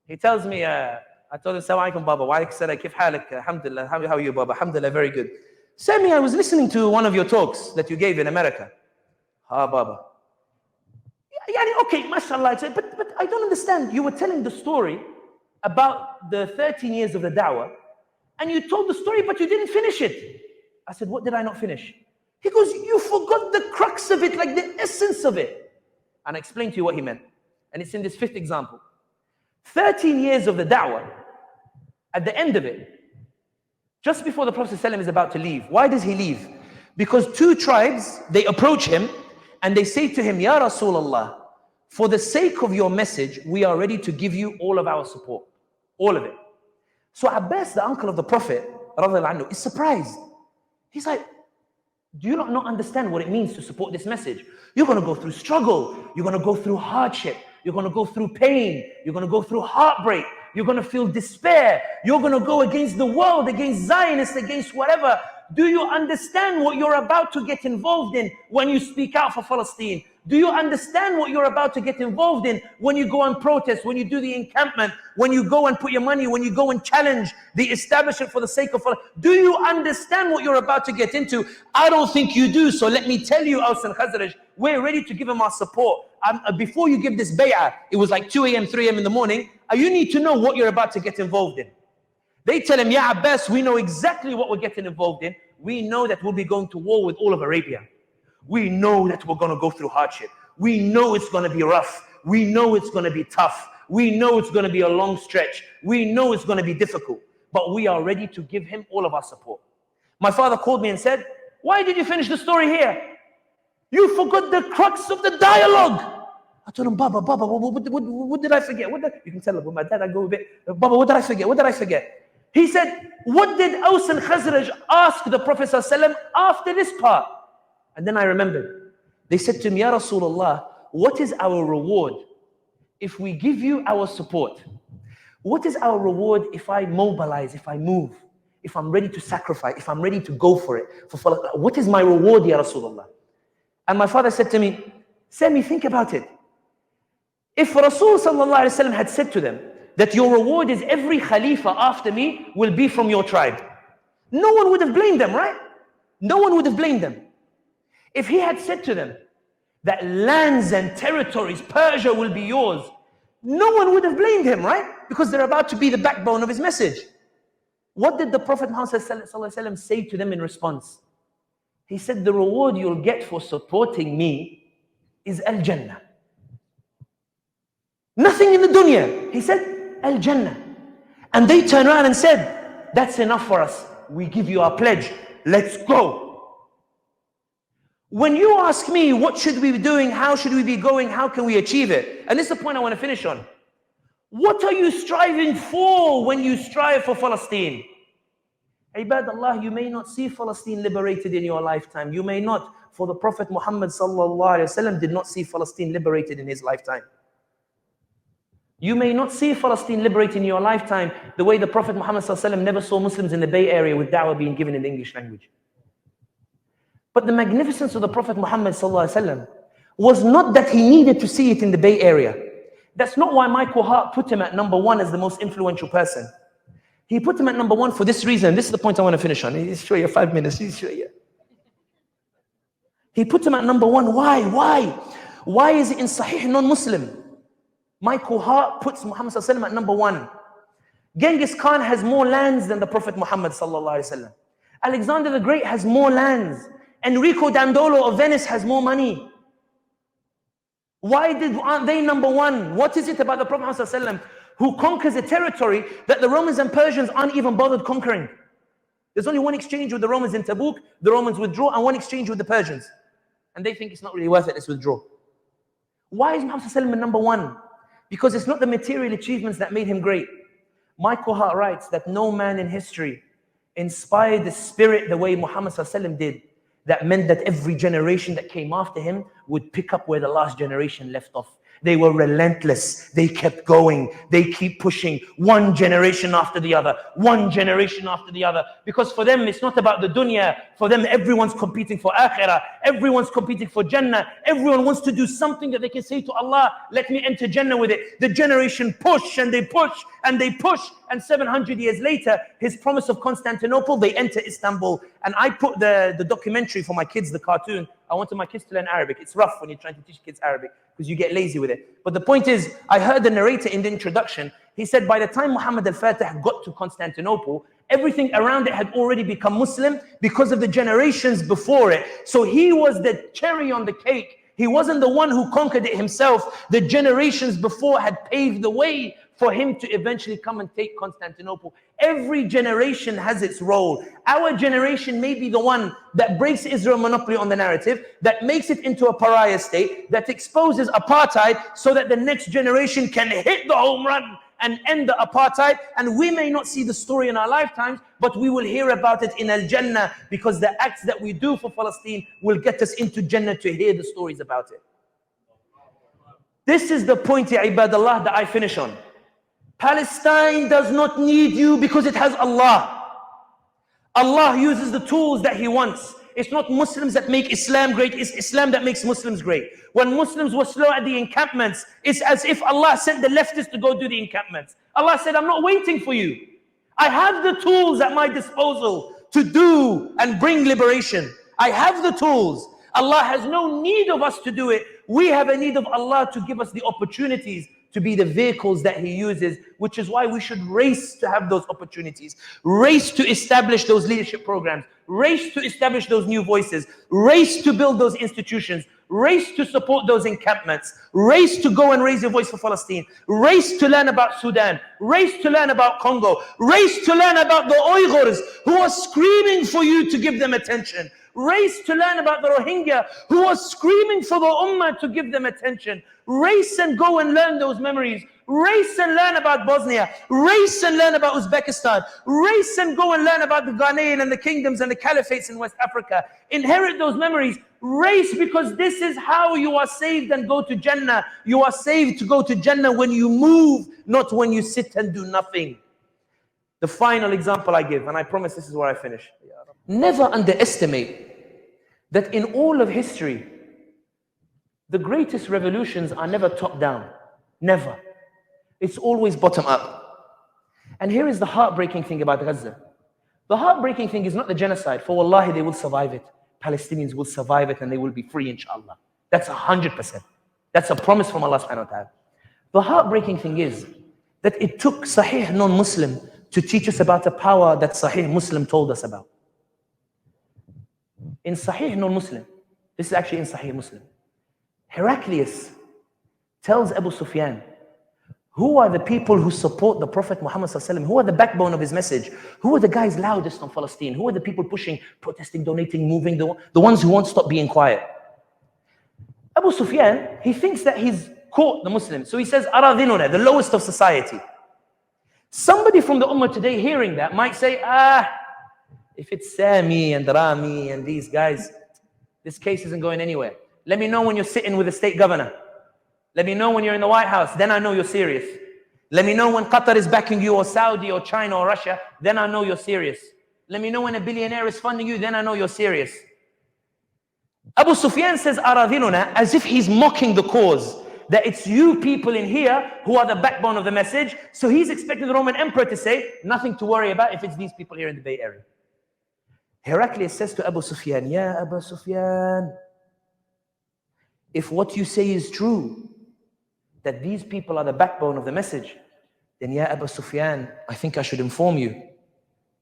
He tells me, I told him, Assalamu alaikum, Baba. Wa alaikum salam, kif halik? Alhamdulillah. How are you, Baba? Alhamdulillah, very good. Sami, I was listening to one of your talks that you gave in America. Baba. Okay, mashallah. But I don't understand. You were telling the story about the 13 years of the da'wah, and you told the story, but you didn't finish it. I said, what did I not finish? He goes, you forgot the crux of it, like the essence of it. And I explained to you what he meant. And it's in this fifth example. 13 years of the da'wah, At the end of it, just before the Prophet ﷺ is about to leave, why does he leave? Because two tribes, they approach him and they say to him, Ya Rasulullah, for the sake of your message, we are ready to give you all of our support. All of it. So Abbas, the uncle of the Prophet, is surprised. He's like, do you not understand what it means to support this message? You're going to go through struggle. You're going to go through hardship. You're going to go through pain. You're going to go through heartbreak. You're going to feel despair. You're going to go against the world, against Zionists, against whatever. Do you understand what you're about to get involved in when you speak out for Palestine? Do you understand what you're about to get involved in when you go and protest, when you do the encampment, when you go and put your money, when you go and challenge the establishment for the sake of Allah? Do you understand what you're about to get into? I don't think you do. So let me tell you, Aus and Khazraj, we're ready to give him our support. Before you give this bay'ah, it was like 2 a.m., 3 a.m. in the morning. You need to know what you're about to get involved in. They tell him, Ya Abbas, we know exactly what we're getting involved in. We know that we'll be going to war with all of Arabia. We know that we're going to go through hardship. We know it's going to be rough. We know it's going to be tough. We know it's going to be a long stretch. We know it's going to be difficult. But we are ready to give him all of our support. My father called me and said, why did you finish the story here? You forgot the crux of the dialogue. I told him, Baba, what did I forget? You can tell him, with my dad, I go a bit, Baba, what did I forget? What did I forget? He said, what did Aus and Khazraj ask the Prophet ﷺ after this part? And then I remembered. They said to me, Ya Rasulullah, what is our reward if we give you our support? What is our reward if I mobilize, if I move, if I'm ready to sacrifice, if I'm ready to go for it? What is my reward, Ya Rasulullah? And my father said to me, Sami, think about it. If Rasul ﷺ had said to them that your reward is every Khalifa after me will be from your tribe, no one would have blamed them, right? No one would have blamed them. If he had said to them that lands and territories, Persia will be yours, no one would have blamed him, right? Because they're about to be the backbone of his message. What did the Prophet Muhammad ﷺ say to them in response? He said, the reward you'll get for supporting me is Al-Jannah. Nothing in the dunya. He said, Al-Jannah. And they turned around and said, that's enough for us. We give you our pledge. Let's go. When you ask me, what should we be doing? How should we be going? How can we achieve it? And this is the point I want to finish on. What are you striving for when you strive for Palestine? Ibadallah, you may not see Palestine liberated in your lifetime. You may not. For the Prophet Muhammad ﷺ did not see Palestine liberated in his lifetime. You may not see Palestine liberated in your lifetime the way the Prophet Muhammad ﷺ never saw Muslims in the Bay Area with da'wah being given in the English language. But the magnificence of the Prophet Muhammad ﷺ was not that he needed to see it in the Bay Area. That's not why Michael Hart put him at number 1 as the most influential person. He put him at number 1 for this reason. This is the point I want to finish on. He's sure you 5 minutes. He's sure you. He put him at number 1. Why? Why is it in Sahih non-Muslim? Michael Hart puts Muhammad ﷺ at number 1. Genghis Khan has more lands than the Prophet Muhammad ﷺ. Alexander the Great has more lands. Enrico Dandolo of Venice has more money. Why aren't they number 1? What is it about the Prophet Muhammad ﷺ who conquers a territory that the Romans and Persians aren't even bothered conquering? There's only one exchange with the Romans in Tabuk, the Romans withdraw, and one exchange with the Persians. And they think it's not really worth it, let's withdraw. Why is Muhammad ﷺ number 1? Because it's not the material achievements that made him great. Michael Hart writes that no man in history inspired the spirit the way Muhammad ﷺ did. That meant that every generation that came after him would pick up where the last generation left off. They were relentless. They kept going. They keep pushing one generation after the other, one generation after the other. Because for them, it's not about the dunya. For them, everyone's competing for akhirah. Everyone's competing for Jannah. Everyone wants to do something that they can say to Allah, let me enter Jannah with it. The generation push and they push and they push. And 700 years later, his promise of Constantinople, they enter Istanbul. And I put the documentary for my kids, the cartoon. I wanted my kids to learn Arabic. It's rough when you're trying to teach kids Arabic because you get lazy with it. But the point is, I heard the narrator in the introduction. He said by the time Muhammad al-Fatih got to Constantinople, everything around it had already become Muslim because of the generations before it. So he was the cherry on the cake. He wasn't the one who conquered it himself. The generations before had paved the way for him to eventually come and take Constantinople. Every generation has its role. Our generation may be the one that breaks Israel monopoly on the narrative, that makes it into a pariah state, that exposes apartheid so that the next generation can hit the home run and end the apartheid. And we may not see the story in our lifetimes, but we will hear about it in Al-Jannah, because the acts that we do for Palestine will get us into Jannah to hear the stories about it. This is the point, ya ibadallah, that I finish on. Palestine does not need you because it has Allah. Allah uses the tools that He wants. It's not Muslims that make Islam great, it's Islam that makes Muslims great. When Muslims were slow at the encampments, it's as if Allah sent the leftists to go do the encampments. Allah said, I'm not waiting for you. I have the tools at my disposal to do and bring liberation. I have the tools. Allah has no need of us to do it. We have a need of Allah to give us the opportunities to be the vehicles that He uses, which is why we should race to have those opportunities, race to establish those leadership programs, race to establish those new voices, race to build those institutions, race to support those encampments, race to go and raise your voice for Palestine, race to learn about Sudan, race to learn about Congo, race to learn about the Uyghurs who are screaming for you to give them attention, race to learn about the Rohingya who are screaming for the Ummah to give them attention. Race and go and learn those memories. Race and learn about Bosnia. Race and learn about Uzbekistan. Race and go and learn about the Ghanaian and the kingdoms and the caliphates in West Africa. Inherit those memories. Race, because this is how you are saved and go to Jannah. You are saved to go to Jannah when you move, not when you sit and do nothing. The final example I give, and I promise this is where I finish. Never underestimate that in all of history, the greatest revolutions are never top down. Never. It's always bottom up. And here is the heartbreaking thing about Gaza. The heartbreaking thing is not the genocide. For wallahi, they will survive it. Palestinians will survive it and they will be free, inshallah. That's 100%. That's a promise from Allah subhanahu wa ta'ala. The heartbreaking thing is that it took Sahih non-Muslim to teach us about a power that Sahih Muslim told us about. In Sahih non-Muslim, this is actually in Sahih Muslim, Heraclius tells Abu Sufyan, who are the people who support the Prophet Muhammad sallallahu alaihi wasallam? Who are the backbone of his message? Who are the guys loudest on Palestine? Who are the people pushing, protesting, donating, moving, the ones who won't stop being quiet? Abu Sufyan, he thinks that he's caught the Muslims. So he says, Aradhinuna, the lowest of society. Somebody from the Ummah today hearing that might say, if it's Sami and Rami and these guys, this case isn't going anywhere. Let me know when you're sitting with the state governor. Let me know when you're in the White House. Then I know you're serious. Let me know when Qatar is backing you, or Saudi or China or Russia. Then I know you're serious. Let me know when a billionaire is funding you. Then I know you're serious. Abu Sufyan says, Aradhinuna, as if he's mocking the cause. That it's you people in here who are the backbone of the message. So he's expecting the Roman emperor to say, nothing to worry about if it's these people here in the Bay Area. Heraclius says to Abu Sufyan, Ya Abu Sufyan, if what you say is true, that these people are the backbone of the message, then Ya Abu Sufyan, I think I should inform you,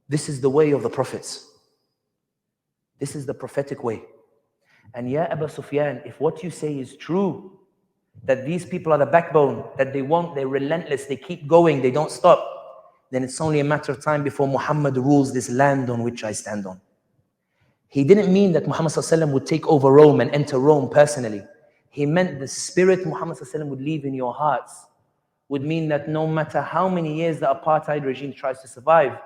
this is the way of the prophets. This is the prophetic way. And Ya Abu Sufyan, if what you say is true, that these people are the backbone, that they're relentless, they keep going, they don't stop, then it's only a matter of time before Muhammad rules this land on which I stand on. He didn't mean that Muhammad ﷺ would take over Rome and enter Rome personally. He meant the spirit Muhammad ﷺ would leave in your hearts would mean that no matter how many years the apartheid regime tries to survive,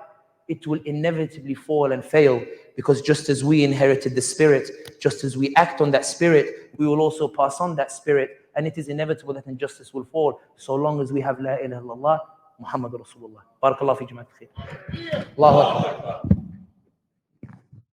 it will inevitably fall and fail, because just as we inherited the spirit, just as we act on that spirit, we will also pass on that spirit, and it is inevitable that injustice will fall so long as we have La ilaha illallah Muhammad Rasulullah. Barakallahu fi jama'at khair. Allahu Akbar.